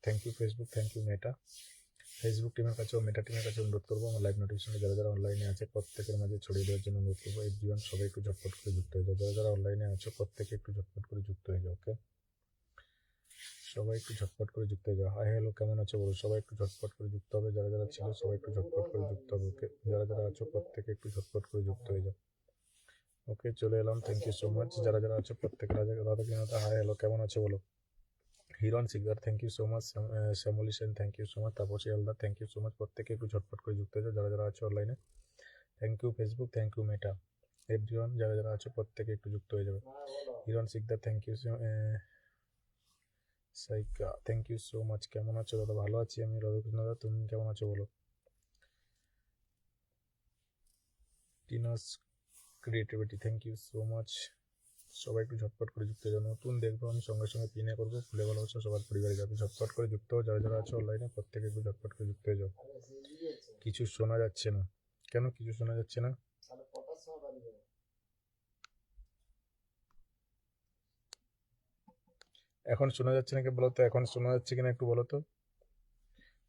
Thank you Facebook, thank you Meta. Facebook টিমের কাছেও মেটা টিমের কাছে অনুরোধ করবো, আমার লাইভ নোটিফিকেশনে যারা যারা অনলাইনে আছে প্রত্যেকের মাঝে ছড়িয়ে দেওয়ার জন্য অনুরোধ করবো। এভরিওয়ান সবাই একটু ঝটপট করে যুক্ত হয়ে যাও, যারা যারা অনলাইনে আছো প্রত্যেকে একটু ঝটপট করে যুক্ত হয়ে যাও। ওকে, সবাই একটু ঝটপট করে যুক্ত হয়ে যাও। হাই হ্যালো, কেমন আছো বলো, সবাই একটু ঝটপট করে যুক্ত হবে। যারা যারা ছিল সবাই একটু ঝটপট করে যুক্ত হবে। ওকে, যারা যারা আছো প্রত্যেকে একটু ঝটপট করে যুক্ত হয়ে যাও। ওকে, চলে এলাম, থ্যাংক ইউ সো মাচ। যারা যারা আছো প্রত্যেকে রাধা হাই হ্যালো, কেমন আছো বলো। Hiran Sikdar, thank you so much. Shyamali Sen, thank you so much. Tapasi Haldar, thank you so much. প্রত্যেকে একটু ঝটপট করে যুক্ত হয়ে যাও, যারা যারা আছো অনলাইনে। Thank you Facebook, thank you Meta. Everyone যারা যারা আছো প্রত্যেকে একটু যুক্ত হয়ে যাবে। Hiran Sikdar, thank you. Saika, thank you so much. কেমন আছো দাদা? ভালো আছি আমি, রাধাকৃষ্ণ দাদা, তুমি কেমন আছো বলো। Tina's creativity, thank you so much. সবাই একটু ঝটপট করে যুক্ত হয়ে যাও। নতুন দেখবো আমি, সঙ্গে সঙ্গে পিনে করবো, ফুলে ভালোবাসা সবার পরিবারে যাবে। ঝটপট করে যুক্ত হও, যারা যারা আছো অনলাইনে প্রত্যেকে একটু ঝটপট করে যুক্ত হয়ে যাও। কিছু শোনা যাচ্ছে না কেন? কিছু শোনা যাচ্ছে না? এখন শোনা যাচ্ছে নাকি বলো তো, এখন শোনা যাচ্ছে কিনা একটু বলো তো,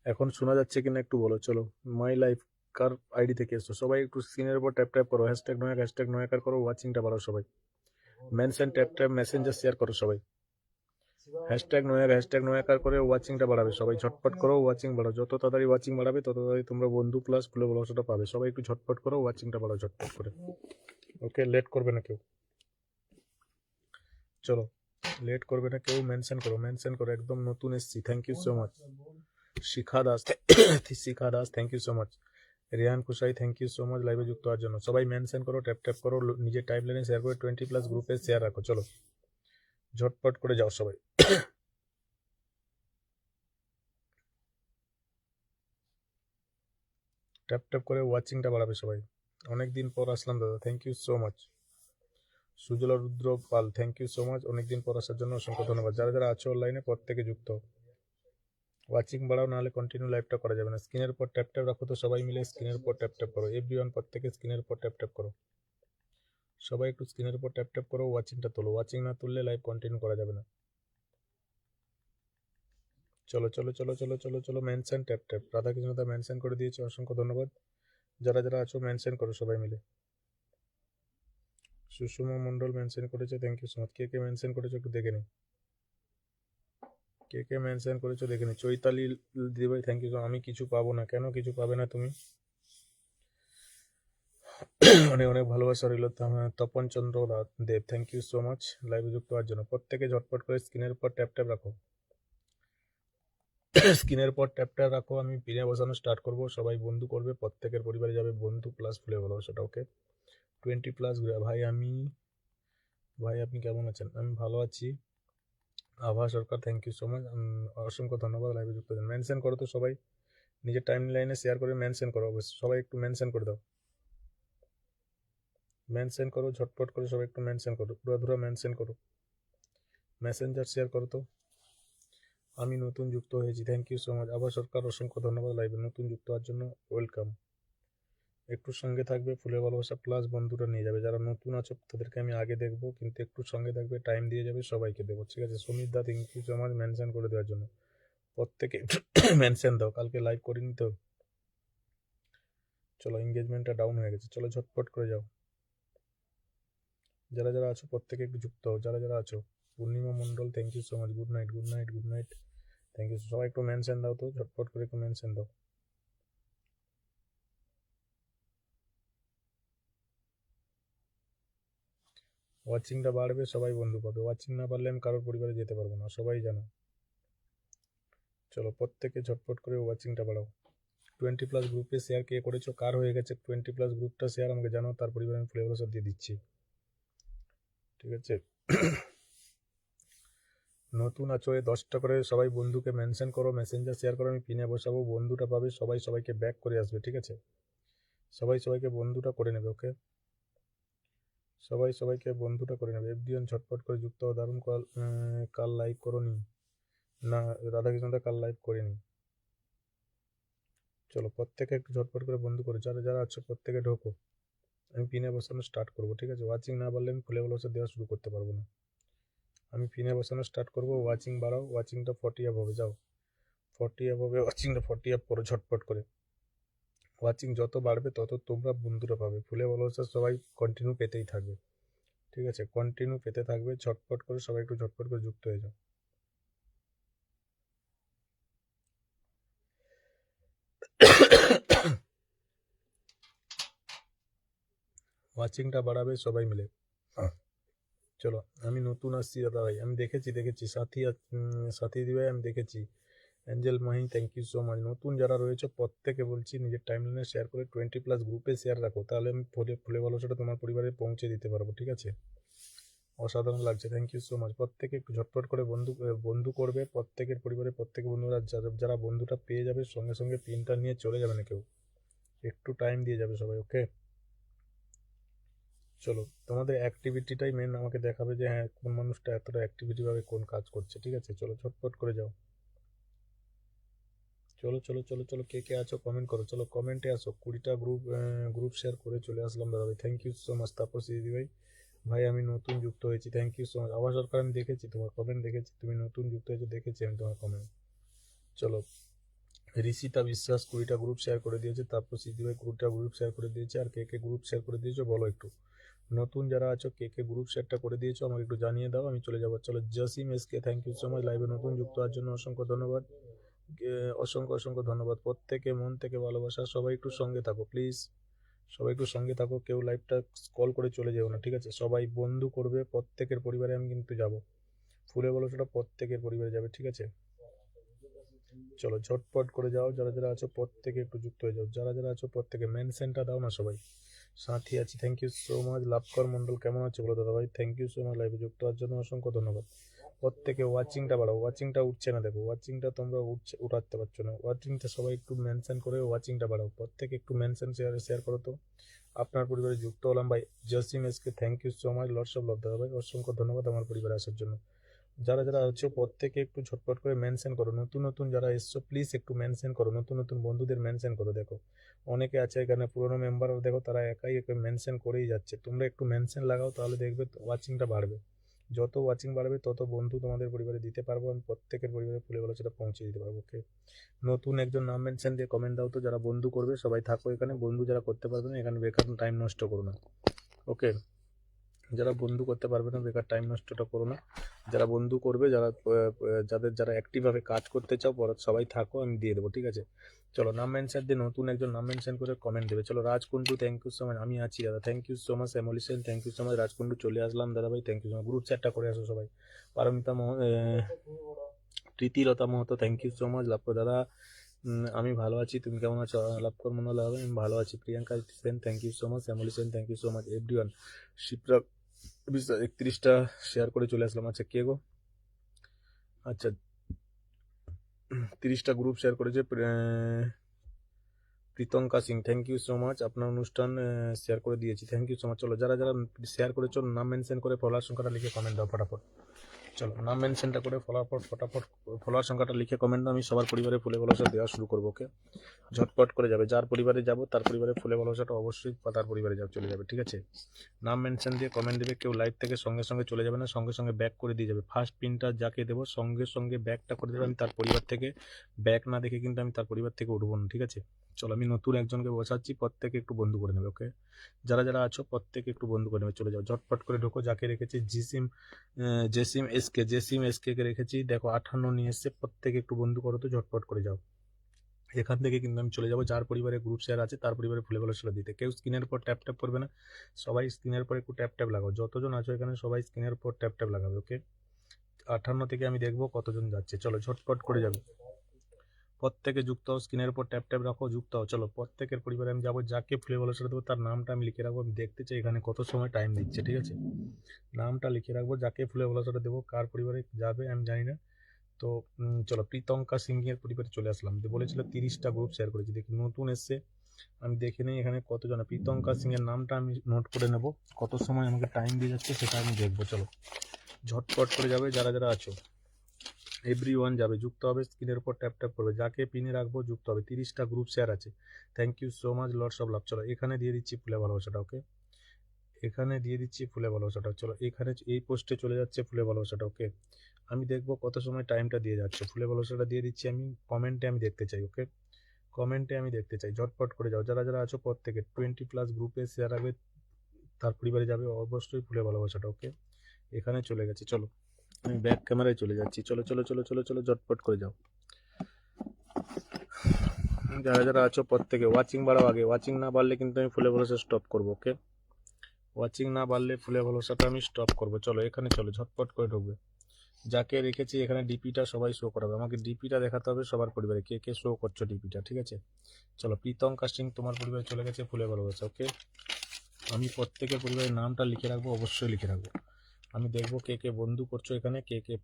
এখন শোনা যাচ্ছে কিনা একটু বলো। চলো, মাই লাইফ কার আইডি থেকে এসছো সবাই একটু স্ক্রিনের উপর ট্যাপ ট্যাপ করো, হ্যাশট্যাগ নয়াকার করো, ওয়াচিংটা বাড়াও সবাই। Mention tap tap Messenger share করো সবাই। হ্যাশট্যাগ নয়াকার করে ওয়াচিংটা বাড়াবে সবাই। ঝটপট করো, ওয়াচিং বাড়াও। যত তাড়াতাড়ি ওয়াচিং বাড়াবে তত তাড়াতাড়ি তোমরা বন্ধু প্লাস ফুলে ভালোবাসাটা পাবে। সবাই একটু ঝটপট করো, ওয়াচিংটা বাড়াও ঝটপট করে। ওকে, লেট করবে না কেউ। চলো, লেট করবে না কেউ। মেনশন করো, একদম নতুন এসছি। Thank you so much. Shikha Das, Shikha Das, thank you so much. Riyan Kusai, thank you so much লাইভে যুক্ত হওয়ার জন্য। সবাই মেনশন করো, ট্যাপ ট্যাপ করো, নিজের টাইম লাইনে শেয়ার করে 20+ গ্রুপে শেয়ার রাখো। চলো, ঝটপট করে যাও সবাই। ট্যাপ ট্যাপ করে ওয়াচিংটা বাড়াবে সবাই। অনেকদিন পর আসলাম দাদা, thank you so much. Sujala Rudra Pal, thank you so much. অনেকদিন পর আসার জন্য অসংখ্য ধন্যবাদ। যারা যারা আছো অনলাইনে প্রত্যেকে যুক্ত। ওয়াচিং বাড়াও, নাহলে কন্টিনিউ লাইভটা করা যাবে না। স্ক্রিনের উপর ট্যাপ ট্যাপ রাখো তো সবাই মিলে, স্ক্রিনের উপর ট্যাপ ট্যাপ করো। এভরিওয়ান প্রত্যেকে স্ক্রিনের উপর ট্যাপ ট্যাপ করো। সবাই একটু স্ক্রিনের উপর ট্যাপ ট্যাপ করো, ওয়াচিংটা তোলো। ওয়াচিং না তুললে লাইভ কন্টিনিউ করা যাবে না। চলো চলো চলো চলো চলো চলো, মেনশন ট্যাপ ট্যাপ। রাধাকৃষ্ণ দা মেনশন করে দিয়েছে, অসংখ্য ধন্যবাদ। যারা যারা আছো মেনশন করো সবাই মিলে। সুষমা মন্ডল মেনশন করেছে, থ্যাংক ইউ সো মাচ। কে কে মেনশন করেছো একটু দেখে নিই, কে কে মেনশন করেছো দেখে নিই। চৈতালি দিদিভাই, থ্যাংক ইউ। আমি কিছু পাবো না কেন? কিছু পাবে না তুমি। অনেক অনেক ভালোবাসা রইল। তপন চন্দ্র দেব, থ্যাংক ইউ সো মাচ লাইভে যুক্ত হওয়ার জন্য। প্রত্যেকে ঝটপট করে স্ক্রিনের উপর ট্যাপ ট্যাপ রাখো, স্ক্রিনের উপর ট্যাপ ট্যাপ রাখো। আমি পিনে বসানো স্টার্ট করব, সবাই বন্ধু করবে, প্রত্যেকের পরিবারে যাবে বন্ধু প্লাস ফুলে ভালোবাসাটা। ওকে, 20+ ভাই আপনি কেমন আছেন? আমি ভালো আছি। আভা সরকার, থ্যাংক ইউ সো মাচ, অসংখ্য ধন্যবাদ লাইভে যুক্ত হয়েছেন। মেনশন করো তো সবাই, নিজের টাইম লাইনে শেয়ার করে মেনশন করো। অবশ্যই সবাই একটু মেনশন করে দাও, মেনশন করো ঝটপট করে সবাই একটু মেনশন করো, পুরো মেনশন করো। মেসেঞ্জার শেয়ার করো তো। আমি নতুন যুক্ত হয়েছি, থ্যাংক ইউ সো মাচ। আভা সরকার, অসংখ্য ধন্যবাদ লাইভে নতুন যুক্ত হওয়ার জন্য, ওয়েলকাম। একটু সঙ্গে থাকবে, ফুলে ভালোবাসা প্লাস বন্ধুরা নিয়ে যাবে। যারা নতুন আছো তাদেরকে আমি আগে দেখবো, কিন্তু একটু সঙ্গে থাকবে, টাইম দিয়ে যাবে, সবাইকে দেবো, ঠিক আছে? Sumit da, thank you so much mention করে দেওয়ার জন্য। প্রত্যেকে মেনশন দাও, কালকে লাইভ করিনি তো। চলো, এঙ্গেজমেন্টটা ডাউন হয়ে গেছে, চলো ঝটপট করে যাও। যারা যারা আছো প্রত্যেকে একটু যুক্ত হও, যারা যারা আছো। Purnima Mondal, thank you so much. Good night, good night, good night, thank you. সবাই একটু মেনশন দাও তো, ঝটপট করে একটু মেনশন দাও। ওয়াচিংটা বাড়বে, সবাই বন্ধু পাবে। ওয়াচিং না পারলে আমি কারোর পরিবারে যেতে পারবো না, সবাই জানো। চলো, প্রত্যেকে ঝটপট করে ওয়াচিংটা বাড়াও। 20+ গ্রুপে শেয়ার কে করেছো, কার হয়ে গেছে 20+ গ্রুপটা শেয়ার আমাকে জানাও, তার পরিবারে আমি ফ্লেভার দিয়ে দিচ্ছি, ঠিক আছে? নতুন আছো, 10টা করে সবাই বন্ধুকে মেনশন করো, মেসেঞ্জার শেয়ার করো, আমি পিনে বসাবো, বন্ধুটা পাবে, সবাই সবাইকে ব্যাক করে আসবে, ঠিক আছে? সবাই সবাইকে বন্ধুটা করে নেবে। ওকে, সবাই সবাইকে বন্ধুটা করে নেবে। এফডিএন ঝটপট করে যুক্ত হও। দারুণ কাল লাইভ করো নি না? রাধাকৃষ্ণদা কাল লাইভ করিনি। চলো, প্রত্যেকে একটু ঝটপট করে বন্ধু করে, যারা যারা আছো প্রত্যেকে ঢোকো। আমি পিনে বসানো স্টার্ট করবো, ঠিক আছে? ওয়াচিং না পারলে আমি ফুলে ভালোবাসা দেওয়া শুরু করতে পারবো না। আমি পিনে বসানো স্টার্ট করবো, ওয়াচিং বাড়াও, ওয়াচিংটা 40 হবে, যাও। 40 অ্যাপ হবে, ওয়াচিংটা 40 অ্যাপ করো ঝটপট করে। ওয়াচিং যত বাড়বে তত তোমরা বন্ধুরা পাবে, ফুলে ভালোবাসা সবাই কন্টিনিউ পেতেই থাকবে, ঠিক আছে? কন্টিনিউ পেতে থাকবে, ঝটপট করে সবাই একটু ঝটপট করে যুক্ত হয়ে যাও। ওয়াচিংটা বাড়াবে সবাই মিলে। চলো আমি নতুন আসছি দাদা ভাই, আমি দেখেছি সাথী দিভাই আমি দেখেছি। Angel Mahi thank you so much. নতুন যারা রয়েছে প্রত্যেকে বলছি নিজের টাইমলাইনে শেয়ার করে 20+ গ্রুপে শেয়ার রাখো, তাহলে আমি ফুলে ভালোবাসাটা তোমার পরিবারে পৌঁছে দিতে পারবো, ঠিক আছে? অসাধারণ লাগছে, থ্যাংক ইউ সো মাচ। প্রত্যেকে একটু ঝটপট করে বন্ধু করবে, প্রত্যেকের পরিবারে প্রত্যেকের বন্ধুরা যারা বন্ধুটা পেয়ে যাবে সঙ্গে সঙ্গে পিনটা নিয়ে চলে যাবে না কেউ, একটু টাইম দিয়ে যাবে সবাই, ওকে? চলো তোমাদের অ্যাক্টিভিটিটাই মেন আমাকে দেখাবে যে হ্যাঁ কোন মানুষটা এতটা অ্যাক্টিভিটিভাবে কোন কাজ করছে, ঠিক আছে? চলো ঝটপট করে যাও, চলো চলো চলো চলো, কে কে আছো কমেন্ট করো, চলো কমেন্টে আসো। 20টা গ্রুপ শেয়ার করে চলে আসলাম দাদা ভাই, thank you so much. Tapas দিদি ভাই, ভাই আমি নতুন যুক্ত হয়েছি, থ্যাংক ইউ সো মাচ। আবার সরকার আমি দেখেছি তোমার কমেন্ট, দেখেছি তুমি নতুন যুক্ত হয়েছো, দেখেছি আমি তোমার কমেন্ট। চলো ঋষিতা বিশ্বাস 20টা গ্রুপ শেয়ার করে দিয়েছে, তাপস দিদি ভাই 20টা গ্রুপ শেয়ার করে দিয়েছে, আর কে কে গ্রুপ শেয়ার করে দিয়েছো বলো একটু। নতুন যারা আছো কে কে গ্রুপ শেয়ারটা করে দিয়েছো আমাকে একটু জানিয়ে দাও, আমি চলে যাবো। চলো Jasim SK thank you so much, লাইভে নতুন যুক্ত হওয়ার জন্য অসংখ্য ধন্যবাদ। অসংখ্য অসংখ্য ধন্যবাদ, প্রত্যেকে মন থেকে ভালোবাসা, সবাই একটু সঙ্গে থাকো প্লিজ, সবাই একটু সঙ্গে থাকো, কেউ লাইভটা কল করে চলে যেও না, ঠিক আছে? সবাই বন্ধু করবে, প্রত্যেকের পরিবারে আমি কিন্তু যাব, ফুলে বলো সেটা প্রত্যেকের পরিবারে যাবে, ঠিক আছে? চলো ঝটপট করে যাও, যারা যারা আছো প্রত্যেকে একটু যুক্ত হয়ে যাও, যারা যারা আছো প্রত্যেকে মেনশনটা দাও না সবাই। সাথী আছি, থ্যাংক ইউ সো মাচ। লাভকর মন্ডল কেমন আছে বলো দাদা ভাই, থ্যাংক ইউ সো মাচ, লাইভে যুক্ত হওয়ার জন্য অসংখ্য ধন্যবাদ। প্রত্যেকে ওয়াচিংটা বাড়াও, ওয়াচিংটা উঠছে না, দেখো ওয়াচিংটা তোমরা উঠাতে পারছো না, ওয়াচিংটা সবাই একটু মেনশন করে ওয়াচিংটা বাড়াও, প্রত্যেকে একটু মেনশন শেয়ার করো তো। আপনার পরিবারে যুক্ত হলাম ভাই Jasim SK, thank you so much, lots of love দাদা ভাই, অসংখ্য ধন্যবাদ আমার পরিবারে আসার জন্য। যারা যারা আছো প্রত্যেকে একটু ঝটপট করে মেনশন করো, নতুন নতুন যারা এসছো প্লিজ একটু মেনশন করো, নতুন নতুন বন্ধুদের মেনশন করো। দেখো অনেকে আছে এখানে পুরোনো মেম্বার, দেখো তারা একাই একে মেনশন করেই যাচ্ছে, তোমরা একটু মেনশন লাগাও, তাহলে দেখবে ওয়াচিংটা বাড়বে, যত ওয়াচিং বাড়বে তত বন্ধু তোমাদের পরিবারে দিতে পারবো, আমি প্রত্যেকের পরিবারে ফুলে বলে সেটা পৌঁছে দিতে পারবো, ওকে? নতুন একজন নাম মেনশন দিয়ে কমেন্ট দাও তো, যারা বন্ধু করবে সবাই থাকো এখানে, বন্ধু যারা করতে পারবে না এখানে বেকার টাইম নষ্ট করো না, ওকে? যারা বন্ধু করতে পারবে না বেকার টাইম নষ্টটা করো না, যারা বন্ধু করবে, যারা অ্যাক্টিভভাবে কাজ করতে চাও সবাই থাকো, আমি দিয়ে দেবো, ঠিক আছে? চলো নাম মেনশন দিয়ে নতুন একজন নাম মেনশন করে কমেন্ট দেবে। চলো Rajkundu thank you so much, আমি আছি দাদা, thank you so much. Shyamali Sen thank you so much, Rajkundu চলে আসলাম দাদা ভাই, thank you so much. Group চ্যাটটা করে আসো সবাই। Paromita Pritilata Mahato thank you so much. Love দাদা আমি ভালো আছি, তুমি কেমন আছো? লাভ কর মনে হলো আমি ভালো আছি। Priyanka Sen thank you so much, Shyamali Sen thank you so much, everyone. Shipra 31টা শেয়ার করে চলে আসলাম, আচ্ছা কে গো? আচ্ছা 30টা গ্রুপ শেয়ার করেছে Pritanka Singh, thank you so much, আপনার অনুষ্ঠান শেয়ার করে দিয়েছি, থ্যাংক ইউ সো মাচ। চলো যারা যারা শেয়ার করেছো নাম মেনশন করে ফলোয়ার সংখ্যাটা লিখে কমেন্ট দাও ফটাফট। চলো নাম মেনশনটা করে ফটাফট ফলোয়ার সংখ্যাটা লিখে কমেন্ট দাও, আমি সবার পরিবারে ফুলে ভালোবাসা দেওয়া শুরু করবো, ওকে? ঝটপট করে যাবে, যার পরিবারে যাবো তার পরিবারে ফুলে ভালোবাসাটা অবশ্যই তার পরিবারে চলে যাবে, ঠিক আছে? নাম মেনশন দিয়ে কমেন্ট দেবে, কেউ লাইভ থেকে সঙ্গে সঙ্গে চলে যাবে না, সঙ্গে সঙ্গে ব্যাক করে দিয়ে যাবে। ফার্স্ট পিনটা যাকে দেবো সঙ্গে সঙ্গে ব্যাকটা করে দেবে, আমি তার পরিবার থেকে ব্যাক না দেখে কিন্তু আমি তার পরিবার থেকে উঠবো না, ঠিক আছে? চলো আমি নতুন একজনকে বসাচ্ছি, প্রত্যেকে একটু বন্ধু করে নেবে, ওকে? যারা যারা আছো প্রত্যেকে একটু বন্ধু করে নেবে, চলে যাও ঝটপট করে ঢোকো। যাকে রেখেছি জেসিম এসকে কে রেখেছি, দেখো 58 নিয়ে এসছে, প্রত্যেকে একটু বন্ধু করো তো, ঝটপট করে যাও। এখান থেকে কিন্তু আমি চলে যাবো যার পরিবারে গ্রুপ শেয়ার আছে তার পরিবারে ফুলে ভালোবাসা দিতে। কেউ স্ক্রিনের উপর ট্যাপ ট্যাপ করবে না, সবাই স্ক্রিনের উপর একটু ট্যাপ ট্যাপ লাগাও, যতজন আছো এখানে সবাই স্ক্রিনের উপর ট্যাপ ট্যাপ লাগাবে, ওকে? 58 থেকে আমি দেখবো কতজন যাচ্ছে, চলো ঝটপট করে যাবে, প্রত্যেকে যুক্ত হও, স্ক্রিনের উপর ট্যাপ ট্যাপ রাখো, যুক্ত হও। চলো প্রত্যেকের পরিবারে আমি যাবো, যাকে ফুলে ভালোবাসা দেবো তার নামটা আমি লিখে রাখবো, আমি দেখতে চাই এখানে কত সময় টাইম দিচ্ছে, ঠিক আছে? নামটা লিখে রাখবো, যাকে ফুলে ভালোবাসাটা দেবো কার পরিবারে যাবে আমি জানি না। তো চলো প্রীতঙ্কা সিং এর পরিবারে চলে আসলাম, বলেছিল 30টা গ্রুপ শেয়ার করেছি, দেখি নতুন এসছে, আমি দেখে নিই এখানে কতজন। প্রীতঙ্কা সিং এর নামটা আমি নোট করে নেব, কত সময় আমাকে টাইম দিয়ে যাচ্ছে সেটা আমি দেখবো। চলো ঝটপট করে যাবে, যারা যারা আছো এভরিওয়ান যাবে, যুক্ত হবে, স্ক্রিনের উপর ট্যাপ ট্যাপ করবে, যাকে পিনে রাখবো যুক্ত হবে। 30টা গ্রুপ শেয়ার আছে, thank you so much, lots of love. চলো এখানে দিয়ে দিচ্ছি ফুলে ভালোবাসাটা, ওকে? এখানে দিয়ে দিচ্ছি ফুলে ভালোবাসাটা, চলো এখানে এই পোস্টে চলে যাচ্ছে ফুলে ভালোবাসাটা, ওকে? আমি দেখবো কত সময় টাইমটা দিয়ে যাচ্ছে, ফুলে ভালোবাসাটা দিয়ে দিচ্ছি আমি, কমেন্টে আমি দেখতে চাই। ওকে, কমেন্টে আমি দেখতে চাই, ঝটপট করে যাও, যারা যারা আছো প্রত্যেকে 20+ গ্রুপে শেয়ার হবে, তার পরিবারে যাবে অবশ্যই ফুলে ভালোবাসাটা। ওকে, এখানে চলে গেছে, চলো আমি ব্যাক ক্যামেরায় চলে যাচ্ছি, চলো চলো চলো চলো চলো ঝটপট করে যাও। যারা যারা আছো প্রত্যেকে ওয়াচিং বাড়াও আগে, ওয়াচিং না বাড়লে কিন্তু আমি ফুলে ভালোবাসা স্টপ করবো। ওকে, ওয়াচিং না বাড়লে ফুলে ভালোবাসাটা আমি স্টপ করবো। চলো এখানে চলো ঝটপট করে ঢুকবে, যাকে রেখেছি এখানে ডিপিটা সবাই শো করাবে, আমাকে ডিপিটা দেখাতে হবে সবার পরিবারে, কে কে শো করছো ডিপিটা, ঠিক আছে? চলো প্রীতম কাস্টিং তোমার পরিবারে চলে গেছে ফুলে ভালোবাসা। ওকে, আমি প্রত্যেকের পরিবারের নামটা লিখে রাখবো, অবশ্যই লিখে রাখবো। আমি দেখবো কে কে বন্ধু করছো এখানে, কে কে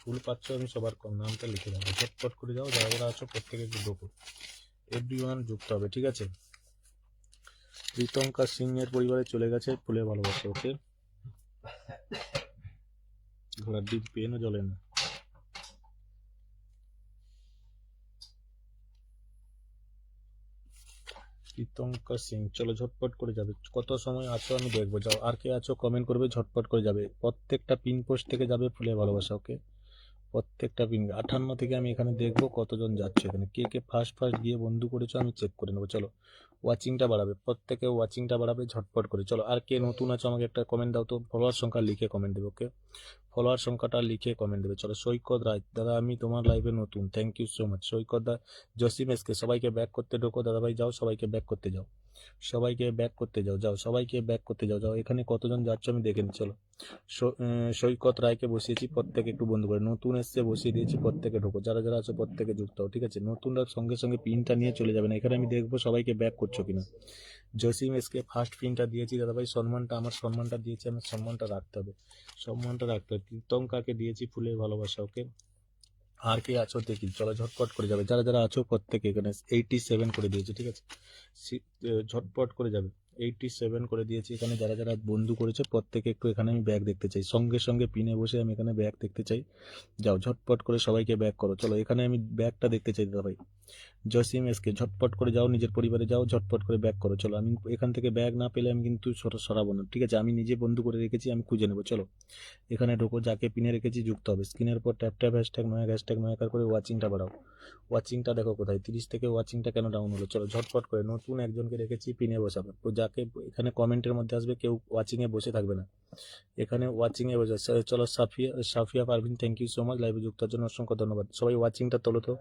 ফুল পাচ্ছ, আমি সবার নামটা লিখে রাখবো। ঝটপট করে যাও, যারা যারা আছো প্রত্যেকে একটু ঢোকো, এভরিওয়ান যুক্ত হবে, ঠিক আছে? প্রীতঙ্কা সিং এর পরিবারে চলে গেছে ফুলে ভালোবাসা। ওকে, ঘোড়ার ডিম পেনও জ্বলে না। প্রীতঙ্কা সিং, চলো ঝটপট করে যাবে, কত সময় আছো আমি দেখবো। যাও, আর কে আছো কমেন্ট করবে, ঝটপট করে যাবে, প্রত্যেকটা পিন পোস্ট থেকে যাবে ফুলে ভালোবাসা। ওকে, প্রত্যেকটা পিন 58 থেকে আমি এখানে দেখবো কতজন যাচ্ছে, এখানে কে কে ফার্স্ট গিয়ে বন্ধু করেছো আমি চেক করে নেবো। চলো ওয়াচিংটা বাড়াবে, প্রত্যেকে ওয়াচিংটা বাড়াবে ঝটপট করে। চলো আর কে নতুন আছো আমাকে একটা কমেন্ট দাও তো, ফলোয়ার সংখ্যা লিখে কমেন্ট দেবে। ওকে, ফলোয়ার সংখ্যাটা লিখে কমেন্ট দেবে। চলো সৈকত রায়, দাদা আমি তোমার লাইভে নতুন, thank you so much Saikat দা। জসিম এসকে, সবাইকে ব্যাক করতে ঢোকো দাদা ভাই, যাও সবাইকে ব্যাক করতে যাও, সবাইকে ব্যাক করতে যাও, যাও সবাইকে ব্যাক করতে যাও। যাও এখানে কতজন যাচ্ছ আমি দেখে নিই। চলো সৈকত রায়কে বসিয়েছি, প্রত্যেকে একটু বন্ধু করে, নতুন এসছে বসিয়ে দিয়েছি, প্রত্যেকে ঢোকো, যারা যারা আছো প্রত্যেকে যুক্ত হও, ঠিক আছে? নতুনরা সঙ্গে সঙ্গে পিনটা নিয়ে চলে যাবে না, এখানে আমি দেখবো সবাইকে ব্যাক করছো কিনা। জসিম এসকে ফার্স্ট পিনটা দিয়েছি দাদা ভাই, সম্মানটা আমার সম্মানটা দিয়েছি, আমার সম্মানটা রাখতে হবে, সম্মানটা রাখতে হবে। প্রীতঙ্কাকে দিয়েছি ফুলের ভালোবাসা। ওকে, আর কে আছো দেখি, চলো ঝটপট করে যাবে, যারা যারা আছো প্রত্যেকে এখানে 87 করে দিয়েছি, ঠিক আছে? ঝটপট করে যাবে, 87 করে দিয়েছি এখানে, যারা যারা বন্ধু করেছে প্রত্যেকে একটু এখানে আমি ব্যাগ দেখতে চাই, সঙ্গে সঙ্গে পিনে বসে আমি এখানে ব্যাগ দেখতে চাই। যাও ঝটপট করে সবাইকে ব্যাক করো, চলো এখানে আমি ব্যাগটা দেখতে চাই দাদা ভাই। জসিম এসকে ঝটপট করে যাও, নিজের পরিবারে যাও, ঝটপট করে ব্যাক করো। চলো আমি এখান থেকে ব্যাগ না পেলে আমি কিন্তু সরাবো না, ঠিক আছে? আমি নিজে বন্ধু করে রেখেছি, আমি খুঁজে নেবো। চলো এখানে ঢোকো, যাকে পিনে রেখেছি যুক্ত হবে, স্ক্রিনের পর ট্যাপ ট্যাপ হ্যাশট্যাগ করে ওয়াচিংটা বাড়াও। ওয়াচিংটা দেখো কোথায়, 30 থেকে ওয়াচিংটা কেন ডাউন হলো? চলো ঝটপট করে, নতুন একজনকে রেখেছি পিনে বসাবো, তো যাকে এখানে কমেন্টের মধ্যে আসবে, কেউ ওয়াচিংয়ে বসে থাকবে না, এখানে ওয়াচিংয়ে বসে। চলো Safia Safia Parvin, thank you so much লাইভে যুক্ত হওয়ার জন্য, অসংখ্য ধন্যবাদ। সবাই ওয়াচিংটা তোলো তো,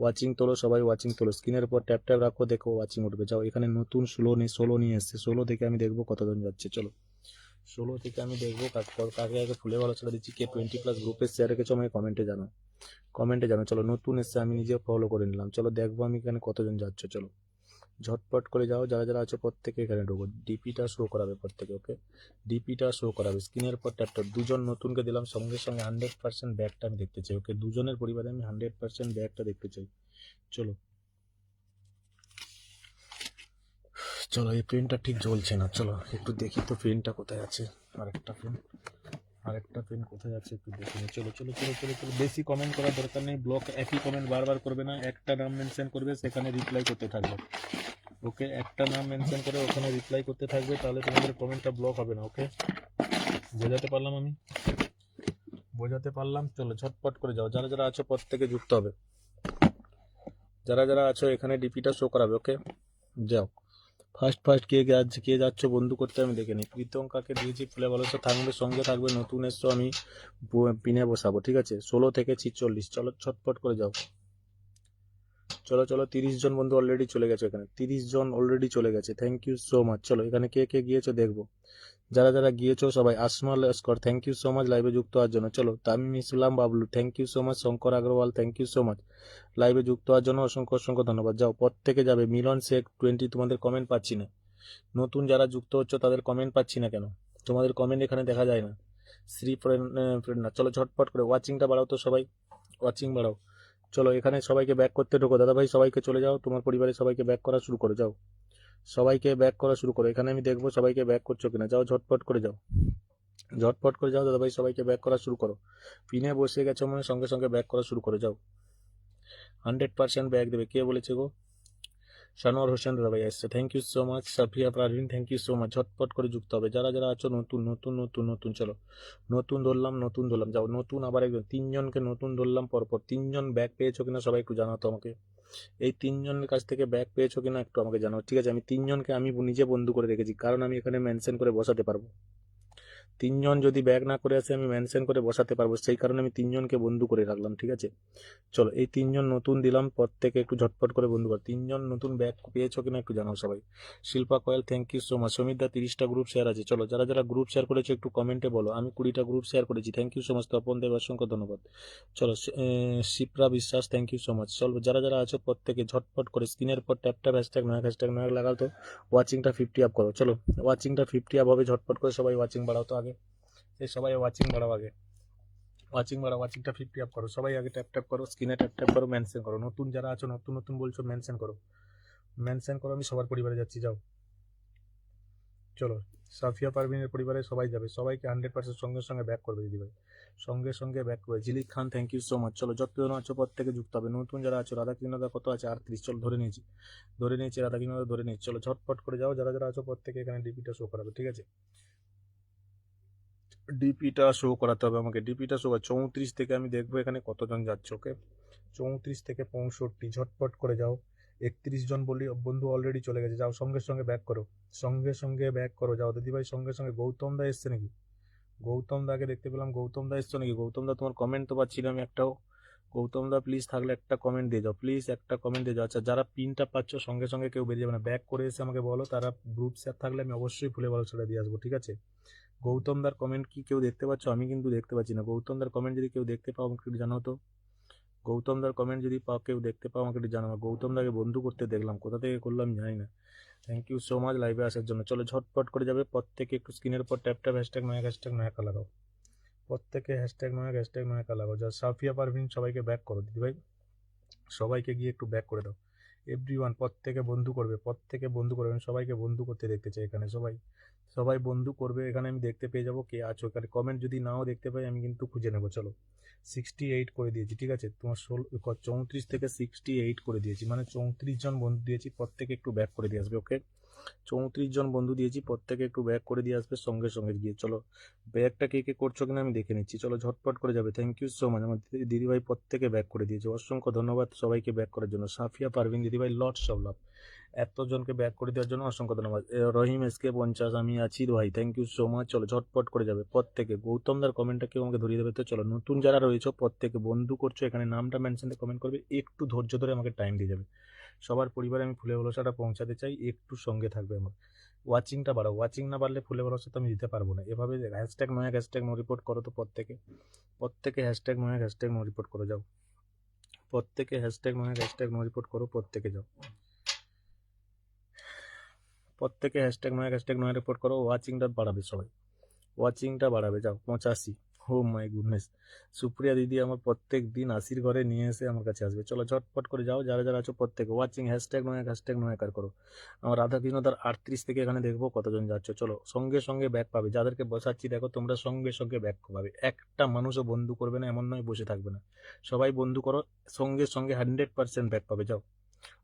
ওয়াচিং তোলো, সবাই ওয়াচিং তোলো, স্ক্রিনের উপর ট্যাপ ট্যাপ রাখো, দেখো ওয়াচিং উঠবে। যাও এখানে নতুন 16 নিয়ে এসছে, 16 থেকে আমি দেখবো কতজন যাচ্ছে। চলো 16 থেকে আমি দেখবো কাকে আগে ফুলে ভালো ছেড়ে দিচ্ছি। কে 20+ গ্রুপে শেয়ার রেখেছো আমাকে কমেন্টে জানো, কমেন্টে জানো। চলো নতুন এসছে, আমি নিজে ফলো করে নিলাম, চলো দেখবো আমি এখানে কতজন যাচ্ছে। চলো ঝটপট করে যাও, যারা যারা আছো প্রত্যেকে এখানে ঢোকো, ডিপিটা শো করাবে প্রত্যেকে। ওকে, ডিপিটা শো করাবে, স্ক্রিনের পর ট্যাপটা, দুজন নতুনকে দিলাম, সঙ্গে সঙ্গে 100% ব্যাগটা আমি দেখতে চাই। ওকে, দুজনের পরিবারে আমি 100% ব্যাগটা দেখতে চাই। চলো চলো, এই পেনটা ঠিক জ্বলছে না, চলো একটু দেখি তো পেনটা কোথায় আছে, আরেকটা পেন কোথায় আছে একটু দেখে নিই। চলো চলো চলো চলো চলো, বেশি কমেন্ট করার দরকার নেই, ব্লক একই কমেন্ট বারবার করবে না, একটা নাম মেনশন করবে, সেখানে রিপ্লাই করতে থাকবে। ওকে, একটা নাম মেনশন করে ওখানে রিপ্লাই করতে থাকবে, তাহলে তোমাদের কমেন্টটা ব্লক হবে না। ওকে, বোঝাতে পারলাম আমি, বোঝাতে পারলাম? চলো ঝটপট করে যাও, যারা যারা আছো প্রত্যেকে যুক্ত হবে, যারা যারা আছো এখানে ডিপিটা শো করাবে। ওকে, যাও ফার্স্ট কে যাচ্ছ বন্ধু করতে আমি দেখে নিই। প্রীতঙ্কাকে দিয়েছি ফুলে ভালোবাসা, থাকবে সঙ্গে থাকবে, নতুন এসছো আমি পিনে বসাবো, ঠিক আছে? 16 থেকে 46, চলো ছটপট করে যাও, চলো চলো 30 জন বন্ধু অলরেডি চলে গেছে, এখানে 30 জন অলরেডি চলে গেছে, থ্যাংক ইউ সো মাচ। চলো এখানে কে কে গিয়েছো দেখবো, যারা যারা গিয়েছো সবাই। আসমাল স্কর, থ্যাংক ইউ সো মাচ লাইভে যুক্ত হওয়ার জন্য। চলো Tamim Islam Bablu, thank you so much. Shankar Agarwal, thank you so much লাইভে যুক্ত হওয়ার জন্য, অসংখ্য অসংখ্য ধন্যবাদ। যাও প্রত্যেকে যাবে। মিলন শেখ 20, তোমাদের কমেন্ট পাচ্ছি না, নতুন যারা যুক্ত হচ্ছে তাদের কমেন্ট পাচ্ছি না কেন, তোমাদের কমেন্ট এখানে দেখা যায় না। শ্রী প্রেরণা, চলো ঝটপট করে ওয়াচিংটা বাড়াও তো সবাই, ওয়াচিং বাড়াও। চলো এখানে সবাইকে ব্যাক করতে ঢোকো দাদা ভাই, সবাইকে চলে যাও, তোমার পরিবারে সবাইকে ব্যাক করা শুরু করে যাও, সবাইকে ব্যাক করা শুরু করো, এখানে আমি দেখবো সবাইকে ব্যাক করছো কিনা। যাও ঝটপট করে যাও, ঝটপট করে যাও দাদা ভাই, সবাইকে ব্যাক করা শুরু করো, পিনে বসে গেছো মানে সঙ্গে সঙ্গে ব্যাক করা শুরু করে যাও, 100% ব্যাক দেবে। কে বলেছে গো? সানোয়ার হোসেন দাদাভাই আসছে, thank you so much. Safia Parvin, thank you so much. ঝটপট করে যুক্ত হবে যারা যারা আছো, নতুন নতুন নতুন নতুন। চলো নতুন ধরলাম, যাও নতুন আবার একজন, তিনজনকে নতুন ধরলাম পরপর। তিনজন ব্যাক পেয়েছো কিনা সবাই একটু জানাতো আমাকে। এই তিনজনের কাছ থেকে ব্যাক পেয়েছো কিনা একটু আমাকে জানাও, ঠিক আছে? আমি তিনজনকে আমি নিজে বন্ধু করে রেখেছি, কারণ আমি এখানে মেনশন করে বসাতে পারবো। তিনজন যদি ব্যাক না করে আসে আমি মেনশন করে বসাতে পারবো, সেই কারণে আমি তিনজনকে বন্ধু করে রাখলাম, ঠিক আছে? চলো এই তিনজন নতুন দিলাম, প্রত্যেকে একটু ঝটপট করে বন্ধু কর। তিনজন নতুন ব্যাগ পেয়েছো কিনা একটু জানাও সবাই। Shilpa Koyel, thank you so much. Samit da 30টা গ্রুপ শেয়ার আছে, চলো যারা যারা গ্রুপ শেয়ার করেছো একটু কমেন্টে বলো। আমি 20টা গ্রুপ শেয়ার করেছি, thank you so much. Tapan Deb, অসংখ্য ধন্যবাদ। চলো শিপ্রা বিশ্বাস, থ্যাংক ইউ সো মাচ। চলো যারা যারা আছো প্রত্যেকে ঝটপট করে স্ক্রিনের পর ট্যাপ ট্যাপ হ্যাশট্যাগ নয়াক লাগাও তো। ওয়াচিংটা 50 আপ করো, চলো ওয়াচিংটা 50 আপ হবে, ঝটপট করে সবাই ওয়াচিং বাড়াও তো আগে। এই সবাই ওয়াচিং বাড়াও আগে, ওয়াচিংটা 50 আপ করো সবাই আগে। ট্যাপ ট্যাপ করো স্ক্রিনে, ট্যাপ ট্যাপ করো, মেনশন করো। নতুন যারা আছো, নতুন নতুন বলছো, মেনশন করো, মেনশন করো। আমি সবার পরিবারে যাচ্ছি, যাও। চলো সাফিয়া পারভিনের পরিবারে সবাই যাবে, সবাইকে 100% সঙ্গে সঙ্গে ব্যাক করবে দিদিভাই, সঙ্গে সঙ্গে ব্যাক করবে। জিলিক খান, থ্যাংক ইউ সো মাচ। চলো যতজন আছো প্রত্যেকে যুক্ত হবে। নতুন যারা আছো, রাধাকৃষ্ণদা কত আছে? 38। চলো ধরে নিয়েছি রাধাকৃষ্ণদা ধরে নিয়েছি। চলো ঝটপট করে যাও যারা যারা আছো প্রত্যেকে, এখানে ডিপিটা শো করাবে, ঠিক আছে? ডিপিটা শো করাতে হবে আমাকে, ডিপিটা শো। 34 থেকে আমি দেখবো এখানে কতজন যাচ্ছে, ওকে? 34 থেকে 65, ঝটপট করে যাও। 31 জন বলি বন্ধু অলরেডি চলে গেছে, যাও সঙ্গে সঙ্গে ব্যাক করো, সঙ্গে সঙ্গে ব্যাক করো, যাও দিদিভাই সঙ্গে সঙ্গে। গৌতম দা এসছে নাকি? গৌতম দাকে দেখতে পেলাম, গৌতম দা এসছো নাকি? গৌতম দা তোমার কমেন্ট তো পাচ্ছি না আমি একটাও। গৌতম দা প্লিজ থাকলে একটা কমেন্ট দিয়ে যাও, প্লিজ একটা কমেন্ট দিয়ে যাও। আচ্ছা যারা পিনটা পাচ্ছ সঙ্গে সঙ্গে কেউ বেরিয়ে যাবে না, ব্যাক করে এসে আমাকে বলো। তারা গ্রুপ শেয়ার থাকলে আমি অবশ্যই ফুলে ভালো ছেড়ে দিয়ে আসবো, ঠিক আছে? গৌতম দার কমেন্ট কি কেউ দেখতে পাচ্ছ? আমি কিন্তু দেখতে পাচ্ছি না। গৌতম দার কমেন্ট যদি কেউ দেখতে পাও আমাকে একটু জানাও তো। গৌতম দার কমেন্ট যদি কেউ দেখতে পাও আমাকে একটু জানাও। গৌতম দাকে বন্ধু করতে দেখলাম, কোথা থেকে করলাম জানি না। থ্যাংক ইউ সো মাচ লাইভে আসার জন্য। চলো ঝটপট করে যাবে প্রত্যেকে, একটু স্ক্রিনের উপর ট্যাপ ট্যাপ হ্যাশট্যাগ নয়াকা লাগাও। প্রত্যেকে হ্যাশট্যাগ নয়াকা লাগাও। যা সাফিয়া পারভিন সবাইকে ব্যাক করো দিদিভাই, সবাইকে গিয়ে একটু ব্যাক করে দাও। এভরিওয়ান প্রত্যেকে বন্ধু করবে, প্রত্যেকে বন্ধু করবে। আমি সবাইকে বন্ধু করতে দেখতে চাই এখানে, সবাই সবাই বন্ধু করবে এখানে। আমি দেখতে পেয়ে যাবো কে আছো এখানে। কমেন্ট যদি নাও দেখতে পাই আমি কিন্তু খুঁজে নেবো। চলো 68 করে দিয়েছি, ঠিক আছে? তোমার 34 থেকে 68 করে দিয়েছি, মানে 34 জন বন্ধু দিয়েছি, প্রত্যেকে একটু ব্যাক করে দিয়ে আসবে, ওকে? 34 জন বন্ধু দিয়েছি, প্রত্যেকে একটু ব্যাক করে দিয়ে আসবে সঙ্গে সঙ্গে গিয়ে। চলো ব্যাকটা কে কে করছো কিনা আমি দেখে নিচ্ছি, চলো ঝটপট করে যাবে। থ্যাংক ইউ সো মাচ, আমার দিদিভাই প্রত্যেকে ব্যাক করে দিয়েছে, অসংখ্য ধন্যবাদ সবাইকে ব্যাক করার জন্য। সাফিয়া পারভিন দিদিভাই লটস অফ লাভ, এতজনকে ব্যাক করে দেওয়ার জন্য অসংখ্য ধন্যবাদ। রহিম এসকে 50, আমি আছি ভাই, থ্যাংক ইউ সো মাচ। চলো ঝটপট করে যাবে প্রত্যেকে। গৌতমদার কমেন্টটা কেউ আমাকে ধরিয়ে দেবে তো। চলো নতুন যারা রয়েছে প্রত্যেকে বন্ধু করছো, এখানে নামটা মেনশন কমেন্ট করবে, একটু ধৈর্য ধরে আমাকে টাইম দিয়ে যাবে। সবার পরিবারে আমি ফুলে ভরসাটা পৌঁছাতে চাই, একটু সঙ্গে থাকবে আমার। ওয়াচিংটা বাড়াও, ওয়াচিং না বাড়লে ফুলে ভরসা তো আমি দিতে পারবো না। এভাবে হ্যাশট্যাগ নো রিপোর্ট করো তো প্রত্যেকে, প্রত্যেকে হ্যাশট্যাগ নো রিপোর্ট করো, যাও। প্রত্যেকে হ্যাশট্যাগ নো রিপোর্ট করো, প্রত্যেকে যাও। প্রত্যেকে হ্যাশট্যাগ নয় রিপোর্ট করো। ওয়াচিংটা বাড়াবে সবাই, ওয়াচিংটা বাড়াবে, যাও 85। ও মাই গুডনেস, সুপ্রিয়া দিদি আমার প্রত্যেক দিন 80 ঘরে নিয়ে এসে আমার কাছে আসবে। চলো ঝটপট করে যাও যারা যারা আছো প্রত্যেকে। ওয়াচিং হ্যাশট্যাগ নয় করো। আমার রাধাকৃষ্ণ তার 38 থেকে এখানে দেখবো কতজন যাচ্ছ। চলো সঙ্গে সঙ্গে ব্যাক পাবে, যাদেরকে বসাচ্ছি দেখো তোমরা সঙ্গে সঙ্গে ব্যাক পাবে। একটা মানুষও বন্ধু করবে না, এমন নয় বসে থাকবে না, সবাই বন্ধু করো, সঙ্গে সঙ্গে 100% ব্যাক পাবে। যাও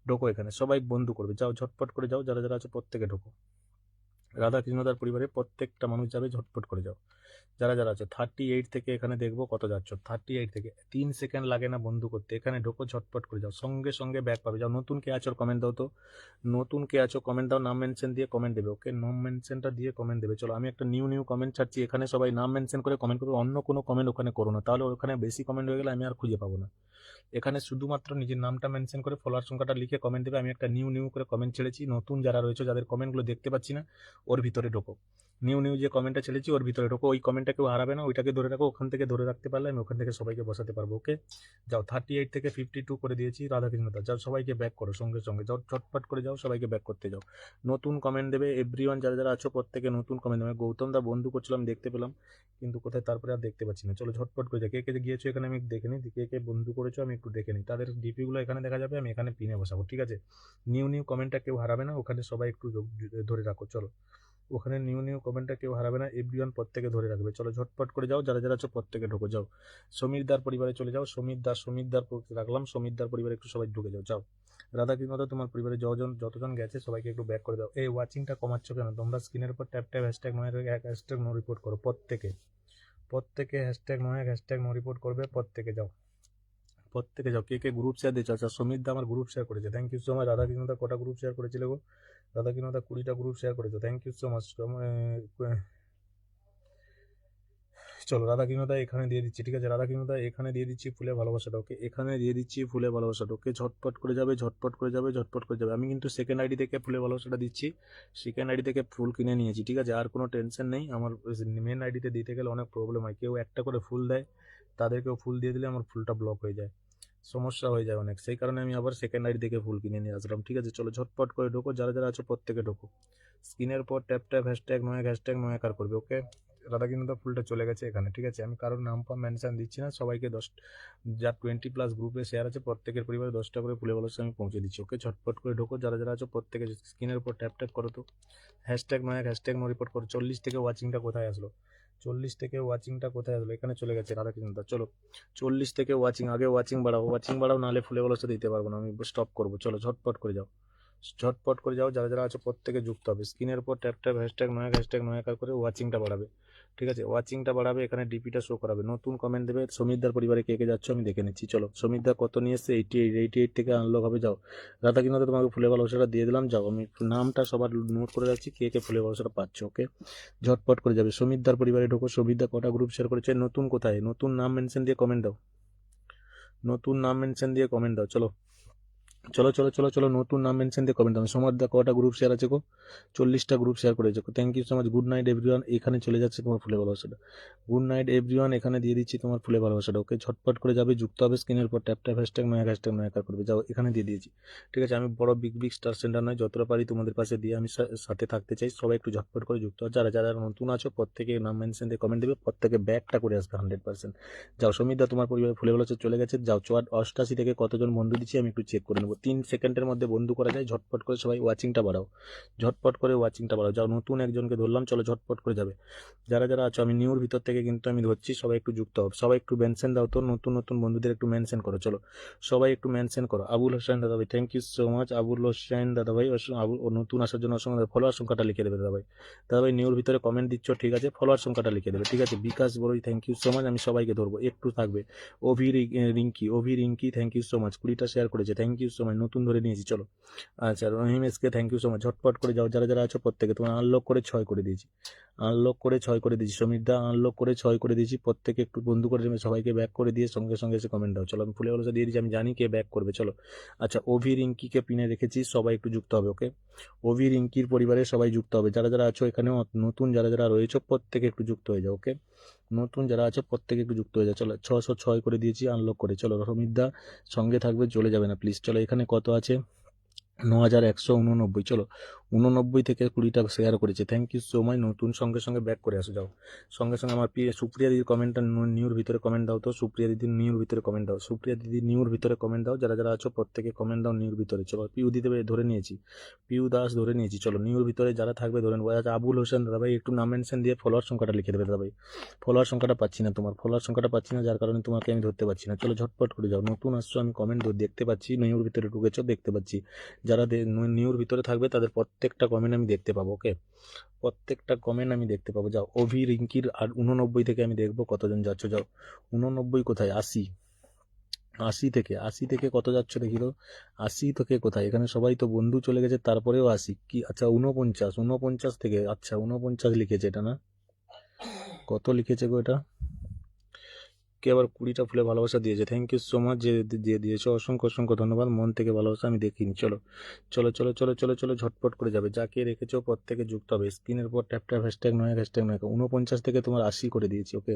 ঢোকো এখানে, সবাই বন্ধু করবে, যাও ঝটপট করে যাও যারা যারা আছো প্রত্যেকে ঢোকো। রাধাকৃষ্ণদার পরিবারে প্রত্যেকটা মানুষ যাবে, ঝটপট করে যাও যারা যারা আছে। 38 থেকে এখানে দেখবো কত যাচ্ছ। 38 থেকে 3 সেকেন্ড লাগে না বন্ধু করতে, এখানে ঢোকো ঝটপট করে যাও, সঙ্গে সঙ্গে ব্যাক পাবে। যাও নতুন কে আছো কমেন্ট দাও তো, নতুন কে আছো কমেন্ট দাও, নাম মেনশন দিয়ে কমেন্ট দেবে, ওকে? নাম মেনশনটা দিয়ে কমেন্ট দেবে। চলো আমি একটা নিউ কমেন্ট ছাড়ছি এখানে, সবাই নাম মেনশন করে কমেন্ট করবে, অন্য কোনো কমেন্ট ওখানে করো না, তাহলে ওখানে বেশি কমেন্ট হয়ে গেলে আমি আর খুঁজে পাবো না। এখানে শুধুমাত্র নিজের নামটা মেনশন করে ফলোয়ার সংখ্যাটা লিখে কমেন্ট দেবে। আমি একটা নিউ করে কমেন্ট ছেড়েছি, নতুন যারা রয়েছে যাদের কমেন্টগুলো দেখতে পাচ্ছি না ওর ভিতরে ঢোকো। নিউ যে কমেন্টটা ছেড়েছি ওর ভিতরে ঢোকো, ওই কমেন্টটা কেউ হারাবে না, ওইটাকে ধরে রাখো, ওখান থেকে ধরে রাখতে পারলে আমি ওখান থেকে সবাইকে বসাতে পারবো, ওকে? যাও 38 থেকে 52 করে দিয়েছি রাধাকৃষ্ণ দা, যাও সবাইকে ব্যাক করো সঙ্গে সঙ্গে, যাও চটপট করে যাও সবাইকে ব্যাক করতে যাও। নতুন কমেন্ট দেবে এভরিওয়ান, যারা যারা আছো প্রত্যেকে নতুন কমেন্ট দেবে। গৌতম দা বন্ধু করছিলাম দেখতে পেলাম, কিন্তু কোথায় তারপরে আর দেখতে পাচ্ছি না। চলো ঝটপট করে যাও, কে কে গিয়েছো এখানে আমি দেখে নিই, কে কে বন্ধু করেছো আমি একটু দেখে নিই, তাদের ডিপিগুলো এখানে দেখা যাবে, আমি এখানে পিনে বসাবো, ঠিক আছে? নিউ কমেন্টটা কেউ হারাবে না, ওখানে সবাই একটু ধরে রাখো। চলো ওখানে নিউ কমেন্টটা কেউ হারাবে না, এভরিওয়ান প্রত্যেকে ধরে রাখবে। চলো ঝটপট করে যাও, যারা যারা আছো প্রত্যেকে ঢুকে যাও। সমীর দার পরিবারে চলে যাও, সমীর দার রাখলাম, সমীর দার পরিবারে একটু সবাই ঢুকে যাও। যাও রাধাকৃষ্ণদা, তোমার পরিবারে যতজন গেছে সবাইকে একটু ব্যাক করে দাও। এই ওয়াচিংটা কমাচ্ছ কেন তোমরা? স্ক্রিনের উপর ট্যাপ হ্যাশট্যাগ নয় হ্যাশট্যাগ নো রিপোর্ট করো প্রত্যেকে হ্যাশট্যাগ নো রিপোর্ট করবে। প্রত্যেকে যাও। কে কে গ্রুপ শেয়ার দিয়েছো? আচ্ছা সমীর দা আমার গ্রুপ শেয়ার করেছে, থ্যাংক ইউ সো মাচ। রাধাকৃষ্ণদা কটা গ্রুপ শেয়ার করেছিল গো? রাধাকৃষ্ণদা 20টা গ্রুপ শেয়ার করেছো, থ্যাংক ইউ সো মাচ। চলো রাধাকৃষ্ণদা এখানে দিয়ে দিচ্ছি, ঠিক আছে? রাধাকৃষ্ণদা এখানে দিয়ে দিচ্ছি ফুলে ভালোবাসাটা, ওকে? এখানে দিয়ে দিচ্ছি ফুলে ভালোবাসাটা, ওকে? ঝটপট করে যাবে। আমি কিন্তু সেকেন্ড আইডি থেকে ফুলে ভালোবাসাটা দিচ্ছি, সেকেন্ড আইডি থেকে ফুল কিনে নিয়েছি, ঠিক আছে? আর কোনো টেনশন নেই। আমার মেন আইডিতে দিতে গেলে অনেক প্রবলেম হয়, কেউ একটা করে ফুল দেয়, তাদেরকেও ফুল দিয়ে দিলে আমার ফুলটা ব্লক হয়ে যায়, সমস্যা হয়ে যায় অনেক, সেই কারণে আমি আবার সেকেন্ড আইডি থেকে ফুল কিনে নিয়ে আসলাম, ঠিক আছে? চলো ঝটপট করে ঢোকো, যারা যারা আছো প্রত্যেকে ঢোকো। স্ক্রিনের পর ট্যাপ হ্যাশট্যাগ নয় কার করবে, ওকে? দাদা কিন্তু তো ফুলটা চলে গেছে এখানে, ঠিক আছে? আমি কারোর নাম মেনশন দিচ্ছি না, সবাইকে 10 যার 20+ গ্রুপে শেয়ার আছে প্রত্যেকের পরিবারে 10টা করে ফুলে ভালোবাসা আমি পৌঁছে দিচ্ছি, ওকে? ঝটপট করে ঢোকো, যারা যারা আছো প্রত্যেকে স্ক্রিনের উপর ট্যাপ করো তো, হ্যাশট্যাগ নো রিপোর্ট করো। 40 থেকে ওয়াচিংটা কোথায় আসলো? এখানে চলে গেছে রাধাকৃষ্ণদা। চলো 40 থেকে আগে ওয়াচিং বাড়াও, নাহলে ফুলে ভালোবাসা দিতে পারবো না, আমি স্টপ করবো। চলো ঝটপট করে যাও, যারা যারা আছো প্রত্যেকে যুক্ত হবে। স্ক্রিনের উপর ট্যাপ হ্যাশট্যাগ নয় করে ওয়াচিংটা বাড়াবে, ঠিক আছে? ওয়াচিংটা বাড়াবে, এখানে ডিপিটা শো করাবে, নতুন কমেন্ট দেবে। সমীরদার পরিবারে কে কে যাচ্ছ আমি দেখে নিচ্ছি। চলো সমীরদা কত নিয়ে এসছে? 88 থেকে আনলক হবে। যাও রাধাকৃষ্ণদা, তোমাকে ফুলে ভালোবাসাটা দিয়ে দিলাম, যাও। আমি নামটা সবার নোট করে রাখছি, কে কে ফুলে ভালোবাসাটা পাচ্ছ, ওকে? ঝটপট করে যাবে। সমীরদার পরিবারে ঢোকো। সমীরদা কটা গ্রুপ শেয়ার করেছে? নতুন কোথায়? নতুন নাম মেনশন দিয়ে কমেন্ট দাও, চলো নতুন নাম মেনশন দিয়ে কমেন্ট দাও। সমাজদা কটা গ্রুপ শেয়ার আছে গো? 40টা গ্রুপ শেয়ার করেছে, thank you so much. Good night everyone, এখানে চলে যাচ্ছে তোমার ফুলে ভালোবাসাটা। গুড নাইট এভরিওয়ান, এখানে দিয়ে দিচ্ছি তোমার ফুলে ভালোবাসাটা, ওকে? ঝটপট করে যাবে, যুক্ত হবে। স্ক্রিনের পর ট্যাপ হ্যাশট্যাগ নয় করবে, যাও। এখানে দিয়ে দিয়েছি, ঠিক আছে? আমি বড় বিগ স্টার সেন্টার নয়, যতটা পারি তোমাদের পাশে দিয়ে আমি সাথে থাকতে চাই। সবাই একটু ঝটপট করে যুক্ত হয়, যারা যারা নতুন আছো প্রত্যেকে নাম মেনশন দিয়ে কমেন্ট দেবে, প্রত্যেকে ব্যাকটা করে আসবে 100%। যাও সমীরদা, তোমার পরিবারে ফুলে ভালোবাসা চলে গেছে, যাও। 88 থেকে কতজন বন্ধু দিচ্ছি আমি একটু চেক করে নেবো, 3 সেকেন্ডের মধ্যে বন্ধু করা যায়। ঝটপট করে সবাই ওয়াচিংটা বাড়াও, যাও। নতুন একজনকে ধরলাম, চলো ঝটপট করে যাবে। যারা যারা আছো, আমি নিউর ভিতর থেকে কিন্তু আমি ধরছি, সবাই একটু যুক্ত হবে, সবাই একটু মেনশন দাও তো, নতুন বন্ধুদের একটু মেনশন করো। চলো সবাই একটু মেনশন করো। আবুল হোসেন দাদা ভাই, thank you so much. Abul Hossain দাদা ভাই, নতুন আসার জন্য অসংখ্য। ফলোয়ার সংখ্যাটা লিখে দেবে দাদা ভাই নিউর ভিতরে কমেন্ট দিচ্ছ, ঠিক আছে? ফলোয়ার সংখ্যাটা লিখে দেবে, ঠিক আছে? বিকাশ বড়ই, থ্যাংক ইউ সো মাচ। আমি সবাইকে ধরবো, একটু থাকবে। Rinki, thank you so much, 20টা শেয়ার করেছে, থ্যাংক ইউ সো মাচ। নতুন ধরে নিয়েছি, চলো। আচ্ছা Rahim SK, thank you so much. ঝটপট করে যাও, যারা যারা আছো প্রত্যেকে। তোমার আনলক করে 6 করে দিয়েছি, সমীরদা আনলক করে 6 করে দিয়েছি। প্রত্যেকে একটু বন্ধু করে দেবে, সবাইকে ব্যাক করে দিয়ে সঙ্গে সঙ্গে এসে কমেন্ট দাও। চলো আমি ফুলে ভালোবাসা দিয়ে দিচ্ছি, আমি জানি কে ব্যাক করবে, চলো। আচ্ছা রিঙ্কিকে পিনে রেখেছি, সবাই একটু যুক্ত হবে, ওকে? রিঙ্কির পরিবারে সবাই যুক্ত হবে, যারা যারা আছো এখানেও নতুন যারা যারা রয়েছে প্রত্যেকে একটু যুক্ত হয়ে যাও, ওকে? নতুন যারা আছে প্রত্যেকে একটু যুক্ত হয়ে যায়। চলো 606 করে দিয়েছি আনলক করে। চলো সমীরদা সঙ্গে থাকবে, চলে যাবে না প্লিজ। চলো এখানে কত আছে? 9189। চলো 89 থেকে 20টা শেয়ার করেছে, থ্যাংক ইউ সো মাচ। নতুন সঙ্গে সঙ্গে ব্যাক করে আসো, যাও। সঙ্গে সঙ্গে আমার সুপ্রিয়া দিদির কমেন্টটা নিউর ভিতরে কমেন্ট দাও তো, সুপ্রিয়া দিদির নিউর ভিতরে কমেন্ট দাও, যারা যারা আছো প্রত্যেকে কমেন্ট দাও নিউর ভিতরে। চলো পিউ দিতে ধরে নিয়েছি, পিউ দাস ধরে নিয়েছি, চলো নিউর ভিতরে যারা থাকবে ধরে নেবো। আচ্ছা আবুল হোসেন দাদা ভাই, একটু নাম মেনশন দিয়ে ফলোয়ার সংখ্যাটা লিখে দেবে দাদা ভাই। ফলোয়ার সংখ্যাটা পাচ্ছি না, যার কারণে তোমাকে আমি ধরতে পারছি না। চলো ঝটপট করে যাও, নতুন আসছো, আমি কমেন্ট দেখতে পাচ্ছি, নিউর ভিতরে ঢুকেছো দেখতে পাচ্ছি। যারা নিউর ভিতরে থাকবে তাদের প্রত্যেকটা কমেন্ট আমি দেখতে পাবো, ওকে? যাও রিঙ্কির আর 89 থেকে আমি দেখবো কতজন যাচ্ছ, যাও। 89 কোথায়? 80 থেকে কত যাচ্ছ দেখি তো। 80 থেকে কোথায়? এখানে সবাই তো বন্ধু চলে গেছে, তারপরেও 80 কি? আচ্ছা 49 থেকে, আচ্ছা 49 লিখেছে এটা, না কত লিখেছে গো এটা? কে আবার 20টা ফুলে ভালোবাসা দিয়েছে, থ্যাংক ইউ সো মাচ। যে দিয়ে দিয়েছো অসংখ্য ধন্যবাদ, মন থেকে ভালোবাসা আমি দেখিনি। চলো ঝটপট করে যাবে, যাকে রেখেছো প্রত্যেকে যুক্ত হবে। স্ক্রিনের পর ট্যাপ হ্যাশট্যাগ নয় 49 থেকে তোমার 80 করে দিয়েছি, ওকে?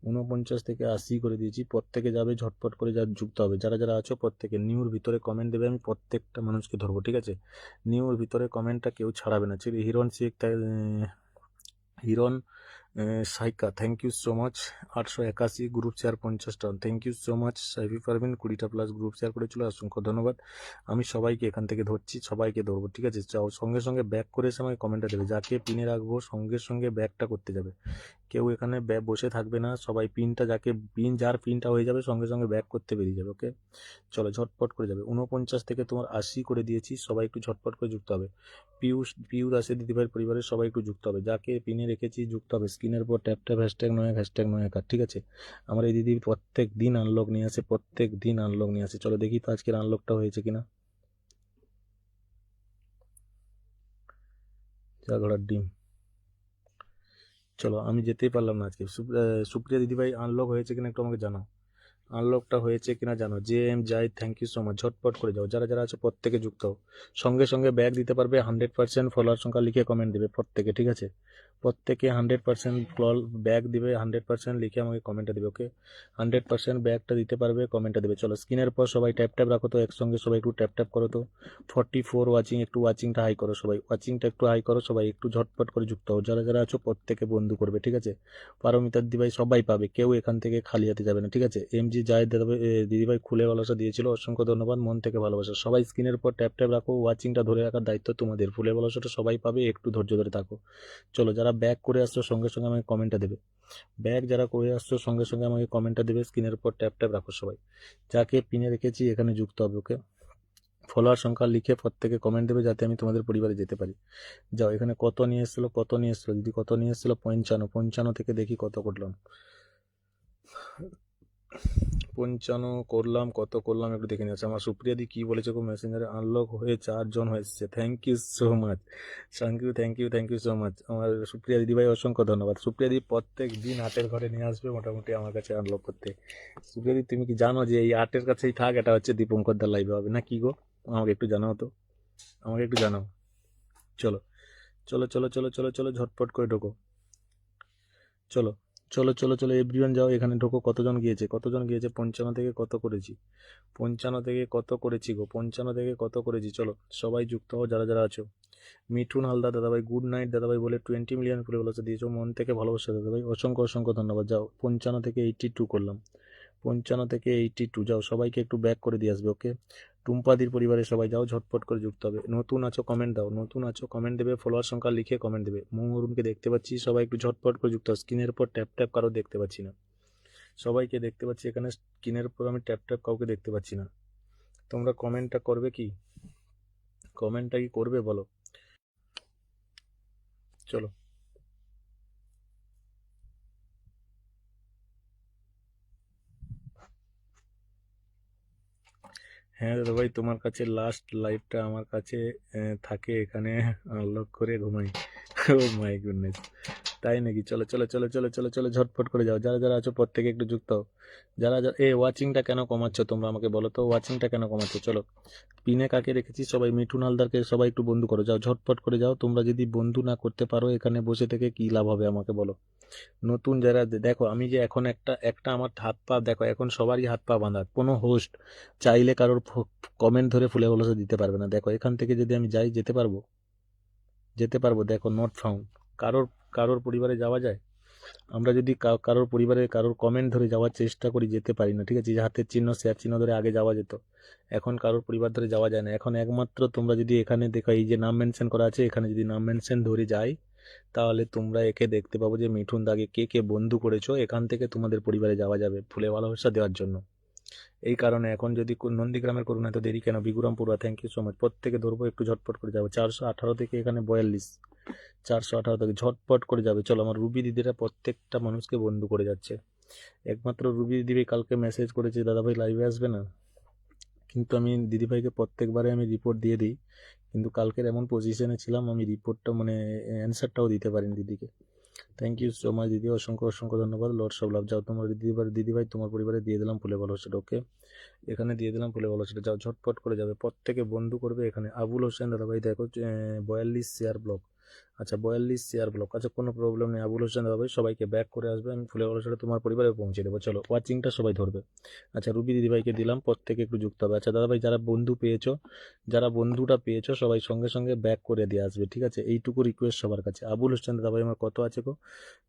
49 থেকে 80 করে দিয়েছি, প্রত্যেকে যাবে, ঝটপট করে যুক্ত হবে। যারা যারা আছো প্রত্যেকে নিউর ভিতরে কমেন্ট দেবে, আমি প্রত্যেকটা মানুষকে ধরবো, ঠিক আছে? নিউর ভিতরে কমেন্টটা কেউ ছাড়াবে না। Hiran Sheikh, Hiran Saika thank you so much, 881 group share 50টা, thank you so much. Saifi Parveen 20টা প্লাস গ্রুপ শেয়ার করেছিল, অসংখ্য ধন্যবাদ। আমি সবাইকে এখান থেকে ধরছি, সবাইকে ধরবো, ঠিক আছে? চাও সঙ্গে সঙ্গে ব্যাক করে এসে আমাকে কমেন্টটা দেবে, যাকে পিনে রাখবো সঙ্গে সঙ্গে ব্যাকটা করতে যাবে। কেউ এখানে বসে থাকবে না, সবাই পিনটা যাকে যার পিনটা হয়ে যাবে সঙ্গে সঙ্গে ব্যাক করতে বেরিয়ে যাবে। ওকে চলো ঝটপট করে যাবে। 49 থেকে তোমার 80 করে দিয়েছি, সবাই একটু ঝটপট করে যুক্ত হবে। পিউ দাসের দিদিভাইয়ের পরিবারের সবাই একটু যুক্ত হবে, যাকে পিনে রেখেছি যুক্ত হবে। স্ক্রিনের পর ট্যাপ ট্যাপ #9 ঠিক আছে? আমার এই দিদি প্রত্যেক দিন আনলক নিয়ে আসে, প্রত্যেক দিন আনলক নিয়ে আসে। চলো দেখি তো আজকের আনলকটা হয়েছে কিনা। যা ঘোড়ার ডিম। চলো আমি যেতেই পারলাম না আজকে। সুপ্রিয়া দিদিভাই আনলক হয়েছে কিনা একটু আমাকে জানাও, আনলকটা হয়েছে কিনা জানো। JM Zahid thank you so much, ঝটপট করে যাও, যারা যারা আছে প্রত্যেকে যুক্ত হও। সঙ্গে সঙ্গে ব্যাগ দিতে পারবে 100% ফলোয়ার সংখ্যা লিখে কমেন্ট দেবে প্রত্যেকে, ঠিক আছে? প্রত্যেকে 100% ব্যাগ দিবে, 100% লিখে আমাকে কমেন্টটা দেবে। ওকে 100% ব্যাগটা দিতে পারবে, কমেন্টটা দেবে। চলো স্ক্রিনের পর সবাই ট্যাপ ট্যাপ রাখো তো, একসঙ্গে সবাই একটু ট্যাপ ট্যাপ করো তো। 44 ওয়াচিং, একটু ওয়াচিংটা হাই করো সবাই, ওয়াচিংটা একটু হাই করো সবাই, একটু ঝটপট করে যুক্ত হও। যারা যারা আছো প্রত্যেকে বন্ধু করবে, ঠিক আছে? পারমিতার দিদিভাই সবাই পাবে, কেউ এখান থেকে খালি হাতে যাবে না, ঠিক আছে? MG জায়েদ দিদিভাই খুলে ভালোবাসা দিয়েছিল, অসংখ্য ধন্যবাদ, মন থেকে ভালোবাসা। সবাই স্ক্রিনের পর ট্যাপ ট্যাপ রাখো, ওয়াচিংটা ধরে রাখার দায়িত্ব তোমাদের। ফুলে ভালোবাসাটা সবাই পাবে, একটু ধৈর্য ধরে থাকো। চলো যারা ব্যাক করে আসছো সঙ্গে সঙ্গে আমাকে কমেন্টটা দেবে, ব্যাক যারা করে আসছো সঙ্গে সঙ্গে আমাকে কমেন্টটা দেবে। স্ক্রিনের পর ট্যাপ ট্যাপ রাখো সবাই, যাকে পিনে রেখেছি এখানে যুক্ত হবে। ওকে ফলোয়ার সংখ্যা লিখে প্রত্যেকে কমেন্ট দেবে, যাতে আমি তোমাদের পরিবারে যেতে পারি। যাও এখানে কত নিয়ে এসেছিলো, কত নিয়ে এসেছিলো দিদি, কত নিয়ে এসেছিলো? 55 থেকে দেখি কত করলাম। 55 করলাম, কত করলাম একটু দেখে নিচ্ছি। আমার সুপ্রিয়া দি কি বলেছে গো মেসেঞ্জারে, আনলক হয়ে 4 জন হয়েছে, thank you so much, thank you so much. আমার সুপ্রিয়া দিদিভাই অসংখ্য ধন্যবাদ। সুপ্রিয়া দি প্রত্যেক দিন আটের ঘরে নিয়ে আসবে মোটামুটি আমার কাছে আনলক করতে। সুপ্রিয়া দি তুমি কি জানো যে এই আটের কাছেই থাক, এটা হচ্ছে দীপঙ্কর দার লাইভে হবে না কি গো? আমাকে একটু জানাও তো, আমাকে একটু জানাও। চলো চলো চলো চলো চলো চলো ঝটপট করে ঢোকো। চলো চলো চলো চলো এভরিওয়ান যাও, এখানে ঢোকো। কতজন গিয়েছে, কতজন গিয়েছে? 55 থেকে কত করেছি, 55 থেকে কত করেছি গো, 55 থেকে কত করেছি। চলো সবাই যুক্ত হও যারা যারা আছো। মিঠুন হালদার দাদাভাই গুড নাইট দাদাভাই বলে 20 মিলিয়ন করে ভালোবাসা দিয়েছো, মন থেকে ভালোবাসা দাদাভাই, অসংখ্য অসংখ্য ধন্যবাদ। যাও 55 থেকে 82 করলাম, 55 থেকে 82 যাও, সবাইকে একটু ব্যাক করে দিয়ে আসবে। ওকে টুম্পাদির পরিবারে সবাই যাও, ঝটপট করে যুক্ত হবে। নতুন আছো কমেন্ট দাও, নতুন আছো কমেন্ট দেবে, ফলোয়ার সংখ্যা লিখে কমেন্ট দেবে। মঙ্গরুনকে দেখতে পাচ্ছি, সবাই একটু ঝটপট করে যুক্ত হও। স্ক্রিনের উপর ট্যাপ ট্যাপ কারো দেখতে পাচ্ছি না, সবাইকে দেখতে পাচ্ছি এখানে স্ক্রিনের উপর, আমি ট্যাপ ট্যাপ কাউকে দেখতে পাচ্ছি না। তোমরা কমেন্টটা করবে কি, কমেন্টটা কি করবে বলো? চলো হ্যাঁ দাদা ভাই, তোমার কাছে লাস্ট লাইভটা আমার কাছে থাকে, এখানে আনলক করে ঘুমাই। ও মাই গুডনেস, তাই নাকি? চলো চলো চলো চলো চলো চলো ঝটপট করে যাও, যারা যারা আছো প্রত্যেকে একটু যুক্ত হও। যারা যারা ওয়াচিংটা কেন কমাচ্ছ তোমরা আমাকে বলো তো, ওয়াচিংটা কেন কমাচ্ছ? চলো পিনে কাকে রেখেছি সবাই, মিঠুন হালদারকে সবাই একটু বন্ধু করো, যাও ঝটপট করে যাও। তোমরা যদি বন্ধু না করতে পারো এখানে বসে থেকে কি লাভ হবে আমাকে বলো? নতুন যারা দেখো, আমি যে এখন একটা একটা আমার হাত পা দেখো, এখন সবারই হাত পা বাঁধা, কোনো হোস্ট চাইলে কারোর কমেন্ট ধরে ফুলে ভালোবাসা দিতে পারবে না। দেখো এখান থেকে যদি আমি যাই যেতে পারবো, যেতে পারবো? দেখো নট ফাউন্ড, কারোর কারোর পরিবারে যাওয়া যায়? আমরা যদি কারোর পরিবারে কারোর কমেন্ট ধরে যাওয়ার চেষ্টা করি যেতে পারি না, ঠিক আছে? যে হাতের চিহ্ন শেয়ার চিহ্ন ধরে আগে যাওয়া যেত, এখন কারোর পরিবার ধরে যাওয়া যায় না। এখন একমাত্র তোমরা যদি এখানে দেখো, এই যে নাম মেনশন করা আছে, এখানে যদি নাম মেনশন ধরে যাই, তাহলে তোমরা একে দেখতে পাবো যে মিঠুন দাকে কে কে বন্ধু করেছো, এখান থেকে তোমাদের পরিবারে যাওয়া যাবে ফুলে ভালোবাসা দেওয়ার জন্য। এই কারণে এখন যদি নন্দীগ্রামের করুন এত দেরি কেন? বিগুরামপুরা থ্যাংক ইউ সো মাচ, প্রত্যেকে ধরবো, একটু ঝটপট করে যাবো। 418 থেকে এখানে 42, 418 থেকে ঝটপট করে যাবে। চলো আমার রুবি দিদিরা প্রত্যেকটা মানুষকে বন্ধু করে যাচ্ছে, একমাত্র রুবি দিদিভাই কালকে মেসেজ করেছে দাদাভাই লাইভে আসবে না, কিন্তু আমি দিদিভাইকে প্রত্যেকবারে আমি রিপোর্ট দিয়ে দিই, কিন্তু কালকের এমন পজিশনে ছিলাম আমি রিপোর্টটা মানে অ্যান্সারটাও দিতে পারিনি দিদিকে। থ্যাংক ইউ সো মাচ দিদি, অসংখ্য অসংখ্য ধন্যবাদ, লর্ডস অফ লাভ। যাও তোমার দিদিভাই তোমার পরিবারে দিয়ে দিলাম ফুলে ভালোবাসাটা। ওকে এখানে দিয়ে দিলাম ফুলে ভালোবাসাটা, যাও ঝটপট করে যাবে, প্রত্যেকে বন্ধু করবে এখানে। আবুল হোসেন দাদাভাই দেখো 42 শেয়ার ব্লক, আচ্ছা 42 শেয়ার ব্লক, আচ্ছা কোনো প্রবলেম নেই আবুল হোসেন দাদাভাই, সবাইকে ব্যাক করে আসবে, আমি ফুলের ভালোবাসাটা তোমার পরিবারে পৌঁছে দেবো। চলো ওয়াচিংটা সবাই ধরবে। আচ্ছা রুবি দিদিভাইকে দিলাম, প্রত্যেকে একটু যুক্ত হবে। আচ্ছা দাদাভাই যারা বন্ধু পেয়েছো, যারা বন্ধুটা পেয়েছো সবাই সঙ্গে সঙ্গে ব্যাক করে দিয়ে আসবে, ঠিক আছে? এইটুকু রিকোয়েস্ট সবার কাছে। আবুল হোসেন দাদাভাই আমার কত আছে গো,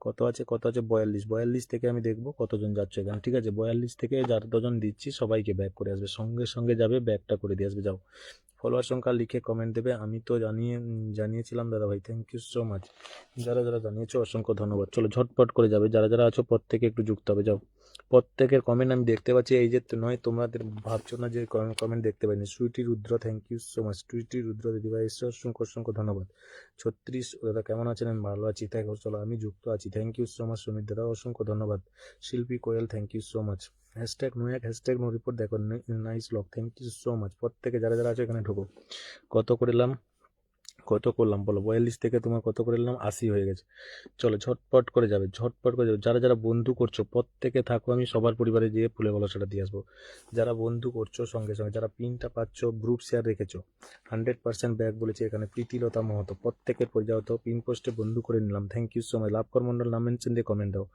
কত আছে 42 থেকে আমি দেখবো কতজন যাচ্ছে এখানে, ঠিক আছে? 42 থেকে যার দুজন দিচ্ছি সবাইকে ব্যাক করে আসবে, সঙ্গে সঙ্গে যাবে ব্যাকটা করে দিয়ে আসবে। যাও ফলোয়ার সংখ্যা লিখে কমেন্ট দেবে, আমি তো জানিয়েছিলাম দাদাভাই, থ্যাংক ইউ সো মাচ। যারা যারা জানিয়েছো অসংখ্য ধন্যবাদ। চলো ঝটপট করে যাবে, যারা যারা আছো প্রত্যেকে একটু যুক্ত হবে। যাও প্রত্যেকের কমেন্ট আমি দেখতে পাচ্ছি, এই যে নয় তোমাদের ভাবছো না যে কমেন্ট দেখতে পাইনি। Sweety Rudra thank you so much, Sweety Rudra দিদিভাই এসে অসংখ্য অসংখ্য ধন্যবাদ। 36 দাদা কেমন আছেন? আমি ভালো আছি, তাই চলো আমি যুক্ত আছি, thank you so much. Sumit দাদা অসংখ্য ধন্যবাদ। Shilpi Koyel thank you so much. Hashtag নোয়াক হ্যাশট্যাগ নো রিপোর্ট দেখো, nice look, thank you so much. প্রত্যেকে যারা যারা আছে এখানে ঢুকো। কত করলাম, কত করলাম বলো? 42 থেকে তোমার কত করে নিলাম? 80 হয়ে গেছে। চলো ঝটপট করে যাবে, ঝটপট করে যাবে। যারা যারা বন্ধু করছো প্রত্যেকে থাকো, আমি সবার পরিবারে যেয়ে ফুলে ভালোবাসাটা দিয়ে আসবো। যারা বন্ধু করছো সঙ্গে সঙ্গে, যারা পিনটা পাচ্ছ গ্রুপ শেয়ার রেখেছো, 100% ব্যাক বলেছে এখানে প্রীতিলতা মহতো, প্রত্যেকের পরিযায়ত পিন পোস্টে বন্ধু করে নিলাম, থ্যাংক ইউ সো মাচ। লাভকর মন্ডল নাম মেনশন দিয়ে কমেন্ট দাও।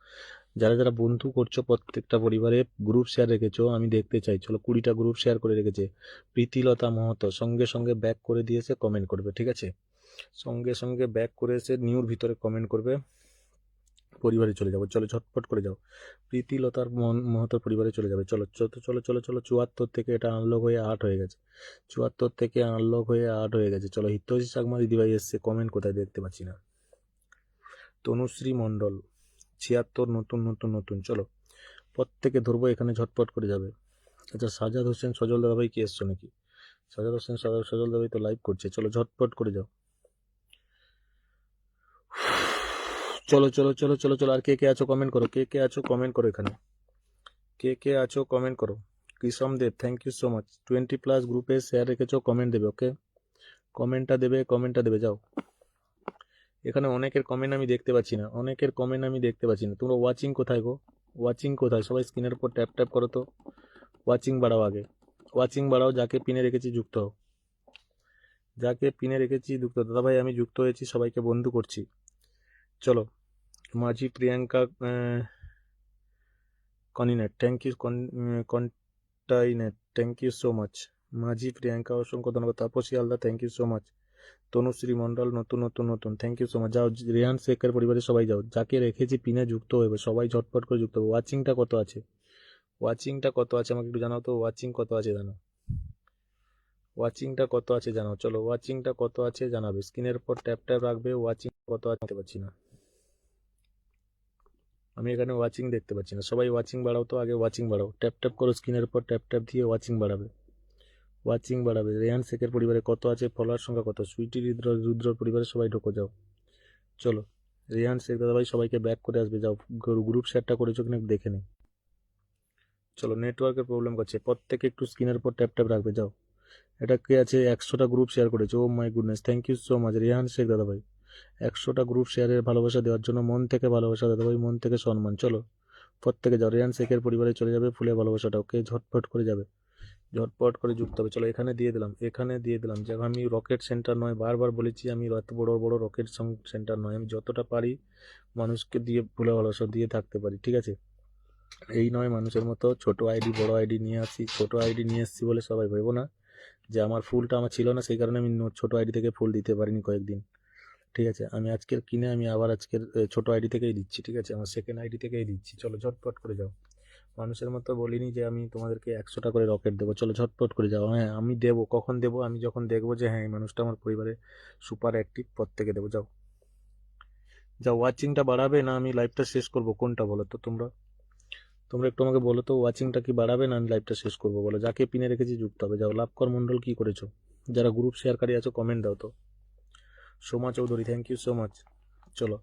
যারা যারা বন্ধু করছো প্রত্যেকটা পরিবারে গ্রুপ শেয়ার রেখেছো আমি দেখতে চাই। চলো 20টা গ্রুপ শেয়ার করে রেখেছে প্রীতিলতা মহতো, সঙ্গে সঙ্গে ব্যাক করে দিয়েছে, কমেন্ট করবে, ঠিক আছে? সঙ্গে সঙ্গে ব্যাক করে এসে নিউর ভিতরে কমেন্ট করবে, পরিবারে চলে যাবো। চলো ঝটপট করে যাও, প্রীতিলতার মহতোর পরিবারে চলে যাবে। চলো চলো চলো চলো চলো 74 থেকে এটা আনলক হয়ে 8 হয়ে গেছে, 74 থেকে আনলক হয়ে 8 হয়ে গেছে। চলো হিতোষী সাগমা দিদিভাই এসছে, কমেন্ট কোথায় দেখতে পাচ্ছি না। তনুশ্রী মণ্ডল 76 নতুন নতুন নতুন, চলো প্রত্যেকে ধরবো, এখানে ঝটপট করে যাবে। আচ্ছা সাজাদ হোসেন সজল দাদাভাই কি এসছো নাকি? সাজাদ হোসেন সজল দাদাভাই তো লাইভ করছে, চলো ঝটপট করে যাও। চলো চলো চলো চলো চলো, আর কে কে আছো কমেন্ট করো, কে কে আছো কমেন্ট করো, এখানে কে কে আছো কমেন্ট করো। কৃষম দেব থ্যাংক ইউ সো মাচ। 20+ গ্রুপে শেয়ার রেখেছো, কমেন্ট দেবে, ওকে? কমেন্টটা দেবে, কমেন্টটা দেবে। যাও, এখানে অনেকের কমেন্ট আমি দেখতে পাচ্ছি না, অনেকের কমেন্ট আমি দেখতে পাচ্ছি না। তোমরা ওয়াচিং কোথায় গো, ওয়াচিং কোথায়? সবাই স্ক্রিনের উপর ট্যাপ ট্যাপ করো তো, ওয়াচিং বাড়াও আগে, ওয়াচিং বাড়াও। যাকে পিনে রেখেছি যুক্ত হও, যাকে পিনে রেখেছি যুক্ত। দাদা ভাই আমি যুক্ত হয়েছি, সবাইকে বন্ধু করছি। চলো মাঝি প্রিয়াঙ্কা কনিনেট থ্যাংক ইউ, কন্টাইনেট thank you so much. Majhi Priyanka অসংখ্য ধন্যবাদ। তাপসী আলদা thank you so much. Tanushree Mondal নতুন নতুন নতুন, থ্যাংক ইউ সো মাচ। যাও রিহান শেখের পরিবারে সবাই যাও, যাকে রেখেছি পিনে যুক্ত হবে, সবাই ঝটপট করে যুক্ত হবে। ওয়াচিংটা কত আছে, ওয়াচিংটা কত আছে আমাকে একটু জানাও তো, ওয়াচিং কত আছে জানাও, ওয়াচিংটা কত আছে জানাও। চলো ওয়াচিংটা কত আছে জানাবে, স্ক্রিনের উপর ট্যাপ ট্যাপ রাখবে। ওয়াচিং কত আছে দেখতে পাচ্ছি না, আমি এখানে ওয়াচিং দেখতে পাচ্ছি না। সবাই ওয়াচিং বাড়াও তো, আগে ওয়াচিং বাড়াও, ট্যাপ ট্যাপ করো, স্ক্রিনের উপর ট্যাপ ট্যাপ দিয়ে ওয়াচিং বাড়াবে, ওয়াচিং বাড়াবে। রেহান শেখের পরিবারে কত আছে, ফলোয়ার সংখ্যা কত? সুইটি রুদ্রর পরিবারে সবাই ঢোকো, যাও। চলো রেহান শেখ দাদাভাই সবাইকে ব্যাক করে আসবে, যাও গ্রুপ শেয়ারটা করেছো কিনা দেখে নেই। চলো নেটওয়ার্কের প্রবলেম করছে, প্রত্যেকে একটু স্ক্রিনের উপর ট্যাপ ট্যাপ রাখবে। যাও, এটা কে আছে 100টা গ্রুপ শেয়ার করেছে, oh my goodness, thank you so much Rehan Sheikh দাদাভাই। 100টা গ্রুপ শেয়ারের ভালোবাসা দেওয়ার জন্য মন থেকে ভালোবাসা দাদাভাই, মন থেকে সম্মান। চলো প্রত্যেকে যাও, রেহান শেখের পরিবারে চলে যাবে ফুলের ভালোবাসাটা, ওকে? ঝটপট করে যাবে, ঝটপট করে যুক্ত হবে। চলো এখানে দিয়ে দিলাম, এখানে দিয়ে দিলাম। যেমন আমি রকেট সেন্টার নয়, বারবার বলেছি আমি এত বড় বড় রকেট সেন্টার নয়, আমি যতটা পারি মানুষকে দিয়ে ফুলে ভালোবাসা দিয়ে থাকতে পারি, ঠিক আছে? এই নয় মানুষের মতো ছোট আইডি বড় আইডি নিয়ে আসি, ছোট আইডি নিয়ে এসেছি বলে সবাই ভেবো না যে আমার ফুলটা আমার ছিল না, সেই কারণে আমি ছোট আইডি থেকে ফুল দিতে পারিনি কয়েকদিন, ঠিক আছে? আমি আজকের কিনে আমি আবার আজকের ছোট আইডি থেকেই দিচ্ছি, ঠিক আছে? আমার সেকেন্ড আইডি থেকেই দিচ্ছি। চলো ঝটপট করে যাও, মানুষের মতো বলিনি যে আমি তোমাদেরকে 100টা করে রকেট দেবো। চলো ঝটপট করে যাও। হ্যাঁ আমি দেবো, কখন দেবো? আমি যখন দেখবো যে হ্যাঁ এই মানুষটা আমার পরিবারে সুপার অ্যাক্টিভ, প্রত্যেকে দেবো। যাও যাও, ওয়াচিংটা বাড়াবে না আমি লাইভটা শেষ করবো, কোনটা বলো তো তোমরা? তোমরা একটু আমাকে বলো তো, ওয়াচিংটা কি বাড়াবে না আমি লাইভটা শেষ করবো? বলো, যাকে পিনে রেখেছি যুক্ত হবে। যাও লাভকর মন্ডল কি করেছো, যারা গ্রুপ শেয়ারকারী আছো কমেন্ট দাও তো। Soma Chowdhury thank you so much. চলো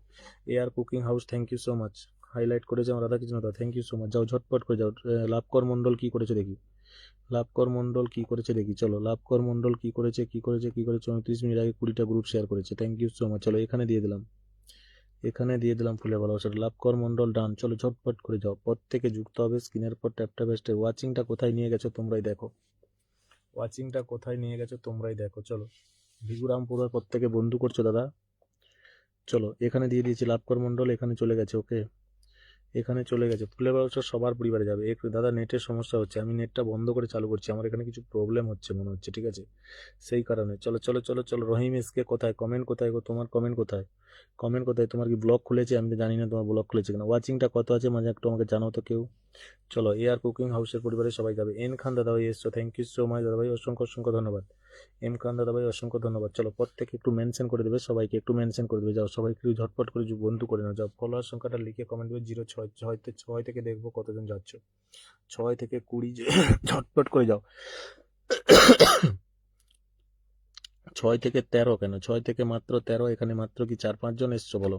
AR cooking house thank you so much, highlight করেছে আমার Radhakrishna da, thank you so much. যাও ঝটপট করে যাও, লাভকর মন্ডল কি করেছে দেখি, লাভকর মন্ডল কি করেছে দেখি। চলো লাভকর মন্ডল কি করেছে, কি করেছে, কি করেছে? 29 মিনিট আগে 20টা গ্রুপ শেয়ার করেছে, থ্যাংক ইউ সো মাচ। চলো এখানে দিয়ে দিলাম, এখানে দিয়ে দিলাম ফুলে ভালোবাসা। লাভকর মন্ডল ডান। চলো ঝটপট করে যাও, প্রত্যেকে যুক্ত হবে, স্ক্রিনের পর ট্যাপ ট্যাপ এসে ওয়াচিংটা কোথায় নিয়ে গেছো তোমরাই দেখো, ওয়াচিংটা কোথায় নিয়ে গেছো তোমরাই দেখো। চলো ভিগুরামপুরের প্রত্যেকে বন্ধু করছো দাদা, চলো এখানে দিয়ে দিয়েছি লাভকর মণ্ডল, এখানে চলে গেছে। ওকে, এখানে চলে গেছে। ফুলের বালুচা সবার পরিবারে যাবে। একটু দাদা নেটের সমস্যা হচ্ছে, আমি নেটটা বন্ধ করে চালু করছি, আমার এখানে কিছু প্রবলেম হচ্ছে মনে হচ্ছে, ঠিক আছে, সেই কারণে। চলো চলো চলো চলো, রহিম এসকে কোথায়, কমেন্ট কোথায় গো, তোমার কমেন্ট কোথায়, কমেন্ট কোথায়, তোমার কি ব্লগ খুলেছে? আমি তো জানি না তোমার ব্লগ খুলেছে কিনা। ওয়াচিংটা কত আছে মাঝে একটু আমাকে জানাও তো কেউ। চলো এআর কুকিং হাউসের পরিবারে সবাই যাবে। এন খান দাদাভাই এসছো, থ্যাংক ইউ সো মাচ দাদাভাই, অসংখ্য অসংখ্য ধন্যবাদ। এম খান দাদাভাই অসংখ্য ধন্যবাদ। চলো প্রত্যেকে একটু মেনশন করে দেবে, সবাইকে একটু মেনশন করে দেবে। যাও সবাই একটু ঝটপট করে বন্ধু করে নাও। যাও ফলোয়ার সংখ্যাটা লিখে কমেন্ট দেবে 06 থেকে দেখবো কতজন যাচ্ছ, 6 থেকে 20 ঝটপট করে যাও। 6 থেকে 13 কেন, 6 থেকে মাত্র 13, এখানে মাত্র কি 4-5 জন এসছো বলো,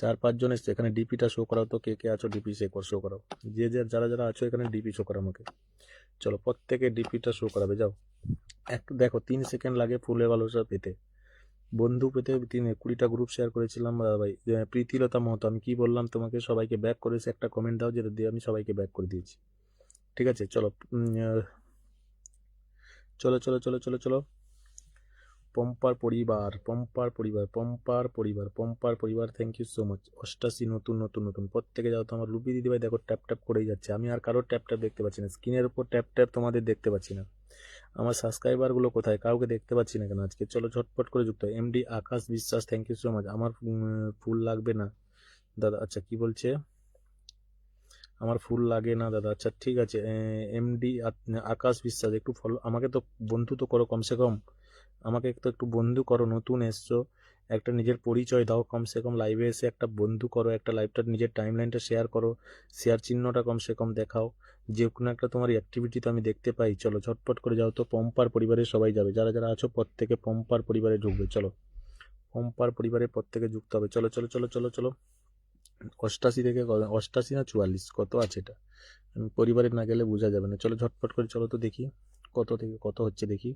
4-5 জন এসছে। এখানে ডিপিটা শো করাও তো, কে কে আছো ডিপি শো করাও, যারা যারা আছো এখানে ডিপি শো করা আমাকে। চলো প্রত্যেকে ডিপিটা শো করাবে। যাও একটু দেখো, 3 সেকেন্ড লাগে ফুলে ভালোবাসা পেতে, বন্ধু পেতে। 20টা গ্রুপ শেয়ার করেছিলাম ভাই। প্রীতিলতা মহতো, আমি কি বললাম তোমাকে, সবাইকে ব্যাক করেছে, একটা কমেন্ট দাও, যেটা দিয়ে আমি সবাইকে ব্যাক করে দিয়েছি, ঠিক আছে। চলো চলো চলো চলো চলো চলো, পম্পার পরিবার, পম্পার পরিবার, পম্পার পরিবার, পম্পার পরিবার, থ্যাংক ইউ সো মাচ। 88 নতুন নতুন নতুন প্রত্যেকে যাও তো। আমার রুবি দিদিভাই দেখো ট্যাপ ট্যাপ করেই যাচ্ছে, আমি আর কারোর ট্যাপ ট্যাপ দেখতে পাচ্ছি না, স্ক্রিনের উপর ট্যাপ ট্যাপ তোমাদের দেখতে পাচ্ছি না। আমার সাবস্ক্রাইবারগুলো কোথায়, কাউকে দেখতে পাচ্ছি না কেন আজকে। চলো ঝটপট করে যুক্ত। এমডি আকাশ বিশ্বাস, থ্যাংক ইউ সো মাচ। আমার ফুল লাগবে না দাদা, আচ্ছা কি বলছে, আমার ফুল লাগে না দাদা, আচ্ছা ঠিক আছে। এমডি আকাশ বিশ্বাস, একটু ফলো, আমাকে তো বন্ধু তো করো কমসে কম, আমাকে তো একটু বন্ধু করো, নতুন এসছো, একটা নিজের পরিচয় দাও কমসে কম, লাইভে এসে একটা বন্ধু করো, একটা লাইভটা নিজের টাইমলাইনটা শেয়ার করো, শেয়ার চিহ্নটা কমসে কম দেখাও, যে কোনো একটা তোমার অ্যাক্টিভিটি তো আমি দেখতে পাই। চলো ঝটপট করে যাও তো, পম্পার পরিবারের সবাই যাবে, যারা যারা আছো প্রত্যেকে পম্পার পরিবারে ঢুকবে। চলো পম্পার পরিবারে প্রত্যেকে যুক্ত হবে। চলো চলো চলো চলো চলো, 88 থেকে 88 না 44 কত আছে এটা, আমি পরিবারে না গেলে বোঝা যাবে না। চলো ঝটপট করে চলো তো দেখি কত থেকে কত হচ্ছে, দেখি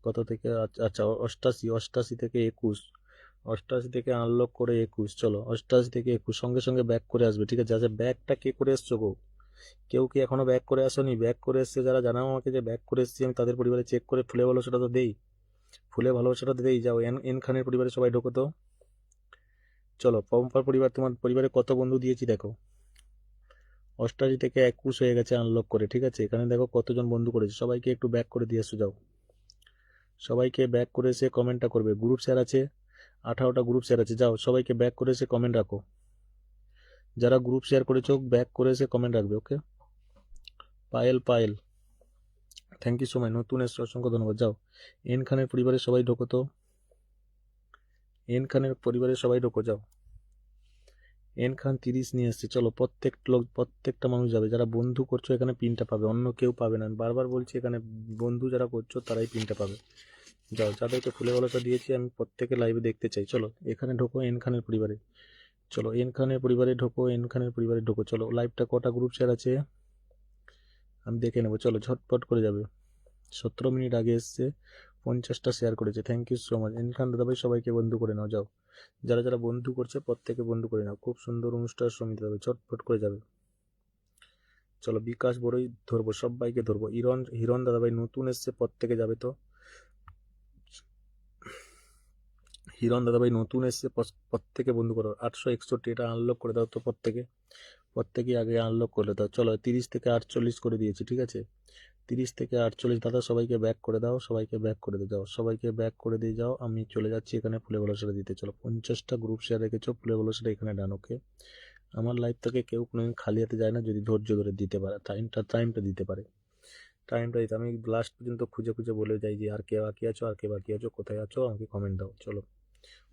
কত থেকে। আচ্ছা 88, 88 থেকে 21, 88 থেকে আনলক করে 21। চলো 88 থেকে 21 সঙ্গে সঙ্গে ব্যাক করে আসবে, ঠিক আছে। আচ্ছা ব্যাকটা কে করে এসছো গো, কেউ কি এখনো ব্যাক করে আসোনি? ব্যাক করে এসছে যারা জানাও আমাকে যে ব্যাক করে এসছি, আমি তাদের পরিবারে চেক করে ফুলে ভালোবাসাটা তো দেই, ফুলে ভালোবাসাটা তো দেই। যাও এন এন খানের পরিবারে সবাই ঢোকো তো। চলো পম্পার পরিবার, তোমার পরিবারে কত বন্ধু দিয়েছি দেখো, 88 থেকে 21 হয়ে গেছে আনলক করে, ঠিক আছে। এখানে দেখো কতজন বন্ধু করেছে, সবাইকে একটু ব্যাক করে দিয়ে এসো। যাও সবাইকে ব্যাক করে এসে কমেন্টটা করবে। গ্রুপ শেয়ার আছে, 18টা গ্রুপ শেয়ার আছে, যাও সবাইকে ব্যাক করে এসে কমেন্ট রাখো, যারা গ্রুপ শেয়ার করেছো ব্যাক করে এসে কমেন্ট রাখবে। Okay, Payel Payel, thank you so much, নতুন এসে অসংখ্য ধন্যবাদ। যাও এন খানের পরিবারের সবাই ঢোকো তো, এন খানের পরিবারের সবাই ঢোকো। যাও এন খান 30 নিয়ে এসছে। চলো প্রত্যেকটা মানুষ যাবে, যারা বন্ধু করছো এখানে পিনটা পাবে, অন্য কেউ পাবে না, আমি বারবার বলছি, এখানে বন্ধু যারা করছো তারাই পিনটা পাবে। যাও যাদেরকে ফুলে ভালোটা দিয়েছি আমি প্রত্যেকে লাইভে দেখতে চাই। চলো এখানে ঢোকো এন খানের পরিবারে, চলো এন খানের পরিবারে ঢোকো, এন খানের পরিবারে ঢোকো। চলো লাইভটা কটা গ্রুপ শেয়ার আছে আমি দেখে নেবো, চলো ঝটপট করে যাবে। 17 মিনিট আগে এসছে, 50টা শেয়ার করেছে, thank you so much. N Khan দাদাভাই সবাইকে বন্ধু করে নাও। যাও যারা যারা বন্ধু করছে প্রত্যেকে বন্ধু করে নাও, খুব সুন্দর অনুষ্ঠান সমিতি হবে, ঝটপট করে যাবে। চলো বিকাশ বড়ই ধরবো, সবাইকে ধরবো। হিরণ দাদাভাই নতুন এসছে, প্রত্যেকে যাবে তো। হিরণ দাদাভাই নতুন এসছে, প্রত্যেকে বন্ধু করো। 861 এটা আনলক করে দাও তো, প্রত্যেকেই আগে আনলক করে দাও। চলো 30 থেকে 48 করে দিয়েছি, ঠিক আছে। 30 থেকে 48 দাদা সবাইকে ব্যাক করে দাও, সবাইকে ব্যাক করে দিয়ে যাও, সবাইকে ব্যাক করে দিয়ে যাও। আমি চলে যাচ্ছি এখানে ফুলে ভালোবাসা দিতে। চলো 50টা গ্রুপ শেয়ার রেখেছো, ফুলে ভালোবাসাটা এখানে ডান। ওকে, আমার লাইফ থেকে কেউ কোনোদিন খালি হাতে যায় না, যদি ধৈর্য ধরে দিতে পারে, টাইমটা দিতে পারে, টাইমটা দিতে। আমি লাস্ট পর্যন্ত খুঁজে খুঁজে বলে যাই যে আর কে বাকি আছো, আর কে বাকি আছো, কোথায় আছো, আমাকে কমেন্ট দাও। চলো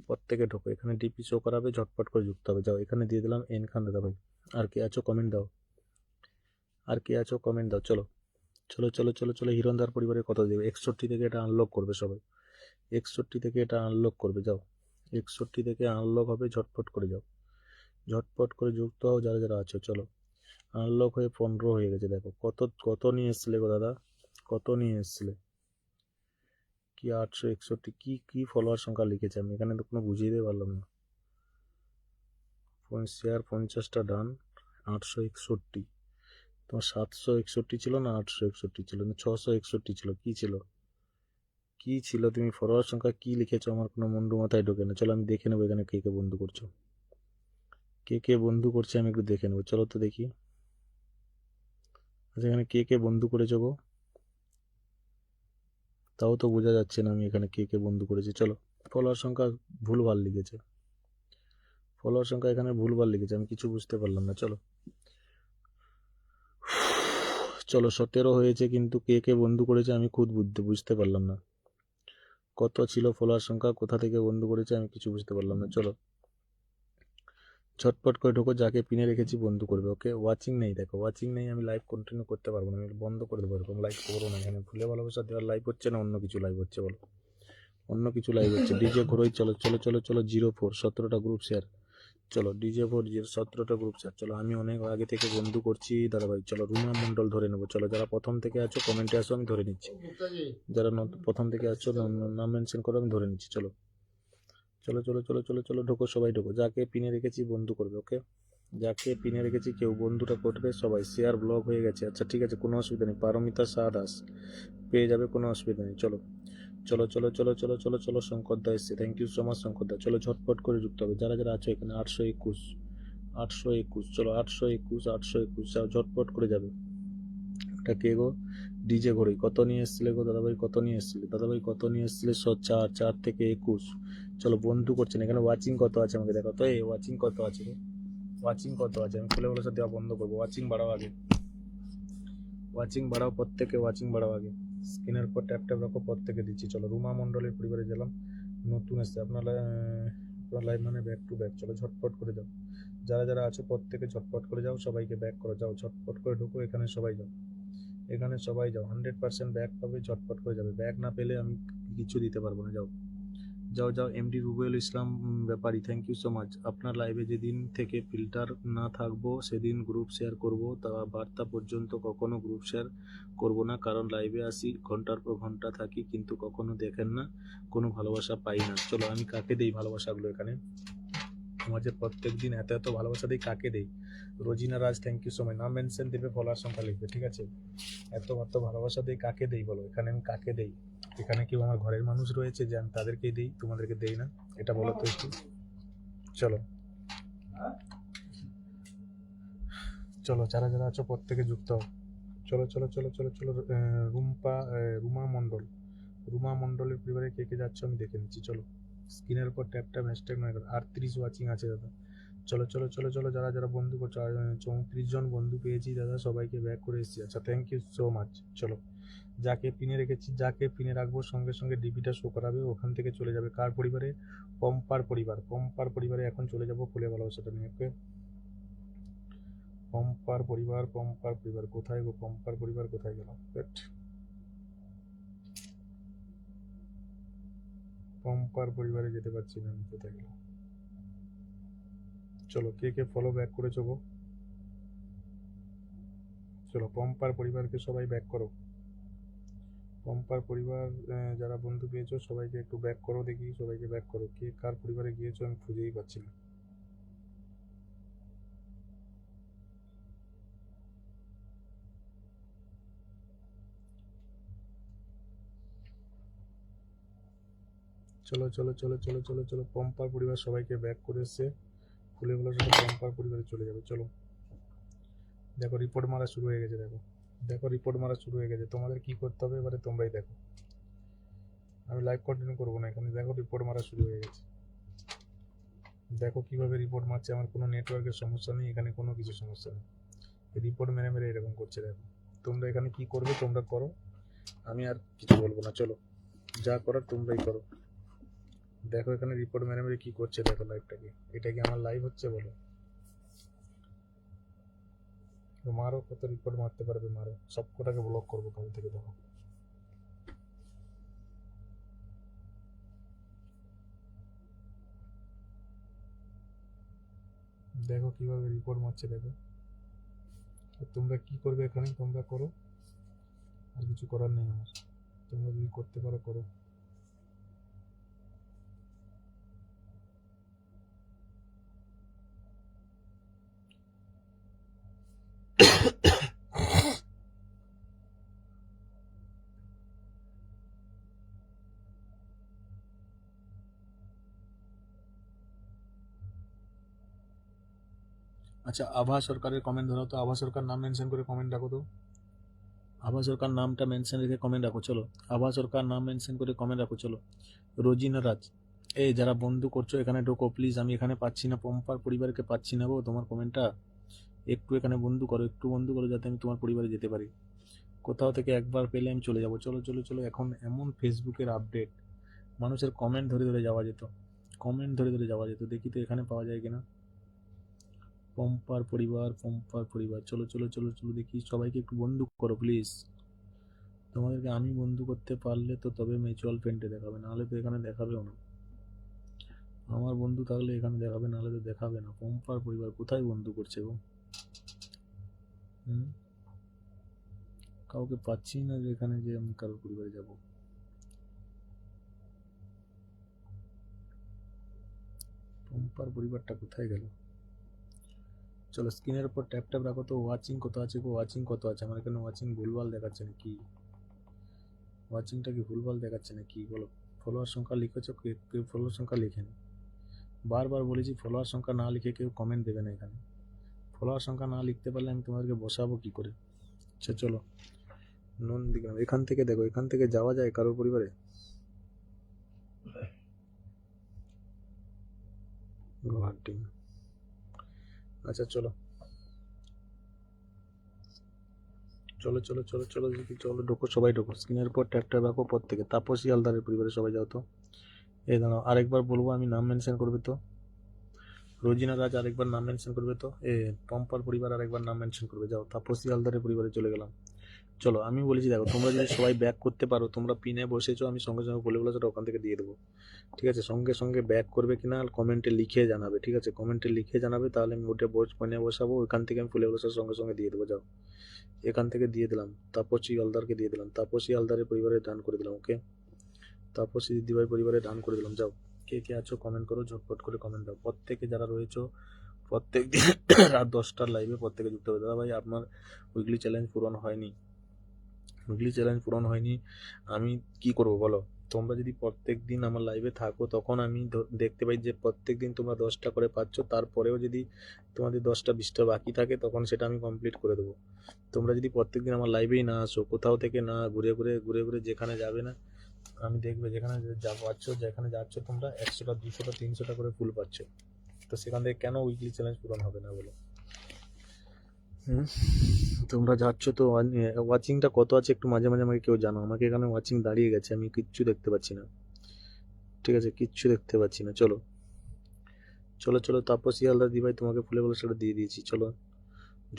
প্রত্যেকে ঢোকো, এখানে ডিপি শো করাবে, ঝটপট করে যুক্ত হবে। যাও এখানে দিয়ে দিলাম এন খান দাদা ভাই, আর কে আছো কমেন্ট দাও, আর কে আছো কমেন্ট দাও। চলো চলো চলো চলো চলো, হিরণদার পরিবারে কত দেবে, 61 থেকে এটা আনলক করবে সবাই, 61 থেকে এটা আনলক করবে। যাও 61 থেকে আনলক হবে, ঝটপট করে যাও, ঝটপট করে যুক্ত হও যারা যারা আছো। চলো আনলক হয়ে 15 হয়ে গেছে, দেখো কত কত নিয়ে এসছিলে গো দাদা, কত নিয়ে এসছিলে, কি 861, কি কি ফলোয়ার সংখ্যা লিখেছে, আমি এখানে তো কোনো বুঝিয়ে দিতে পারলাম না। শেয়ার 50টা ডান, 861, তোমার 761 ছিল না 861 ছিল না 661 ছিল, কি ছিল, কি ছিল, তুমি ফলোয়ার সংখ্যা কি লিখেছো আমার কোনো মুন্ডু মাথায় ঢোকে না। চলো আমি দেখে নেবো এখানে কে কে বন্ধু করছো, কে কে বন্ধু করছে আমি একটু দেখে নেবো। চলো তো দেখি, আচ্ছা এখানে কে কে বন্ধু করেছো গো, তাও তো বোঝা যাচ্ছে না আমি এখানে কে কে বন্ধু করেছি। চলো, ফলোয়ার সংখ্যা ভুলভাল লিখেছে, ফলোয়ার সংখ্যা এখানে ভুলভাল লিখেছে, আমি কিছু বুঝতে পারলাম না। চলো চলো 17 হয়েছে, কিন্তু কে কে বন্ধু করেছে আমি খুদ বুঝতে পারলাম না। কত ছিল ফলোয়ার সংখ্যা, কোথা থেকে বন্ধু করেছে আমি কিছু বুঝতে পারলাম না। চলো ঝটপট করে ঢোকো, যাকে পিনে রেখেছি বন্ধু করবে। ওকে, ওয়াচিং নেই, দেখো ওয়াচিং নেই, আমি লাইভ কন্টিনিউ করতে পারবো না, আমি বন্ধ করে দেবো, এরকম লাইভ করবো না। এখানে ফুলে ভালোবাসা দেওয়ার লাইভ হচ্ছে না অন্য কিছু লাইভ হচ্ছে, বলো অন্য কিছু লাইভ হচ্ছে। ডিজে ঘোরোই, চলো চলো চলো চলো 04 17টা গ্রুপ শেয়ার। চলো ডিজে 4 17টা গ্রুপ শেয়ার। চলো আমি অনেক আগে থেকে বন্ধু করছি দাদা ভাই। চলো রুমা মন্ডল ধরে নেবো। চলো যারা প্রথম থেকে আছো কমেন্টে আসো, আমি ধরে নিচ্ছি। যারা প্রথম থেকে আছো নাম মেনশন করো, আমি ধরে নিচ্ছি। চলো চলো চলো চলো চলো চলো ঢোকো, সবাই ঢোকো, যাকে পিনে রেখেছি বন্ধু করবে। ওকে, যাকে পিনে রেখেছি কেউ বন্ধুটা করবে, সবাই শেয়ার ব্লক হয়ে গেছে। আচ্ছা ঠিক আছে, কোনো অসুবিধা নেই, পারমিতা শাহ দাস পেয়ে যাবে, কোনো অসুবিধা নেই। চলো চলো চলো চলো চলো চলো চলো শঙ্কর দা এসছে, thank you so much Shankar da. চলো ঝটপট করে যুক্ত হবে যারা যারা আছো এখানে। 821 821, চলো 821 821, যাও ঝটপট করে যাবে। এটা কে গো, ডিজে ঘড়ি। কত নিয়ে এসেছিলে গো দাদাভাই, কত নিয়ে এসেছিলে দাদাভাই, কত নিয়ে এসেছিলে? 4 4 থেকে 21। চলো বন্ধু করছেন এখানে, ওয়াচিং কত আছে আমাকে দেখো তো, এই ওয়াচিং কত আছে রে, ওয়াচিং কত আছে? আমি খুলে বলে দেওয়া বন্ধ করবো, ওয়াচিং বাড়াও আগে, ওয়াচিং বাড়াও, প্রত্যেকে ওয়াচিং বাড়াও আগে। স্ক্রিনের উপর ট্যাপ ট্যাপ রাখো, প্রত্যেকে দিচ্ছি। চলো রুমা মণ্ডলের পরিবারে গেলাম, নতুন এসছে আপনারা, আপনার লাইভ মানে ব্যাক টু ব্যাক। চলো ঝটপট করে যাও, যারা যারা আছো প্রত্যেকে ঝটপট করে যাও, সবাইকে ব্যাক করো, যাও ঝটপট করে ঢুকো এখানে, সবাই যাও এখানে, সবাই যাও, 100% ব্যাক পাবে, ঝটপট করে যাবে। ব্যাক না পেলে আমি কিছু দিতে পারবো না। যাও যাও যাও। MD Rubel Islam Byapari, thank you so much. আপনার লাইভে যেদিন থেকে ফিল্টার না থাকবো সেদিন গ্রুপ শেয়ার করব, তা বার্তা পর্যন্ত কখনো গ্রুপ শেয়ার করব না, কারণ লাইভে আসি ঘন্টার পর ঘন্টা থাকি, কিন্তু কখনো দেখেন না, কোনো ভালোবাসা পাই না। চলো আমি কাকে দেই ভালোবাসাগুলো এখানে, তোমার যে প্রত্যেক দিন এত এত ভালোবাসা দিই, কাকে দেই? রোজিনা রাজ, থ্যাংক ইউ সো মাচ। নাম মেনশন দেবে, ফলোয়ার সংখ্যা লিখবে, ঠিক আছে? এত এত ভালোবাসা দিই, কাকে দেই বলো এখানে, আমি কাকে দেই? এখানে কেউ আমার ঘরের মানুষ রয়েছে যে আমি তাদেরকেই দিই, তোমাদেরকে দেই না? এটা বলো তো একটু। চলো চলো যারা যারা আছো প্রত্যেকে যুক্ত হও। চলো চলো চলো চলো চলো রুমা মণ্ডল, রুমা মণ্ডলের পরিবারে কে কে যাচ্ছ আমি দেখে নিচ্ছি। চলো স্ক্রিনের উপর ট্যাপ ট্যাপ হ্যাশট্যাগ নয় 38 ওয়াচিং আছে দাদা। চলো চলো চলো চলো যারা যারা বন্ধু করছো, 34 জন বন্ধু পেয়েছি দাদা, সবাইকে ব্যাক করে এসেছি। আচ্ছা থ্যাংক ইউ সো মাচ। চলো যাকে পিনে রেখেছি, যাকে পিনে রাখবো সঙ্গে সঙ্গে ডিপিটা শো করাবে, ওখান থেকে চলে যাবে কার পরিবারে? পম্পার পরিবার। পম্পার পরিবারে এখন চলে যাবো ফুলে ভালোবাসাটা নিয়ে। ওকে, পম্পার পরিবার, পম্পার পরিবার কোথায় গো, পম্পার পরিবার কোথায় গেল? পম্পার পরিবারে যেতে পারছি না আমি, কোথায় গেল? চলো কে কে ফলো ব্যাক করেছো গো? চলো পম্পার পরিবারকে সবাই ব্যাক করো, পম্পার পরিবার যারা বন্ধু পেয়েছো সবাইকে একটু ব্যাক করো, দেখি সবাইকে ব্যাক করো। কে কার পরিবারে গিয়েছো আমি খুঁজেই পাচ্ছি না। চলো চলো চলো চলো চলো চলো পম্পার পরিবার সবাইকে ব্যাক করে এসছে, ফুলেগুলো সাথে পম্পার পরিবারে চলে যাবে। চলো দেখো রিপোর্ট মারা শুরু হয়ে গেছে, দেখো দেখো রিপোর্ট মারা শুরু হয়ে গেছে। তোমাদের কি করতে হবে এবারে তোমরাই দেখো, আমি লাইভ কন্টিনিউ করবো না এখানে। দেখো রিপোর্ট মারা শুরু হয়ে গেছে, দেখো কিভাবে রিপোর্ট মারছে। আমার কোনো নেটওয়ার্কের সমস্যা নেই এখানে, কোনো কিছু সমস্যা নেই, রিপোর্ট মেরে মেরে এরকম করছে। দেখো তোমরা এখানে কি করবে তোমরা করো, আমি আর কিছু বলবো না। চলো যা করার তোমরাই করো। দেখো এখানে রিপোর্ট মেরে মেরে কি করছে, দেখো লাইভটাকে। এটা কি আমার লাইভ হচ্ছে বলো? মারো, কত রিপোর্ট মারতে পারবে মারো, সব কটাকে ব্লক করবো কাল থেকে। দেখো দেখো কিভাবে রিপোর্ট মারছে, দেখো। তোমরা কি করবে এখানে তোমরা করো, আর কিছু করার নেই আমার। তোমরা যদি করতে পারো করো। আচ্ছা, আভা সরকারের কমেন্ট ধরো তো, আভা সরকার নাম মেনশন করে কমেন্ট রাখো তো, আভা সরকার নামটা মেনশন রেখে কমেন্ট রাখো। চলো, আভা সরকার নাম মেনশন করে কমেন্ট রাখো। চলো, রোজিনা রাজ, এই যারা বন্ধু করছো এখানে ঢোকো প্লিজ, আমি এখানে পাচ্ছি না, পম্পার পরিবারকে পাচ্ছি না গো তোমার কমেন্টটা, একটু এখানে বন্ধু করো, একটু বন্ধু করো যাতে আমি তোমার পরিবারে যেতে পারি। কোথাও থেকে একবার পেলে আমি চলে যাব। চলো চলো চলো, এখন এমন ফেসবুকের আপডেট, মানুষের কমেন্ট ধরে ধরে যাওয়া যেত, কমেন্ট ধরে ধরে যাওয়া যেত, দেখি তো এখানে পাওয়া যায় কিনা। পম্পার পরিবার, পম্পার পরিবার, চলো চলো চলো চলো দেখি, সবাইকে একটু বন্ধু করো প্লিজ। তোমাদেরকে আমি বন্ধু করতে পারলে তো তবে মিউচুয়াল ফ্রেন্ডে দেখাবে, নাহলে তো এখানে দেখাবেও না। আমার বন্ধু থাকলে এখানে দেখাবে, নাহলে তো দেখাবে না। পম্পার পরিবার কোথায় বন্ধু করছে গো? হুম, কাউকে পাচ্ছি না যে এখানে যে আমি কারোর পরিবারে যাব। পম্পার পরিবারটা কোথায় গেল? চলো, স্ক্রিনের উপর ট্যাপ ট্যাপ রাখো তো, ওয়াচিং কত আছে গো, ওয়াচিং কত আছে? আমার এখানে ওয়াচিং ভুলভাল দেখাচ্ছে নাকি? ওয়াচিংটা কি ভুলভাল দেখাচ্ছে নাকি বলো? ফলোয়ার সংখ্যা লিখেছো, কেউ ফলোয়ার সংখ্যা লিখেনি। বারবার বলেছি ফলোয়ার সংখ্যা না লিখে কেউ কমেন্ট দেবে না এখানে। ফলোয়ার সংখ্যা না লিখতে পারলে আমি তোমাদেরকে বসাবো কি করে? আচ্ছা চলো, নন্দীগ্রাম, এখান থেকে দেখো, এখান থেকে যাওয়া যায় কারোর পরিবারে? গুয়াহাটি। আচ্ছা চলো চলো চলো চলো চলো দেখি, চলো ঢোকো, সবাই ঢোকো, স্ক্রিনের উপর ট্যাপ ট্যাপ রাখো প্রত্যেকে। তাপসী হালদারের পরিবারে সবাই যাও তো। এই দাঁড়াও, আরেকবার বলবো আমি, নাম মেনশন করবে তো। রোজিনা রাজ আরেকবার নাম মেনশন করবে তো। পম্পার পরিবার আরেকবার নাম মেনশন করবে। যাও, তাপসী হালদারের পরিবারে চলে গেলাম। চলো, আমি বলেছি দেখো, তোমরা যদি সবাই ব্যাক করতে পারো, তোমরা পিনে বসেছো, আমি সঙ্গে সঙ্গে বলে সেটা ওখান থেকে দিয়ে দেবো। ঠিক আছে, সঙ্গে সঙ্গে ব্যাক করবে কিনা কমেন্টে লিখে জানাবে। ঠিক আছে, কমেন্টে লিখে জানাবে, তাহলে আমি ওটা পিনে বসাবো, ওইখান থেকে আমি ফুলে বসার সঙ্গে সঙ্গে দিয়ে দেবো। যাও, এখান থেকে দিয়ে দিলাম, তাপসী হালদারকে দিয়ে দিলাম, তাপসী হালদারের পরিবারে দান করে দিলাম। ওকে, তাপসী দিদিভাই পরিবারে দান করে দিলাম। যাও, কে কে আছো কমেন্ট করো, ঝটপট করে কমেন্ট দাও। প্রত্যেকে যারা রয়েছো, প্রত্যেক দিন রাত 10টার লাইভে প্রত্যেকে যুক্ত হবে। দাদা ভাই, আপনার উইকলি চ্যালেঞ্জ পূরণ হয়নি, উইকলি চ্যালেঞ্জ পূরণ হয়নি, আমি কি করব বলো? তোমরা যদি প্রত্যেক দিন আমার লাইভে থাকো, তখন আমি দেখতে পাই যে প্রত্যেক দিন তোমরা 10টা করে পাচ্ছ, তারপরেও যদি তোমাদের 10টা 20টা বাকি থাকে, তখন সেটা আমি কমপ্লিট করে দেবো। তোমরা যদি প্রত্যেক দিন আমার লাইভেই না আসো, কোথাও থেকে না ঘুরে ঘুরে ঘুরে ঘুরে যেখানে যাবে না, আমি দেখবে যেখানে যা পাচ্ছ, যেখানে যাচ্ছ তোমরা 100টা 200টা 300টা করে ফুল পাচ্ছ, তো সেখান থেকে কেন উইকলি চ্যালেঞ্জ পূরণ হবে না বলো? হুম, তোমরা যাচ্ছ তো, ওয়াচিংটা কত আছে একটু মাঝে মাঝে আমাকে কেউ জানো। আমাকে এখানে ওয়াচিং দাঁড়িয়ে গেছে, আমি কিচ্ছু দেখতে পাচ্ছি না। ঠিক আছে, কিচ্ছু দেখতে পাচ্ছি না। চলো চলো চলো, তাপসী হালদার দিভাই তোমাকে ফুলে বলে সেটা দিয়ে দিয়েছি। চলো,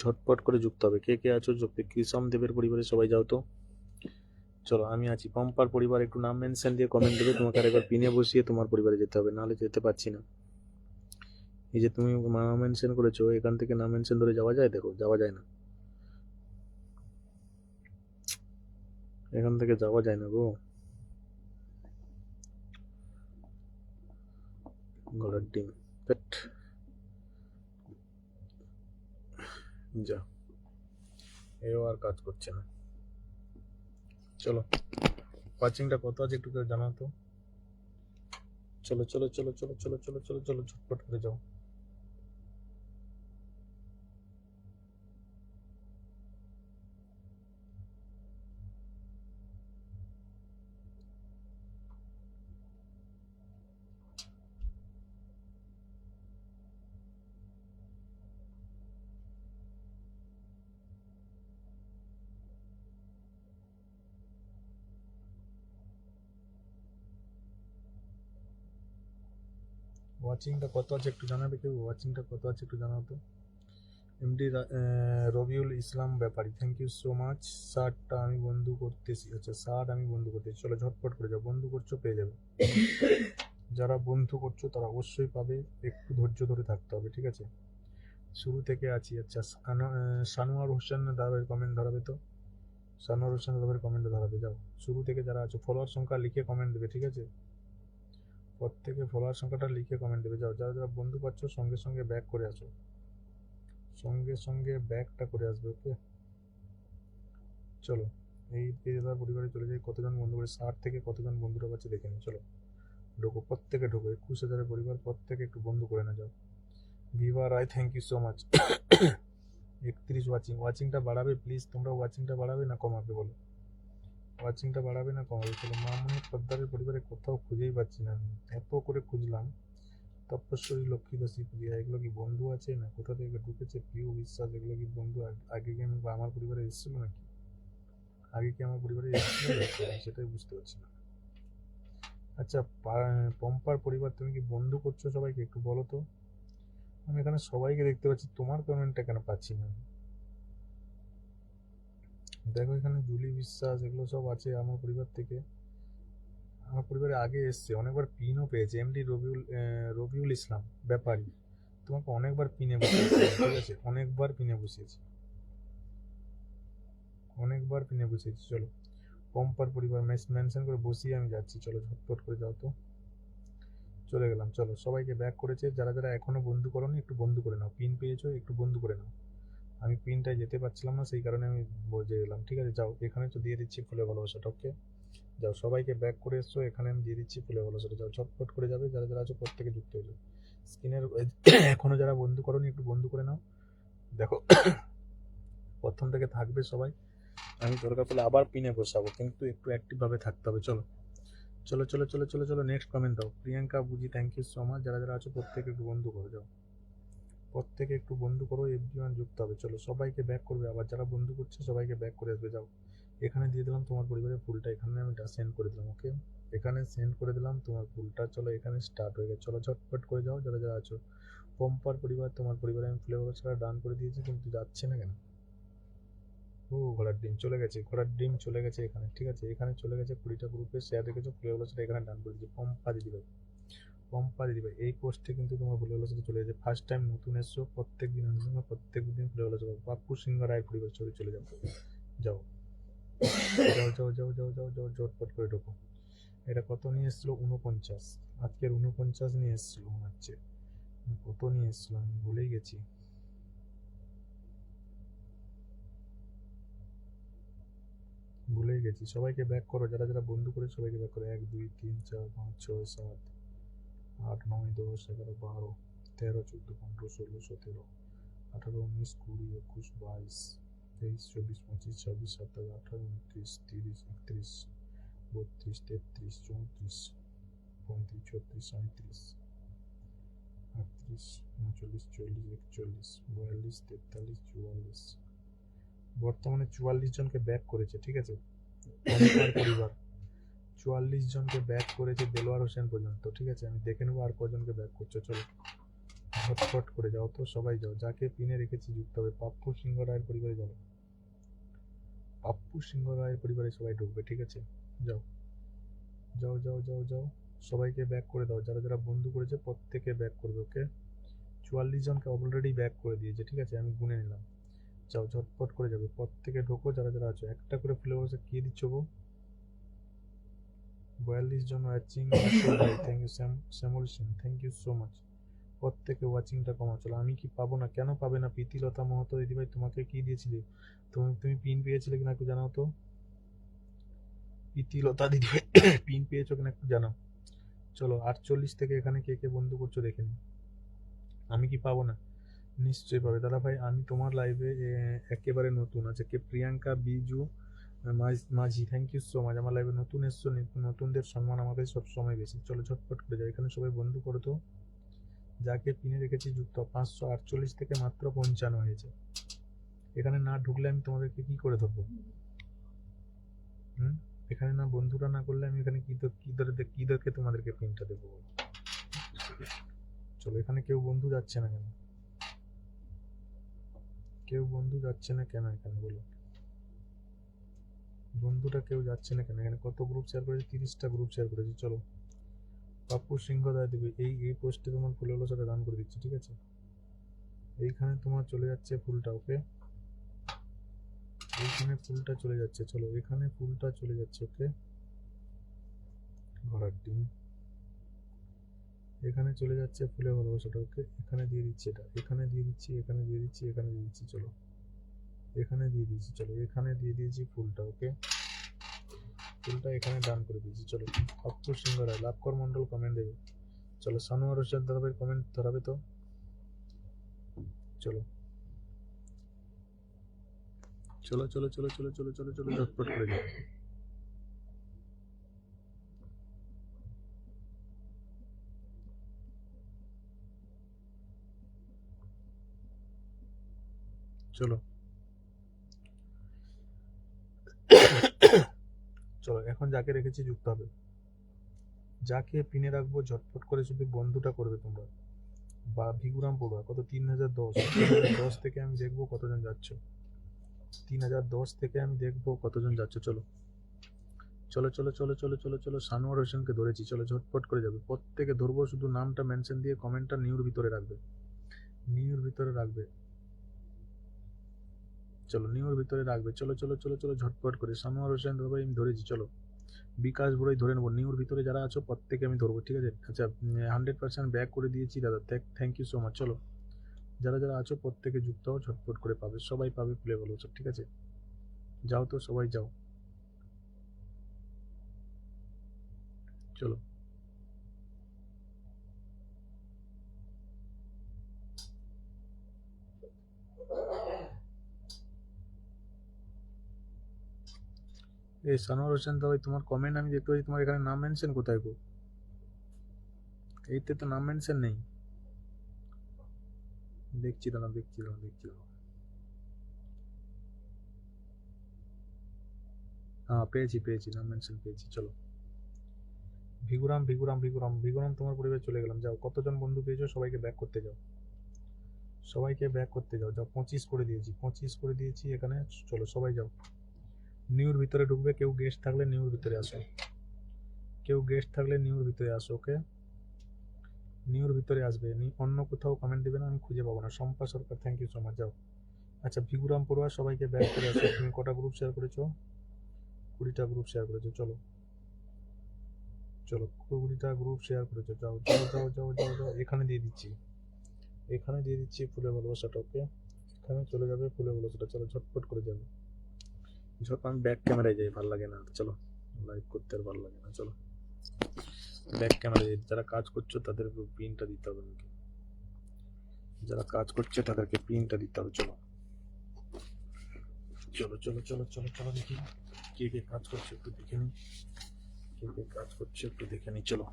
ঝটপট করে যুক্ত হবে, কে কে আছো যুক্ত। কৃষম দেবের পরিবারে সবাই যাও তো। চলো, আমি আছি। পম্পার পরিবার একটু নাম মেনশন দিয়ে কমেন্ট দেবে, তোমাকে আরেকবার পিনে বসিয়ে তোমার পরিবারে যেতে হবে, নাহলে যেতে পারছি না। এই যে তুমি নাম মেনশন করেছো, এখান থেকে নাম মেনশন ধরে যাওয়া যায়? দেখো, যাওয়া যায় না, এখান থেকে যাওয়া যায় না গো। ঘোড়ার ডিম, পেট, যা, এও আর কাজ করছে না। চলো, ওয়াচিংটা কত আছে একটু করে জানাও তো। চলো চলো চলো চলো চলো চলো চলো চলো, ঝটপট করে যাও। ওয়াচিংটা কত আছে একটু জানাবে কেউ? ওয়াচিংটা কত আছে একটু জানাও তো। MD Rabiul Islam Byapari, thank you so much. শার্টটা আমি বন্ধু করতেছি। আচ্ছা, শার্ট আমি বন্ধু করতেছি। চলো, ঝটপট করে যাও, বন্ধু করছো পেয়ে যাবে। যারা বন্ধু করছো তারা অবশ্যই পাবে, একটু ধৈর্য ধরে থাকতে হবে। ঠিক আছে, শুরু থেকে আছি। আচ্ছা, সানোয়ার হোসেন দাদার কমেন্ট ধরাবে তো, সানোয়ার হোসেন দাদার কমেন্ট ধরাবে। যাও, শুরু থেকে যারা আছো, ফলোয়ার সংখ্যা লিখে কমেন্ট দেবে। ঠিক আছে, প্রত্যেকে ফলোয়ার সংখ্যাটা লিখে কমেন্ট দেবে। যাও, যারা যারা বন্ধু পাচ্ছ সঙ্গে সঙ্গে ব্যাক করে আসো, সঙ্গে সঙ্গে ব্যাকটা করে আসবে। ওকে, চলো, এই দাদার পরিবারে চলে যাই। কতজন বন্ধু করে, 60 থেকে কতজন বন্ধুরা পাচ্ছে দেখে নিই। চলো ঢোকো, প্রত্যেকে ঢোকো, 21,000 পরিবার, প্রত্যেকে একটু বন্ধু করে না। যাও, Viva Roy thank you so much. 31 ওয়াচিংটা বাড়াবে প্লিজ, তোমরা ওয়াচিংটা বাড়াবে না কমাবে বলো, ওয়াচিংটা বাড়াবে না কমাবে? চলো, মামনি পদ্মারের পরিবারে কোথাও খুঁজেই পাচ্ছি না আমি, এত করে খুঁজলাম। তপস্বরী, লক্ষ্মীদা, শিবপ্রিয়া, এগুলো কি বন্ধু আছে না কোথা থেকে ঢুকেছে? প্রিয় বিশ্বাস, এগুলো কি বন্ধু? আগে কি আমি বা আমার পরিবারে এসেছিল নাকি? আগে কি আমার পরিবারে এসেছিল নাকি? আমি সেটাই বুঝতে পারছি না। আচ্ছা, পম্পার পরিবার তুমি কি বন্ধু করছো সবাইকে একটু বলো তো? আমি এখানে সবাইকে দেখতে পাচ্ছি, তোমার কমেন্টটা কেন পাচ্ছি না? দেখো এখানে জুলি বিশ্বাস এগুলো সব আছে আমার পরিবার থেকে, আমার পরিবারে আগে এসছে, অনেকবার পিনও পেয়েছে। এমডি রবিউল ইসলাম ব্যাপারী, তোমাকে অনেকবার পিনে বসিয়েছি, ঠিক আছে, অনেকবার পিনে বসিয়েছি, অনেকবার পিনে বসিয়েছি। চলো, পম্পার পরিবার মেনশন করে বসিয়ে আমি যাচ্ছি, চলো ঝটপট করে যাও তো। চলে গেলাম, চলো সবাইকে ব্যাক করেছে। যারা যারা এখনো বন্ধু করোনি একটু বন্ধু করে নাও, পিন পেয়েছো একটু বন্ধু করে নাও। আমি পিনটায় যেতে পারছিলাম না, সেই কারণে আমি বসে গেলাম, ঠিক আছে। যাও, এখানে তো দিয়ে দিচ্ছি ফুলে ভালোবাসাটা, ওকে। যাও, সবাইকে ব্যাক করে এসছো, এখানে আমি দিয়ে দিচ্ছি ফুলে ভালোবাসাটা, যাও ঝটপট করে যাবে। যারা যারা আছো প্রত্যেকে যুক্ত হয়ে যাও। স্ক্রিনের এখনো যারা বন্ধু করোনি একটু বন্ধু করে নাও। দেখো প্রথম থেকে থাকবে সবাই, আমি দরকার পড়লে আবার পিনে বসাবো, কিন্তু একটু অ্যাক্টিভ ভাবে থাকতে হবে। চলো চলো চলো চলো চলো চলো, নেক্সট কমেন্ট দাও। প্রিয়াঙ্কা বুঝি, থ্যাংক ইউ সো মাচ। যারা যারা আছো প্রত্যেকে একটু বন্ধু করে যাও, প্রত্যেকে একটু বন্ধু করো, এভরিওয়ান যুক্ত হবে। চলো সবাইকে ব্যাক করবে, আবার যারা বন্ধু করছে সবাইকে ব্যাক করে আসবে। যাও, এখানে দিয়ে দিলাম তোমার পরিবারের ফুলটা, এখানে আমি সেন্ড করে দিলাম, ওকে। এখানে সেন্ড করে দিলাম তোমার ফুলটা। চলো, এখানে স্টার্ট হয়ে গেছে, চলো ঝটপট করে যাও যারা যারা আছো। পম্পার পরিবার, তোমার পরিবারে আমি ফুলে ছাড়া ডান করে দিয়েছি, কিন্তু যাচ্ছে না কেন? ও, ঘোড়ার ডিম চলে গেছে, ঘোড়ার ডিম চলে গেছে এখানে, ঠিক আছে। এখানে চলে গেছে 20টা গ্রুপে শেয়ার রেখেছো, ফুলে সেটা এখানে ডান করে দিয়েছি। পম্পা দিদি ভাই, পম্পা দিদি ভাই, এই পোস্টে কিন্তু তোমার ফুলে সাথে চলে গেছে। ফার্স্ট টাইম নতুন এসছো, প্রত্যেক দিন আসবে, প্রত্যেক দিন ফুলে সাথে পাপ্পু সিংহ রায়ের পরিবার ছবি চলে যাও। যাও যাও যাও যাও যাও যাও যাও, ঝটপট করে ঢোকো। এটা কত নিয়ে এসেছিল? 49, আজকের 49 নিয়ে এসেছিল মনে হচ্ছে। কত নিয়ে এসেছিল আমি ভুলেই গেছি। ভুলেই গেছি। সবাইকে ব্যাক করো, যারা যারা বন্ধু করে সবাইকে ব্যাক করো। 1 2 3 4 5 6 7 8 9 10 11 12 13 14 15 16 17 18 19 20 21 22 23 24 25 26 27 28 29 30 31 32 33 34 35 36 37 38 39 40 41 42 43 44, বর্তমানে 44 জনকে ব্যাক করেছে, ঠিক আছে। পম্পার পরিবার 44 জনকে ব্যাক করেছে, দেলোয়ার হোসেন পর্যন্ত, ঠিক আছে। আমি দেখে নেবো আর কজনকে ব্যাক করছে। চলো ঝটপট করে যাও তো, সবাই যাও, যাকে পিনে রেখেছি যুক্ত হবে। পাপ্পু সিংহ রায়ের পরিবারে যাও, পাপ্পু সিংহ রায়ের পরিবারে সবাই ঢুকবে, ঠিক আছে। যাও যাও যাও যাও যাও, সবাইকে ব্যাক করে দাও। যারা যারা বন্ধু করেছে প্রত্যেকে ব্যাক করবে, ওকে। 44 জনকে অলরেডি ব্যাক করে দিয়েছে, ঠিক আছে, আমি গুনে নিলাম। যাও ঝটপট করে যাবে, প্রত্যেকে ঢোকো যারা যারা আছো। একটা করে ফুলে বসে কি দিচ্ছ গো? 42 জন watching, thank you. Shyamal Sen, thank you so much. প্রত্যেকে ওয়াচিংটা কমা। চলো, আমি কি পাবো না? কেন পাবে না? প্রীতিলতা মহতো দিদিভাই, তোমাকে কি দিয়েছিলে? তুমি তুমি পিন পেয়েছিলে কিনা একটু জানাও তো। প্রীতিলতা দিদিভাই পিন পেয়েছো কিনা একটু জানাও। চলো, 48 থেকে এখানে কে কে বন্ধু করছো দেখে নি। আমি কি পাবো না? নিশ্চয়ই পাবে দাদা ভাই, আমি তোমার লাইভে একেবারে নতুন। আছে কে? প্রিয়াঙ্কা বিজু মাঝি, থ্যাংক ইউ সো মাচ। আমার লাইভে নতুন এসছো, নতুনদের সম্মান আমার কাছে সবসময় বেশি। চলো ঝটপট করে যাও, এখানে সবাই বন্ধু করো তো। যাকে পিনে রেখেছি যুক্ত। 548 থেকে মাত্র 55 হয়েছে। এখানে না ঢুকলে আমি তোমাদেরকে কি করে ধরবো? হুম, এখানে না বন্ধুরা না করলে আমি এখানে কি ধরে তোমাদেরকে পিনটা দেবো? চলো, এখানে কেউ বন্ধু যাচ্ছে না কেন? কেউ বন্ধু যাচ্ছে না কেন এখানে বলো? বন্ধুটা কেউ যাচ্ছে না কেন? এখানে কত গ্রুপ শেয়ার করেছি? 30টা গ্রুপ শেয়ার করেছি। চলো, পাপ্পু সিংহ রায় দেবী, এই পোস্টে তোমার ফুলগুলো সাথে দান করে দিচ্ছি, ঠিক আছে। এইখানে তোমার চলে যাচ্ছে ফুলটা, ওকে। এইখানে ফুলটা চলে যাচ্ছে, চলো এখানে ফুলটা চলে যাচ্ছে, ওকে। ঘোড়ার ডিম এখানে চলে যাচ্ছে, ফুলে ভালোবাসাটা, ওকে। এখানে দিয়ে দিচ্ছি, এটা এখানে দিয়ে দিচ্ছি, এখানে দিয়ে দিচ্ছি, এখানে দিয়ে দিচ্ছি। চলো, এখানে দিয়ে দিয়েছি, চলো এখানে দিয়ে দিয়েছি ফুলটা, ওকে। ফুলটা এখানে ডান করে দিয়েছি। চলো, পাপ্পু সিংহ রায়, লাভকর মন্ডল কমেন্ট দেবে। চলো, সানোয়ার হোসেন দাদাভাই কমেন্ট ধরাবে তো। চলো চলো চলো চলো চলো চলো চলো চলো ঝটপট করে যাও। চলো চলো এখন যাকে রেখেছি যুক্ত হবে, যাকে পিনে রাখবো ঝটপট করে শুধু বন্ধুটা করবে তোমরা। বা ভিগুরাম পড়ুয়া কত 3010, 3010 থেকে আমি দেখবো কতজন যাচ্ছ, 3010 থেকে আমি দেখবো কতজন যাচ্ছ। চলো চলো চলো চলো চলো চলো চলো সানোয়ার হোসেনকে ধরেছি, চলো ঝটপট করে যাবে, প্রত্যেকে ধরবো, শুধু নামটা মেনশন দিয়ে কমেন্টটা নিউর ভিতরে রাখবে, নিউর ভিতরে রাখবে, চলো নিউর ভিতরে রাখবে, চলো চলো চলো চলো ঝটপট করে। সানোয়ার হোসেন দাদা আমি ধরেছি, চলো বিকাশ বড়ই ধরে নেবো, নিউর ভিতরে যারা আছো প্রত্যেকে আমি ধরবো, ঠিক আছে। আচ্ছা 100% ব্যাক করে দিয়েছি দাদা, থ্যাংক ইউ সো মাচ। চলো যারা যারা আছো প্রত্যেকে যুক্ত হও, ঝটপট করে পাবে, সবাই পাবে প্লে বলো, ঠিক আছে। যাও তো সবাই যাও, চলো এই সানোয়ার হোসেন দাদা তোমার কমেন্ট আমি দেখতে পাচ্ছি, তোমার এখানে নাম মেনশন কোথায় গো? এইতে তো নাম মেনশন নেই, দেখছি দাঁড়া দেখছি দাঁড়া দেখছি দাঁড়া। হ্যাঁ পেয়েছি পেয়েছি, নাম মেনশন পেয়েছি। চলো ভিগুরাম ভিগুরাম ভিগুরাম ভিগুরাম তোমার পরিবার চলে গেলাম, যাও কতজন বন্ধু পেয়েছো সবাইকে ব্যাক করতে যাও, সবাইকে ব্যাক করতে যাও, যাও 25 করে দিয়েছি, 25 করে দিয়েছি এখানে। চলো সবাই যাও, নিউর ভিতরে ঢুকবে, কেউ গেস্ট থাকলে নিউর ভিতরে আসো, কেউ গেস্ট থাকলে নিউর ভিতরে আসো, ওকে নিউর ভিতরে আসবে, অন্য কোথাও কমেন্ট দেবে না, আমি খুঁজে পাবো না। শম্পা সরকার থ্যাংক ইউ সো মাচ, যাও। আচ্ছা ভিগুরাম পড়ুয়া সবাইকে ব্যাক করে আসো, তুমি কটা গ্রুপ শেয়ার করেছো? 20টা গ্রুপ শেয়ার করেছো, চলো চলো 20টা গ্রুপ শেয়ার করেছো, যাও যাও যাও যাও যাও যাও, এখানে দিয়ে দিচ্ছি, এখানে দিয়ে দিচ্ছি ফুলে ভালোবাসাটা, ওকে এখানে চলে যাবে ফুলে ভালোবাসাটা, চলো ঝটপট করে যাবে। আমি ব্যাক ক্যামেরায় যাই, ভালো লাগে না, চলো লাইভ করতে আর ভালো লাগে না, চলো ব্যাক ক্যামেরায়। যারা কাজ করছো তাদের পিনটা দিতে হবে আমাকে, যারা কাজ করছে তাদেরকে পিনটা দিতে হবে। চলো চলো চলো চলো চলো চলো দেখি কে কে কাজ করছে একটু দেখে নি, কে কে কাজ করছে একটু দেখে নি। চলো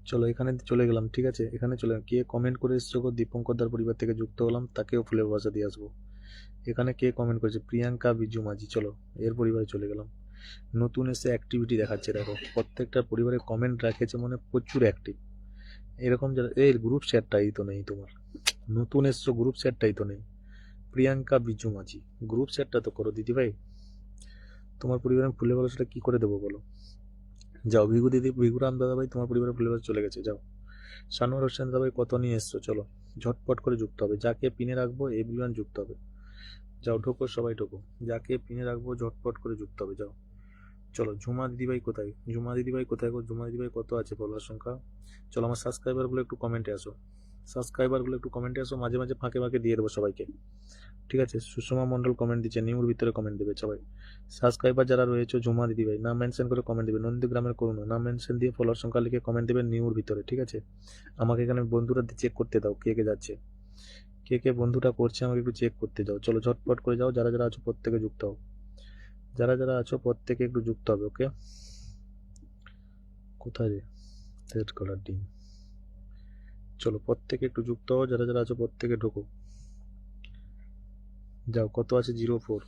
চলো এখানে চলে গেলাম, ঠিক আছে এখানে চলে কে কমেন্ট করে এসছো গো, দীপঙ্করদার পরিবার থেকে যুক্ত হলাম, তাকেও ফুলের ভাষা দিয়ে আসবো। এখানে কে কমেন্ট করেছে? প্রিয়াঙ্কা বিজু মাঝি, চলো এর পরিবারে চলে গেলাম। নতুন এসে অ্যাক্টিভিটি দেখাচ্ছে, দেখো প্রত্যেকটা পরিবারে কমেন্ট রাখেছে মানে প্রচুর অ্যাক্টিভ, এরকম যারা এই গ্রুপ শেয়ারটাই তো নেই তোমার, নতুন এসছো গ্রুপ শেয়ারটাই তো নেই। প্রিয়াঙ্কা বিজু মাঝি গ্রুপ শেয়ারটা তো করো দিদি ভাই, তোমার পরিবারে ফুলে ভালো সেটা কি করে দেবো বলো। যাও ভিগু দিদি, ভিগুরাম দাদা ভাই তোমার পরিবারে ফুলে ভালো চলে গেছে, যাও। সানোয়ার হোসেন দাদা ভাই কত নিয়ে এসছো, চলো ঝটপট করে যুক্ত হবে, যাকে পিনে রাখবো এভরিওয়ান যুক্ত হবে, যাও ঢোকো সবাই ঢোকো, যাকে পিনে রাখবো ঝটপট করে যুক্ত হবে, যাও। চলো ঝুমা দিদিভাই কোথায়, ঝুমা দিদিভাই কোথায় গো, ঝুমা দিদিভাই কত আছে ফলোয়ার সংখ্যা? চলো আমার সাবস্ক্রাইবারগুলো একটু কমেন্টে আসো, সাবস্ক্রাইবারগুলো একটু কমেন্টে আসো, মাঝে মাঝে ফাঁকে ফাঁকে দিয়ে দেবো সবাইকে, ঠিক আছে। সুষমা মন্ডল কমেন্ট দিচ্ছে, নিউর ভিতরে কমেন্ট দেবে সবাই। সাবস্ক্রাইবার যারা রয়েছে ঝুমা দিদিভাই নাম মেনশন করে কমেন্ট দেবে, নন্দীগ্রামের করুন নাম মেনশন দিয়ে ফলোয়ার সংখ্যা লিখে কমেন্ট দেবে নিউর ভিতরে, ঠিক আছে। আমাকে এখানে বন্ধুরা চেক করতে দাও কে কে যাচ্ছে, কে কে বন্ধুটা করছে আমাকে একটু চেক করতে দাও। চলো ঝটপট করে যাও, যারা যারা আছো প্রত্যেকে যুক্ত হও, যারা যারা আছো প্রত্যেকে একটু যুক্ত হবে, ওকে। কোথায় রে রেড কালার ডিম, চলো প্রত্যেকে একটু যুক্ত হও, যারা যারা আছো প্রত্যেকে ঢোকো, যাও কত আছে 04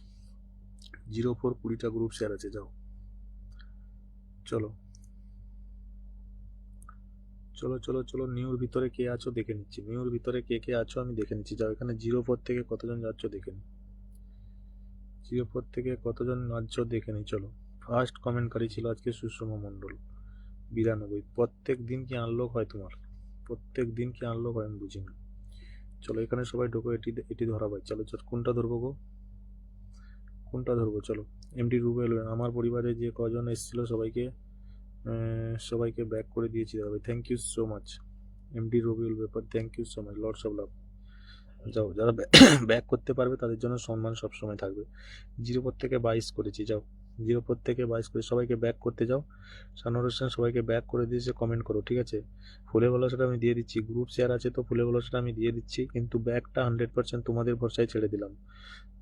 04 20টা গ্রুপ শেয়ার আছে, যাও চলো চলো চলো চলো নিউর ভিতরে কে আছো দেখে নিচ্ছি, নিউর ভিতরে কে কে আছো আমি দেখে নিচ্ছি, যাও এখানে 04 থেকে কতজন যাচ্ছ দেখে নি, 04 থেকে কতজন যাচ্ছ দেখে নি। চলো ফার্স্ট কমেন্টকারী ছিল আজকে সুষমা মণ্ডল 92, প্রত্যেক দিন কি আনলক হয় তোমার, প্রত্যেক দিন কি আনলক হয় আমি বুঝি না। চলো এখানে সবাই ঢোকো, এটি এটি ধরা ভাই, চলো চলো কোনটা ধরবো গো, কোনটা ধরবো, চলো এমডি রুবেল আমার পরিবারে যে কজন এসেছিল সবাইকে সবাইকে ব্যাক করে দিয়েছি দাদা ভাই, thank you so much. MD Rabiul ব্যাপার thank you so much, lords of love. যাও যারা ব্যাক করতে পারবে তাদের জন্য সম্মান সবসময় থাকবে। 04 থেকে 22 করেছি, যাও জিরো প্রত্যেকে 22 করে, সবাইকে ব্যাক করতে যাও। সানোয়ার হোসেন সবাইকে ব্যাক করে দিয়েছে, কমেন্ট করো, ঠিক আছে। ফুলে ভালোবাসাটা আমি দিয়ে দিচ্ছি, গ্রুপ শেয়ার আছে তো ফুলে ভালোবাসাটা আমি দিয়ে দিচ্ছি, কিন্তু ব্যাকটা 100% তোমাদের ভরসায় ছেড়ে দিলাম,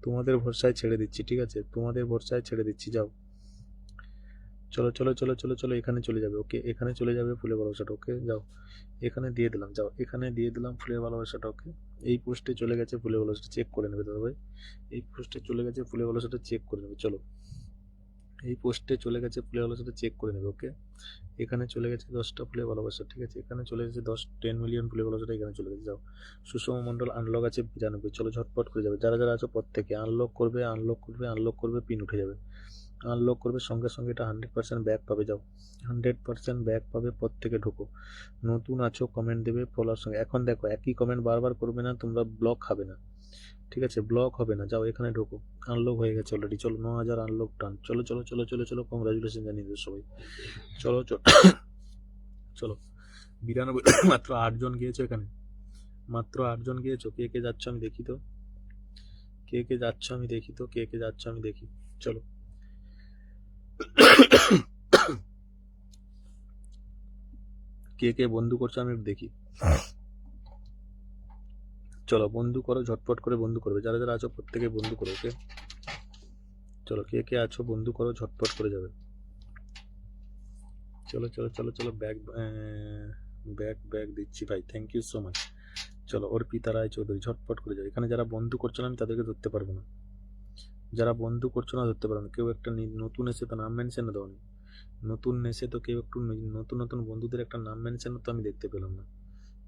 তোমাদের ভরসায় ছেড়ে দিচ্ছি, ঠিক আছে, তোমাদের ভরসায় ছেড়ে দিচ্ছি। যাও, চলো চলো চলো চলো চলো, এখানে চলে যাবে, ওকে, এখানে চলে যাবে ফুলের ভালোবাসাটা, ওকে, যাও, এখানে দিয়ে দিলাম, যাও, এখানে দিয়ে দিলাম ফুলের ভালোবাসাটা, ওকে। এই পোস্টে চলে গেছে ফুলের ভালোবাসাটা, চেক করে নেবে দাদা ভাই, এই পোস্টে চলে গেছে ফুলের ভালোবাসাটা, চেক করে নেবে, চলো, এই পোস্টে চলে গেছে ফুলের ভালোবাসাটা, চেক করে নেবে, ওকে। এখানে চলে গেছে 10টা ফুলের ভালোবাসা, ঠিক আছে, এখানে চলে গেছে 10 মিলিয়ন ফুলের ভালোবাসাটা, এখানে চলে গেছে, যাও। সুষম মণ্ডল আনলক আছে 92, চলো ঝটপট করে যাবে, যারা যারা আছো প্রত্যেকে আনলক করবে, আনলক করবে, আনলক করবে, পিন উঠে যাবে, আনলক করবে, সঙ্গে সঙ্গে এটা 100% ব্যাক পাবে, যাও, 100% ব্যাক পাবে, প্রত্যেকে ঢুকো, নতুন আছো কমেন্ট দেবে ফলোয়ার সঙ্গে। এখন দেখো একই কমেন্ট বারবার করবে না, তোমরা ব্লক খাবে না, ঠিক আছে, ব্লক হবে না, যাও এখানে ঢোকো, আনলক হয়ে গেছে অলরেডি, চলো 9000 আনলক টান, চলো চলো চলো চলো চলো, কংগ্রাচুলেশন জানিয়ে দেবো সবাই, চলো চলো চলো, 92 মাত্র 8 জন গিয়েছো এখানে, মাত্র 8 জন গিয়েছো, কে কে যাচ্ছ আমি দেখি তো, কে কে যাচ্ছ আমি দেখি তো, কে কে যাচ্ছ আমি দেখি, চলো কে কে বন্ধু করছো আমি দেখি, চলো বন্ধু করো, ঝটপট করে বন্ধু করবে, যারা যারা আছো প্রত্যেকে বন্ধু করো, ওকে, চলো কে কে আছো বন্ধু করো, ঝটপট করে যাবে, চলো চলো চলো চলো, ব্যাগ ব্যাগ ব্যাগ দিচ্ছি ভাই, থ্যাংক ইউ সো মাচ। চলো অর্পিতা রায় চৌধুরী, ঝটপট করে যাও, এখানে যারা বন্ধু করছো না আমি তাদেরকে ধরতে পারবো না, যারা বন্ধু করছো না ধরতে পারবো না, কেউ একটা নতুন এসে তো নাম মেনশন দাও, নতুন এসে তো কেউ একটু নতুন নতুন বন্ধুদের একটা নাম মেনশন তো আমি দেখতে পেলাম না,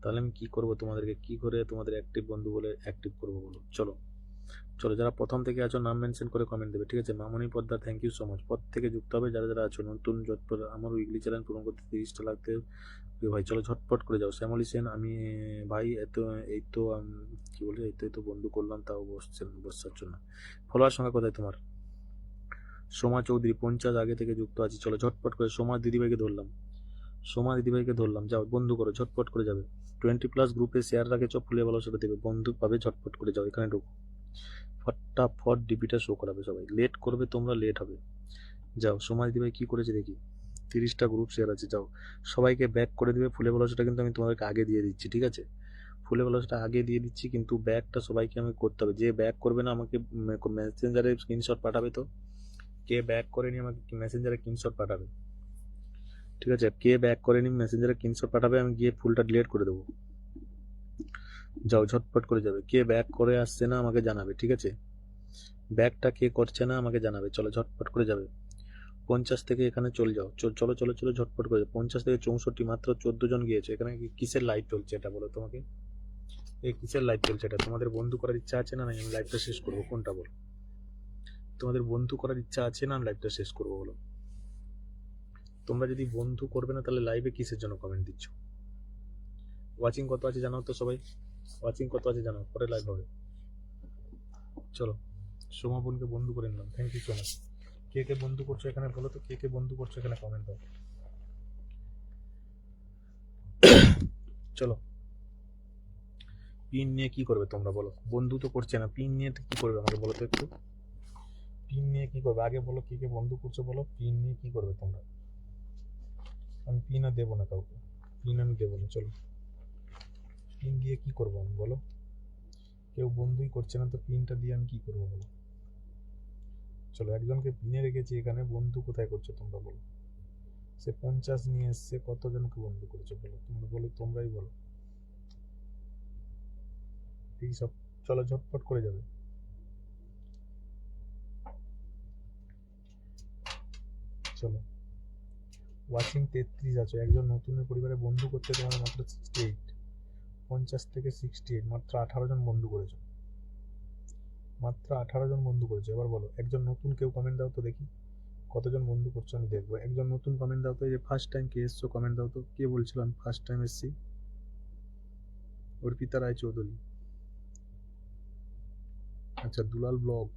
তাহলে আমি কি করব, তোমাদেরকে কি করে তোমাদের অ্যাক্টিভ বন্ধু বলে অ্যাক্টিভ করবো বলো, চলো চলো, যারা প্রথম থেকে আছো নাম মেনশন করে কমেন্ট দেবে, ঠিক আছে। Mamoni Padma thank you so much, পর থেকে যুক্ত হবে যারা যারা আছো, নতুন ঝটপট আমার উইকলি চ্যালেঞ্জ পূরণ করতে 30টা লাগতে ভাই, চলো ঝটপট করে যাও। শ্যামলী সেন, আমি ভাই এত এই তো কি বলে এই তো বন্ধু করলাম, তাও বসছেন বসার জন্য, ফলোয়ার সংখ্যা কোথায় তোমার? সোমা চৌধুরী 50 আগে থেকে যুক্ত আছি, চলো ঝটপট করে, সোমা দিদিভাইকে ধরলাম, সোমা দিদিভাইকে ধরলাম, যাও বন্ধু করো, ঝটপট করে যাবে, 20+ গ্রুপে শেয়ার রাখেছ, ফুলে ভালোবাসা দেবে, বন্ধু পাবে, ঝটপট করে যাও, এখানে ঢুকো, ফটাফট ডিপিটা শো করাবে, সবাই লেট করবে, তোমরা লেট হবে, যাও। সোমা দিদিভাই কি করেছে দেখি, 30টা গ্রুপ শেয়ার আছে, যাও সবাইকে ব্যাক করে দিবে, ফুলে ভালোবাসাটা কিন্তু আমি তোমাদেরকে আগে দিয়ে দিচ্ছি, ঠিক আছে, ফুলে ভালোবাসাটা আগে দিয়ে দিচ্ছি, কিন্তু ব্যাকটা সবাইকে আমি করতে হবে, যে ব্যাক করবে না আমাকে মেসেঞ্জারে স্ক্রিনশট পাঠাবে, তো কে ব্যাক করেনি আমাকে মেসেঞ্জারে স্ক্রিনশট পাঠাবে, ঠিক আছে, কে ব্যাক করেনি মেসেঞ্জারে স্ক্রিনশট পাঠাবে, আমি গিয়ে ফুলটা ডিলিট করে দেবো, যাও ঝটপট করে যাবে, কে ব্যাক করে আসছে না আমাকে জানাবে, ঠিক আছে, ব্যাকটা কে করছে না আমাকে জানাবে, চলো ঝটপট করে যাবে, 50 থেকে এখানে চলে যাও, চলো চলো চলো ঝটপট করে যাও, 50 থেকে 64, মাত্র 14 জন গিয়েছে, এখানে কিসের লাইভ চলছে এটা বলো তোমাকে, এই কিসের লাইভ চলছে এটা, তোমাদের বন্ধু করার ইচ্ছা আছে না, আমি লাইভটা শেষ করবো, কোনটা বলো, তোমাদের বন্ধু করার ইচ্ছা আছে না আমি লাইভটা শেষ করবো বলো, তোমরা যদি বন্ধু করবে না তাহলে লাইভে কিসের জন্য কমেন্ট দিচ্ছ? ওয়াচিং কত আছে জানাও তো সবাই, ওয়াচিং কত আছে জানাও, পরে লাইভ হবে, চলো সোমা বোনকে বন্ধু করে নিলাম, থ্যাংক ইউ সো মাচ। কে কে বন্ধু করছো এখানে বলো তো, কে কে বন্ধু করছো এখানে কমেন্ট দাও, চলো। পিন নিয়ে কি করবে তোমরা বলো, বন্ধু তো করছে না, পিন নিয়ে কি করবে আমাকে বলো তো একটু, পিন নিয়ে কি করবে আগে বলো, কে কে বন্ধু করছো বলো, পিন নিয়ে কি করবে তোমরা? আমি পিন আর দেবো না কাউকে, পিন আমি দেবো না, চলো পিন দিয়ে কি করবো আমি বলো, কেউ বন্ধুই করছে না তো পিনটা দিয়ে আমি কি করবো বলো, চলো একজনকে পিনে রেখেছি এখানে, বন্ধু কোথায় করছো তোমরা বলো, সে 50 নিয়ে এসছে, কতজনকে বন্ধু করেছো বলো, তোমরা বলো, তোমরাই বলো, এই সব, চলো ঝটপট করে যাবে, চলো। ওয়াচিং 33 আছো, একজন নতুনের পরিবারে বন্ধু করতে তোমার মাত্র 68, 50 থেকে 68, মাত্র 18 জন বন্ধু করেছো, মাত্র 18 জন বন্ধু করেছো, এবার বলো একজন নতুন কেউ কমেন্ট দাও তো দেখি, কতজন বন্ধু করছো আমি দেখবো, একজন নতুন কমেন্ট দাও তো, এই যে ফার্স্ট টাইম কে এসছো কমেন্ট দাও তো, কে বলছিল আমি ফার্স্ট টাইম এসছি? অর্পিতা রায় চৌধুরী, আচ্ছা দুলাল ব্লগ,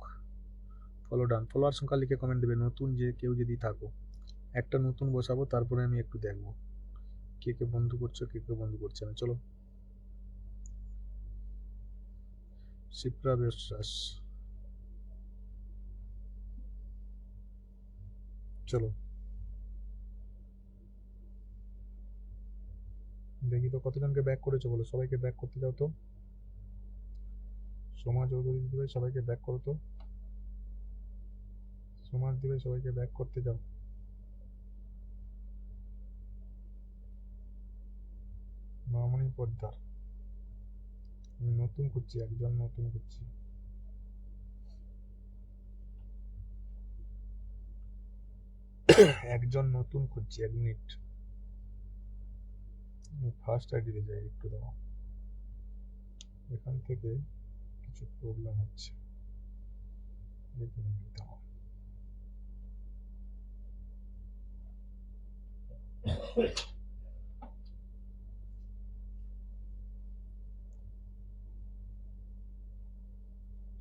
ফলো ডান, ফলোয়ার সংখ্যা লিখে কমেন্ট দেবে, নতুন যে কেউ যদি থাকো, একটা নতুন বসাবো, তারপরে আমি একটু দেখবো কে কে বন্ধু করছো, কে কে বন্ধু করছে না, চলো। শিপ্রা বিশ্বাস, চলো দেখি তো কতজনকে ব্যাক করেছো বলো, সবাইকে ব্যাক করতে যাও তো। সোমা চৌধুরী দিদিভাই সবাইকে ব্যাক করো তো। সোমা দিদিভাই সবাইকে ব্যাক করতে যাও। মামনি পোদ্দার, আমি নতুন খুঁজছি, একজন নতুন খুঁজছি। একজন নতুন খুঁজছি, 1 মিনিট। ফার্স্ট আইডিতে যাই, একটু দাও, এখান থেকে কিছু প্রবলেম হচ্ছে। দাও,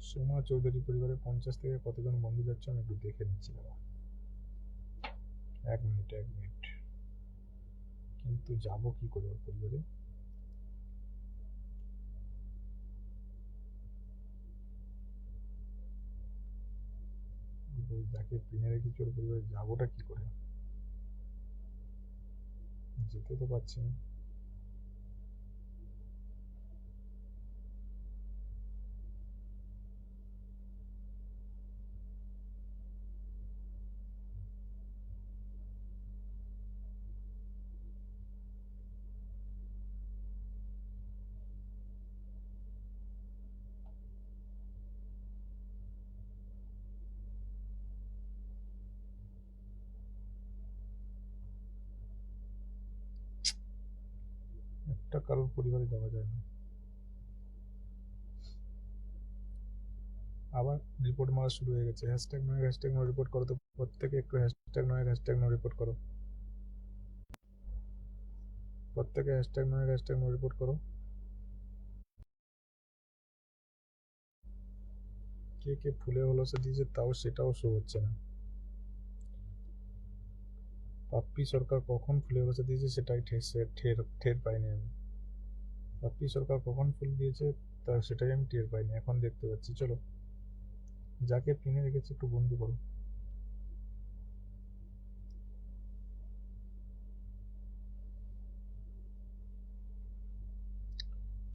সোমা চৌধুরী পরিবারে 50 থেকে কতজন বন্ধু যাচ্ছে আমি একটু দেখে নিচ্ছি, দাদা 1 মিনিট 1 মিনিট। কিন্তু যাবো কি করে ওর পরিবারে? যাকে পিনে রেখেছি ওর পরিবারে যাবোটা কি করে? যেতে তো পারছি না। একটা কারোর পরিবারে যাওয়া যায় না। আবার রিপোর্ট মারা শুরু হয়ে গেছে। হ্যাশট্যাগ নয় রিপোর্ট করো তো প্রত্যেকে, একটু হ্যাশট্যাগ নয় রিপোর্ট করো প্রত্যেকে, হ্যাশট্যাগ নয় রিপোর্ট করো। কে কে ফুলে হলসে দিয়েছে তাও সেটাও শো হচ্ছে না। পাপ্পি সরকার কখন ফুলে হলসে দিয়েছে সেটাই টের পাইনি আমি। পাপ্পি সরকার কখন ফুল দিয়েছে তা সেটাই আমি টের পাইনি, এখন দেখতে পাচ্ছি। চলো, যাকে পিনে রেখেছে একটু বন্ধু করো।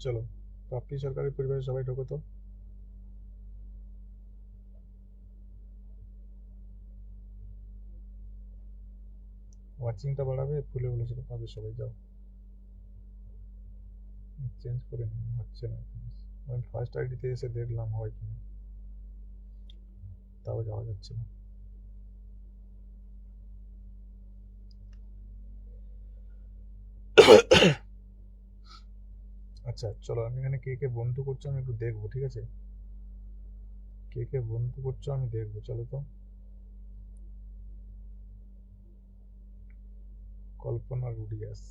চলো, পাপ্পি সরকারের পরিবারের সবাই ঢোকো তো। ওয়াচিংটা বাড়াবে, ফুলে হলসে পাবে সবাই, যাও। চেঞ্জ করে নিন, হচ্ছে না। আমি ফার্স্ট আইডিতে এসে দেখলাম হয় কিনা, তাও যাওয়া যাচ্ছে না। আচ্ছা চলো, আমি এখানে কে কে বন্ধু করছো আমি একটু দেখবো, ঠিক আছে? কে কে বন্ধু করছো আমি দেখবো, চলো তো। কল্পনা রুডিয়াস,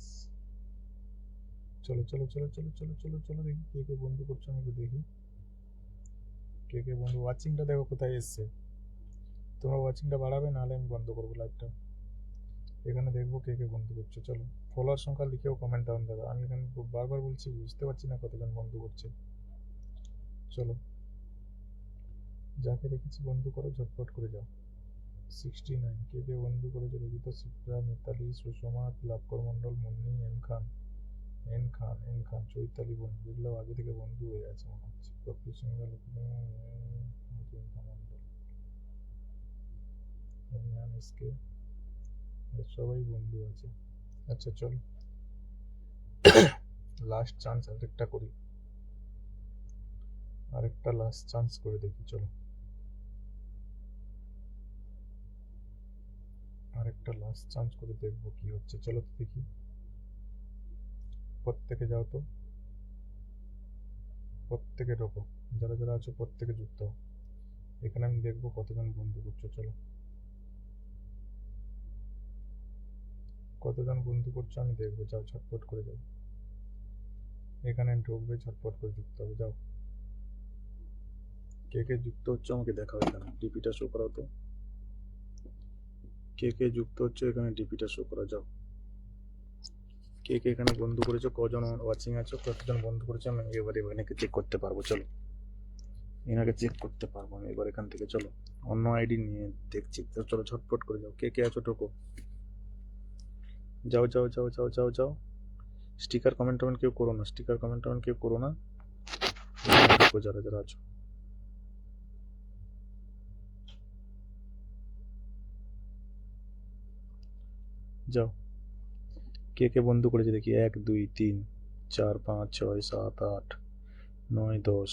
চলো চলো চলো চলো চলো চলো চলো দেখি কে কে বন্ধু করছো আমি একটু দেখি। কে কে বন্ধু, ওয়াচিংটা দেখো কোথায় এসছে। তোমরা ওয়াচিংটা বাড়াবে, নাহলে আমি বন্ধ করবো লাইভটা। এখানে দেখবো কে কে বন্ধু করছো। চলো, ফলোয়ার সংখ্যা লিখেও কমেন্ট ডাউন দাদা, আমি এখানে বারবার বলছি, বুঝতে পারছি না কতজন বন্ধু করছে। চলো, যাকে রেখেছি বন্ধু করো, ঝটপট করে যাও। 69, কে কে বন্ধু করেছে দেখি তো। শিপ্রা, মিতালি, সুষমা, লাভকর মন্ডল, মুন্নি, এন খান, চৈতালি বন্ধু, যেগুলো আগে থেকে বন্ধু হয়ে আছে মনে হচ্ছে। পপ্পি সিংহ, সবাই বন্ধু আছে। আচ্ছা চল, লাস্ট চান্স আরেকটা করি, আরেকটা লাস্ট চান্স করে দেখি। চলো, আরেকটা লাস্ট চান্স করে দেখবো কি হচ্ছে। চলো তো দেখি, প্রত্যেকে যাও তো, প্রত্যেকে ঢোকো, যারা যারা আছো প্রত্যেকে যুক্ত হও। এখানে আমি দেখবো কতজন বন্ধু করছো। চলো, কতজন বন্ধু করছো আমি দেখবো, যাও ঝটপট করে যাও। এখানে ঢুকবে, ঝটপট করে যুক্ত হবে, যাও। কে কে যুক্ত হচ্ছে আমাকে দেখাও, এখানে ডিপিটা শো করাও তো। কে কে যুক্ত হচ্ছে এখানে ডিপিটা শো করা, যাও। কে কে এখানে বন্ধু করেছো, কজন ওয়াচিং আছো, কতজন বন্ধু করেছো আমি এবারে এখানে চেক করতে পারবো। চলো, এনাকে চেক করতে পারবো আমি এবার এখান থেকে। চলো অন্য আইডি নিয়ে দেখছি। তো চলো ঝটপট করে যাও, কে কে আছো টোকো, যাও যাও যাও যাও যাও যাও। স্টিকার কমেন্ট টমেন্ট কেউ করো না, স্টিকার কমেন্ট টমেন্ট কেউ করো না, ঢোকো যারা যারা আছো। যাও, কে কে বন্ধু করেছে দেখি, 1 2 3 4 5 6 7 8 9 10।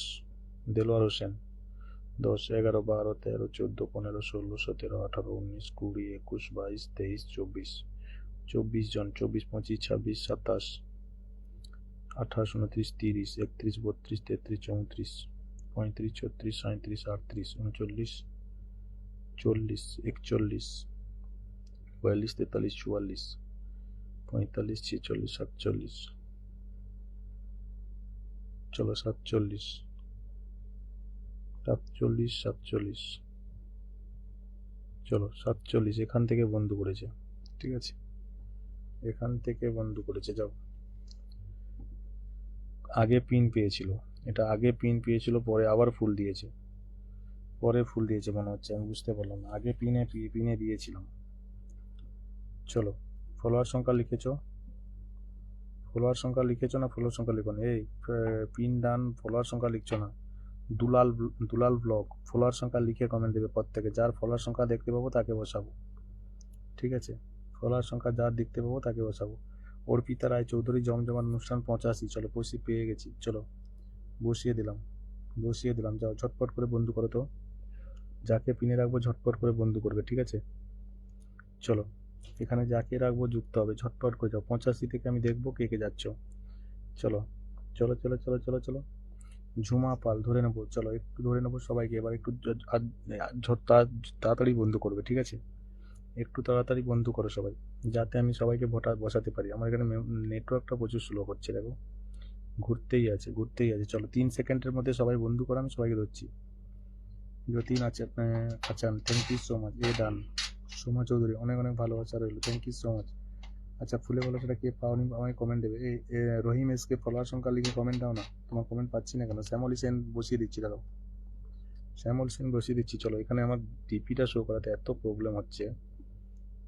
দেলোয়ার হোসেন 10 11 12 13 14 15 16 17 18 19 20 21 22 23 24। 24 জন, 24 25 26 27 28 29 30 31 32 33 34 35 36 37 38 39 40 41 42 43 44 45 46 47। চলো 47 47 47। চলো 47 এখান থেকে বন্ধ করেছে, ঠিক আছে, এখান থেকে বন্ধ করেছে। যাও, আগে পিন পেয়েছিল, এটা আগে পিন পেয়েছিল, পরে আবার ফুল দিয়েছে, পরে ফুল দিয়েছে মনে হচ্ছে, আমি বুঝতে পারলাম না, আগে পিনে দিয়েছিলাম। চলো, ফলোয়ার সংখ্যা লিখেছো, ফলোয়ার সংখ্যা লিখেছো না, ফলোয়ার সংখ্যা লিখো না, এই পিন ডান, ফলোয়ার সংখ্যা লিখছো না। দুলাল দুলাল ব্লগ ফলোয়ার সংখ্যা লিখে কমেন্ট দেবে প্রত্যেকে, যার ফলোয়ার সংখ্যা দেখতে পাবো তাকে বসাবো, ঠিক আছে, ফলোয়ার সংখ্যা যার দেখতে পাবো তাকে বসাবো। অর্পিতা রায় চৌধুরী জমজমাট অনুষ্ঠান 85। চলো পেয়ে গেছি, চলো বসিয়ে দিলাম, বসিয়ে দিলাম। যাও ঝটপট করে বন্ধু করো তো, যাকে পিনে রাখবো ঝটপট করে বন্ধু করবে, ঠিক আছে। চলো, এখানে যাকে রাখবো যুক্ত হবে, ঝটপট করে যাও। 85 থেকে আমি দেখবো কে কে যাচ্ছ। চলো চলো চলো চলো চলো চলো। ঝুমা পাল ধরে নেবো, চলো একটু ধরে নেবো সবাইকে, এবার একটু তাড়াতাড়ি বন্ধু করবে, ঠিক আছে, একটু তাড়াতাড়ি বন্ধু করো সবাই, যাতে আমি সবাইকে বসাতে পারি। আমার এখানে নেটওয়ার্কটা প্রচুর স্লো করছে, দেখো ঘুরতেই আছে ঘুরতেই আছে। চলো 3 সেকেন্ডের মধ্যে সবাই বন্ধু করো, আমি সবাইকে ধরছি। যতীন আছে, আচ্ছা থ্যাংক ইউ সো মাচ, এ ডান। সোমা চৌধুরী অনেক অনেক ভালোবাসা রইলো, থ্যাংক ইউ সো মাচ। আচ্ছা ফুলে বলো সেটা কে পাওনি, আমাকে কমেন্ট দেবে। এই রহিম এসকে ফলোয়ার সংখ্যা লিখে কমেন্ট দাও না, তোমার কমেন্ট পাচ্ছি না কেন। শ্যামল সেন বসিয়ে দিচ্ছি, দাঁড়াও শ্যামল সেন বসিয়ে দিচ্ছি। চলো, এখানে আমার ডিপিটা শো করাতে এত প্রবলেম হচ্ছে,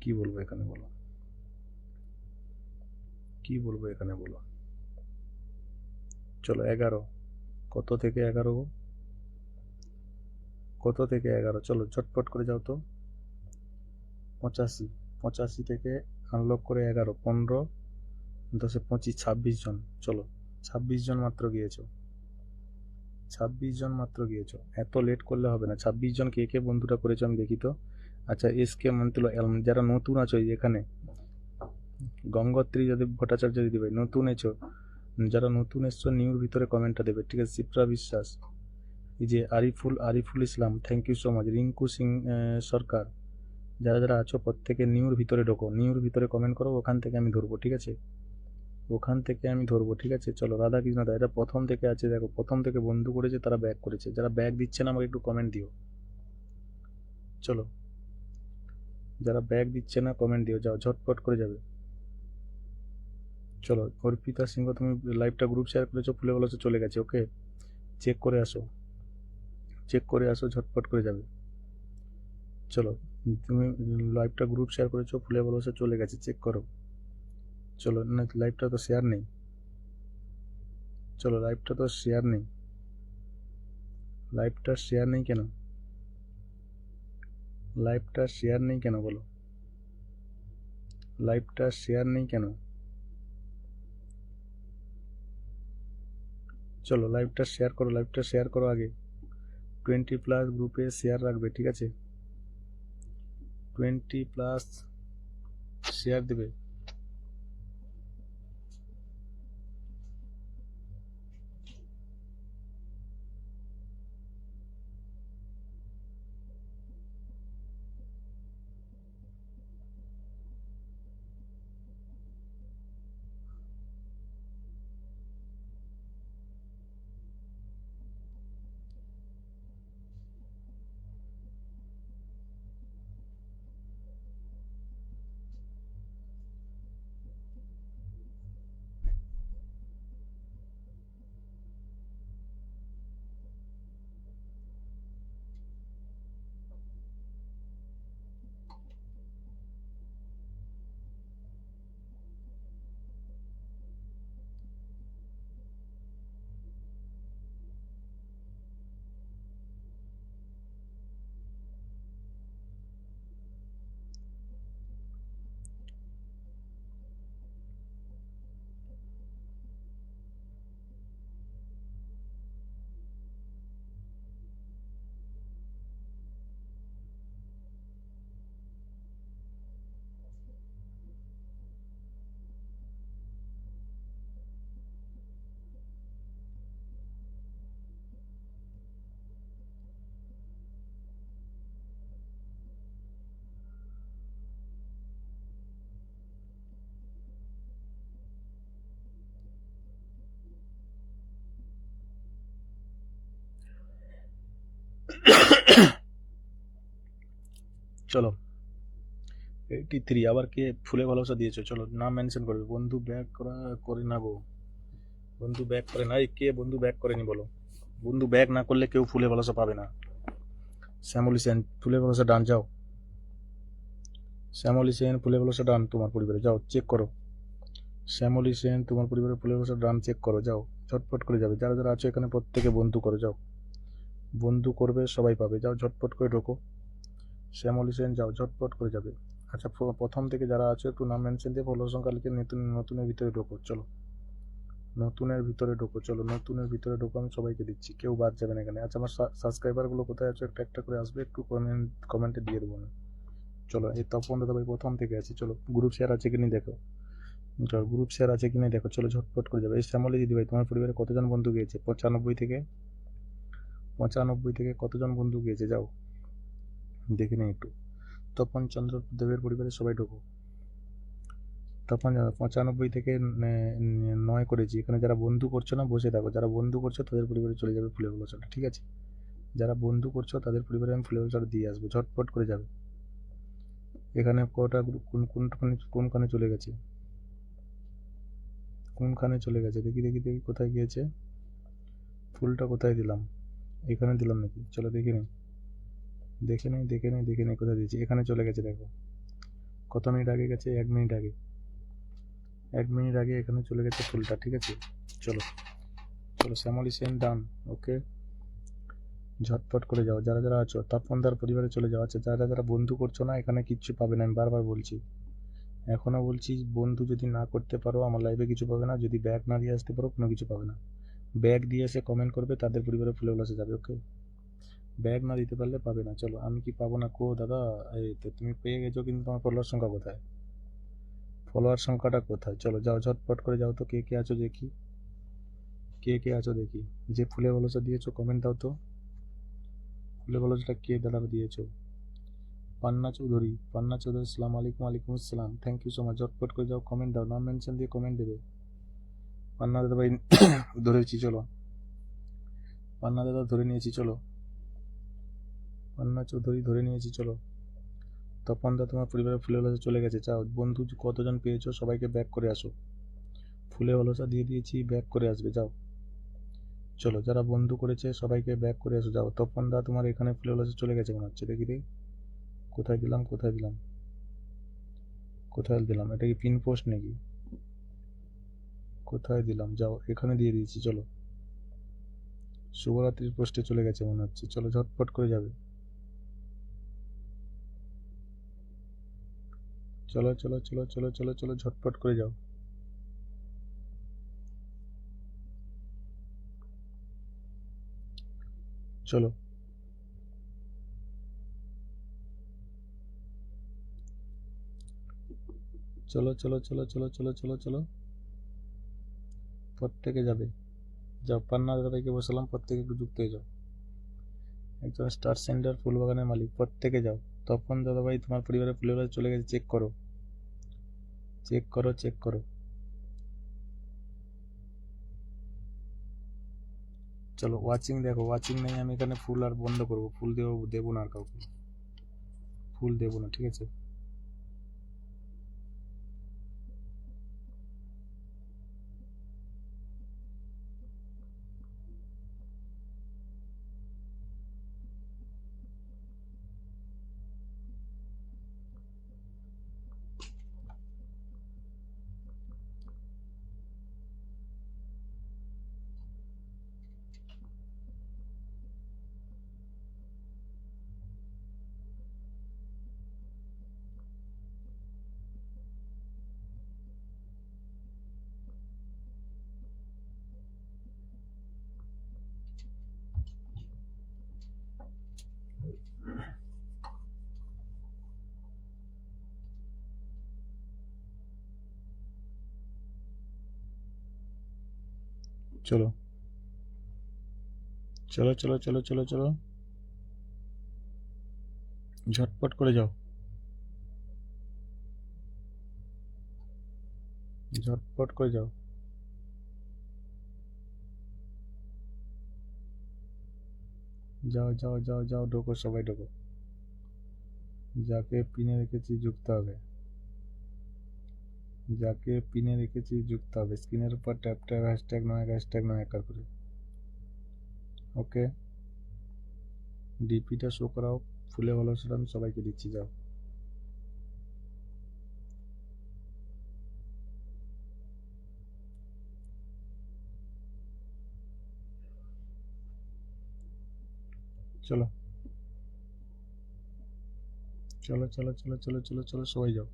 কি বলবো এখানে বলো, কি বলবো এখানে বলো। চলো 11, কত থেকে 11 গো, কত থেকে 11, চলো ঝটপট করে যাও তো। 85, 85 থেকে আনলক করে 11, 15 10 25 26 জন। চলো 26 জন মাত্র গিয়েছো, 26 জন মাত্র গিয়েছো, এত লেট করলে হবে না। 26 জন কে কে বন্ধুটা করেছো আমি দেখি তো। আচ্ছা এস কে মন্তুল, যারা নতুন আছো এখানে, গঙ্গোত্রী যদি ভট্টাচার্য দিদি ভাই নতুন এসো, যারা নতুন এসছো নিউর ভিতরে কমেন্টটা দেবে, ঠিক আছে। শিপ্রা বিশ্বাস, এই যে Ariful Islam, thank you so much. Rinku Singh Sarkar, যারা যারা আছো প্রত্যেকে নিউর ভিতরে ঢোকো, নিউর ভিতরে কমেন্ট করো, ওখান থেকে আমি ধরবো, ঠিক আছে, ওখান থেকে আমি ধরবো, ঠিক আছে। চলো রাধাকৃষ্ণ দা, এটা প্রথম থেকে আছে, দেখো প্রথম থেকে বন্ধু করেছে, তারা ব্যাক করেছে, যারা ব্যাক দিচ্ছে না আমাকে একটু কমেন্ট দিও। চলো, যারা ব্যাক দিচ্ছে না কমেন্ট দিও, যাও ঝটপট করে যাবে। চলো অর্পিতা সিংহ, তুমি লাইভটা গ্রুপ শেয়ার করেছো, ফুলে বলেছো চলে গেছে, ওকে চেক করে আসো, চেক করে আসো, ঝটপট করে যাবে। চলো, তুমি লাইভটা গ্রুপ শেয়ার করেছো, ফুলে বলেছো চলে গেছে, চেক করো। চলো না, লাইভটা তো শেয়ার নেই, চলো লাইভটা তো শেয়ার নেই, লাইভটা শেয়ার নেই কেন, লাইভটা শেয়ার নেই কেন বলো, লাইভটা শেয়ার নেই কেন। চলো লাইভটা শেয়ার করো, লাইভটা শেয়ার করো আগে। 20+ গ্রুপে শেয়ার রাখবে, ঠিক আছে, 20+ শেয়ার দেবে। চলো 83 আবার কে ফুলে ভালোবাসা দিয়েছো, চলো নাম মেনশন করবে। বন্ধু ব্যাক করে না গো, বন্ধু ব্যাক করে না। কে বন্ধু ব্যাক করেনি বলো? বন্ধু ব্যাক না করলে কেউ ফুলে ভালোবাসা পাবে না। শ্যামলী সেন ফুলে ভালোবাসা ডান, যাও। শ্যামলী সেন ফুলে ভালোবাসা ডান তোমার পরিবারে, যাও চেক করো। শ্যামলী সেন তোমার পরিবারের ফুলে ভালোবাসা ডান, চেক করো, যাও ঝটপট করে যাবে। যারা যারা আছো এখানে প্রত্যেকে বন্ধু করো, যাও বন্ধু করবে, সবাই পাবে, যাও ঝটপট করে ঢোকো। শ্যামলী সেন যাও ঝটপট করে যাবে। আচ্ছা প্রথম থেকে যারা আছো একটু নাম মেনশন দিয়ে ফলো সংখ্যা লিখে নতুনের ভিতরে ঢোকো, চলো নতুনের ভিতরে ঢোকো, চলো নতুনের ভিতরে ঢোকো, আমি সবাইকে দিচ্ছি, কেউ বাদ যাবে না এখানে। আচ্ছা আমার সাবস্ক্রাইবারগুলো কোথায় আছো একটা একটা করে আসবে, একটু কমেন্টে দিয়ে দেবো না। চলো এই তপন দাদা ভাই প্রথম থেকে আছে, চলো গ্রুপ শেয়ার আছে কিনা দেখো, চলো গ্রুপ শেয়ার আছে কিনা দেখো, চলো ঝটপট করে যাবে। এই শ্যামলী দিদি ভাই তোমার পরিবারে কতজন বন্ধু গিয়েছে? 95 থেকে কতজন বন্ধু গিয়েছে, যাও দেখে নিই একটু। তপন চন্দ্র দেবের পরিবারে সবাই ঢোকো। তখন 95 থেকে 9 করেছি। এখানে যারা বন্ধু করছো না বসে থাকো, যারা বন্ধু করছো তাদের পরিবারে চলে যাবে ফুলের বছরটা, ঠিক আছে? যারা বন্ধু করছো তাদের পরিবারে আমি ফুলের বছর দিয়ে আসবো, ঝটপট করে যাবে। এখানে কটা কোনখানে চলে গেছে, কোনখানে চলে গেছে, দেখি দেখি দেখি কোথায় গিয়েছে, ফুলটা কোথায় দিলাম, এখানে দিলাম নাকি, চলো দেখে নিই, দেখে নিই দেখে নিই দেখে নিই কোথায় দিয়েছি। এখানে চলে গেছে, দেখো কত মিনিট আগে গেছে, 1 মিনিট আগে, 1 মিনিট আগে এখানে চলে গেছে ফুলটা, ঠিক আছে? চলো চলো শ্যামলী সেন ডান, ওকে ঝটপট করে যাও। যারা যারা আছো তাপনদার পরিবারে চলে যাও। আচ্ছা যারা যারা বন্ধু করছো না এখানে কিচ্ছু পাবে না, আমি বারবার বলছি, এখনো বলছি, বন্ধু যদি না করতে পারো আমার লাইভে কিছু পাবে না, যদি ব্যাগ না দিয়ে আসতে পারো কোনো কিছু পাবে না। ব্যাগ দিয়ে এসে কমেন্ট করবে, তাদের পরিবারে ফুলে উল্লাসে যাবে, ওকে? ব্যাগ না দিতে পারলে পাবে না। চলো আমি কি পাবো না কো দাদা? এই তো তুমি পেয়ে গেছো, কিন্তু তোমার ফলোয়ার সংখ্যা কোথায়, ফলোয়ার সংখ্যাটা কোথায়? চলো যাও ঝটপট করে যাও তো, কে কে আছো দেখি, কে কে আছো দেখি। যে ফুলে ভালোবাসা দিয়েছো কমেন্ট দাও তো, ফুলে ভালোবাসাটা কে দাদা দিয়েছো? পান্না চৌধুরী সালাম আলাইকুম। আলাইকুম আসসালাম, থ্যাংক ইউ সো মাচ। ঝটপট করে যাও কমেন্ট দাও, নাম মেনশন দিয়ে কমেন্ট দেবে। পান্না দাদা ভাই ধরেছি, চলো পান্না দাদা ধরে নিয়েছি, চলো পান্না চৌধুরী ধরে নিয়েছি, চলো। তপন দা তোমার পরিবারের ফুলে ভালোবাসা চলে গেছে, চাও বন্ধু কতজন পেয়েছো সবাইকে ব্যাক করে আসো। ফুলে ভালোবাসা দিয়ে দিয়েছি, ব্যাক করে আসবে, যাও চলো। যারা বন্ধু করেছে সবাইকে ব্যাক করে আসো, যাও। তপন দা তোমার এখানে ফুলে ভালোবাসা চলে গেছে মনে হচ্ছে, দেখি দেখি কোথায় দিলাম, কোথায় দিলাম, কোথায় দিলাম, এটা কি পিন পোস্ট নাকি, কোথায় দিলাম, যাও এখানে দিয়ে দিয়েছি, চলো শুভরাত্রির পোস্টে চলে গেছে মনে হচ্ছে, চলো ঝটপট করে যাবে, চলো চলো চলো চলো চলো চলো ঝটপট করে যাও। চলো চলো চলো চলো চলো চলো চলো চলো প্রত্যেকে যাবে, যাও। পান্না দাদাভাইকে বসালাম, প্রত্যেকে একটু যুক্ত হয়ে যাও। একজন স্টার সেন্টার ফুলবাগানের মালিক, প্রত্যেকে যাও। তপন দাদাভাই তোমার পরিবারের ফুলের চলে গেছে, চেক করো চেক করো চেক করো। চলো ওয়াচিং দেখো, ওয়াচিং নেই, আমি এখানে ফুল আর বন্ধ করবো, ফুল দেবো না আর কাউকে, ফুল দেবো না, ঠিক আছে? চলো চলো চলো চলো চলো চলো ঝটপট করে যাও, ঝটপট করে যাও। যাও যাও যাও যাও, ঢোকো, সবাই ঢোকো। যাকে পিনে রেখেছি যুক্ত হবে, যাকে পিনে রেখেছি যুক্ত হবে। স্ক্রিনের উপর ট্যাপ ট্যাপ হ্যাশট্যাগ নয় করে। ওকে, ডিপিটা শো করাও, ফুলে ভালোবাসাটা আমি সবাইকে দিচ্ছি, যাও। চলো চলো চলো চলো চলো চলো চলো, সবাই যাও।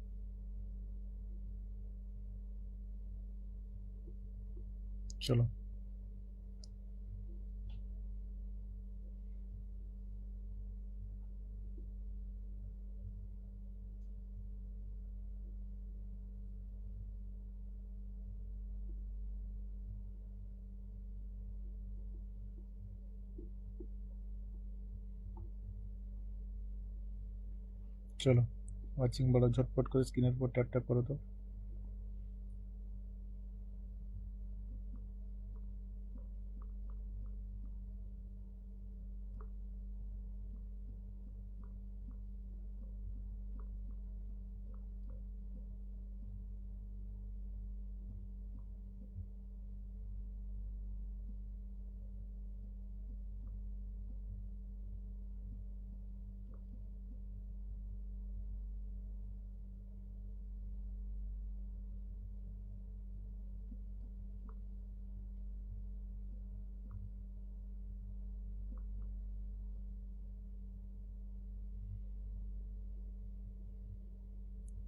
চলো চলো, ওয়াচিং বলো, ঝটপট করে স্ক্রিনের উপর ট্যাপ ট্যাপ করো তো।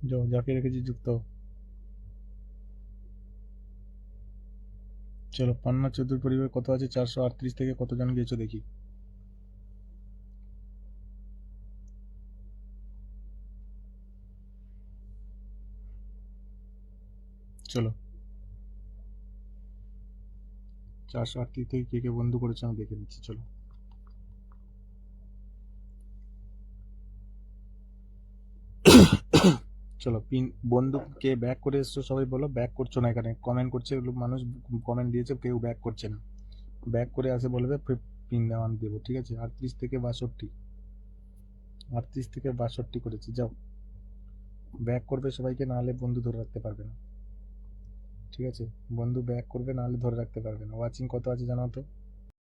যাও, যাকে রেখেছি যুক্ত হও। চলো, পান্না চৌধুরী পরিবার কত আছে? 438 থেকে কতজন গিয়েছো দেখি। চলো, 438 থেকে কে কে বন্ধু করেছে আমি দেখে নিচ্ছি। চলো, চলো, পিন বন্ধু কে ব্যাক করে এসছো সবাই বলো। ব্যাক করছো না, এখানে কমেন্ট করছে মানুষ, কমেন্ট দিয়েছে, কেউ ব্যাক করছে না। ব্যাক করে আসে বলবে, পিন দেওয়ান দেবো, ঠিক আছে? 38 থেকে 62, 38 থেকে 62 করেছি। যাও, ব্যাক করবে সবাইকে, নাহলে বন্ধু ধরে রাখতে পারবে না, ঠিক আছে? বন্ধু ব্যাক করবে, নাহলে ধরে রাখতে পারবে না। ওয়াচিং কত আছে জানাও তো।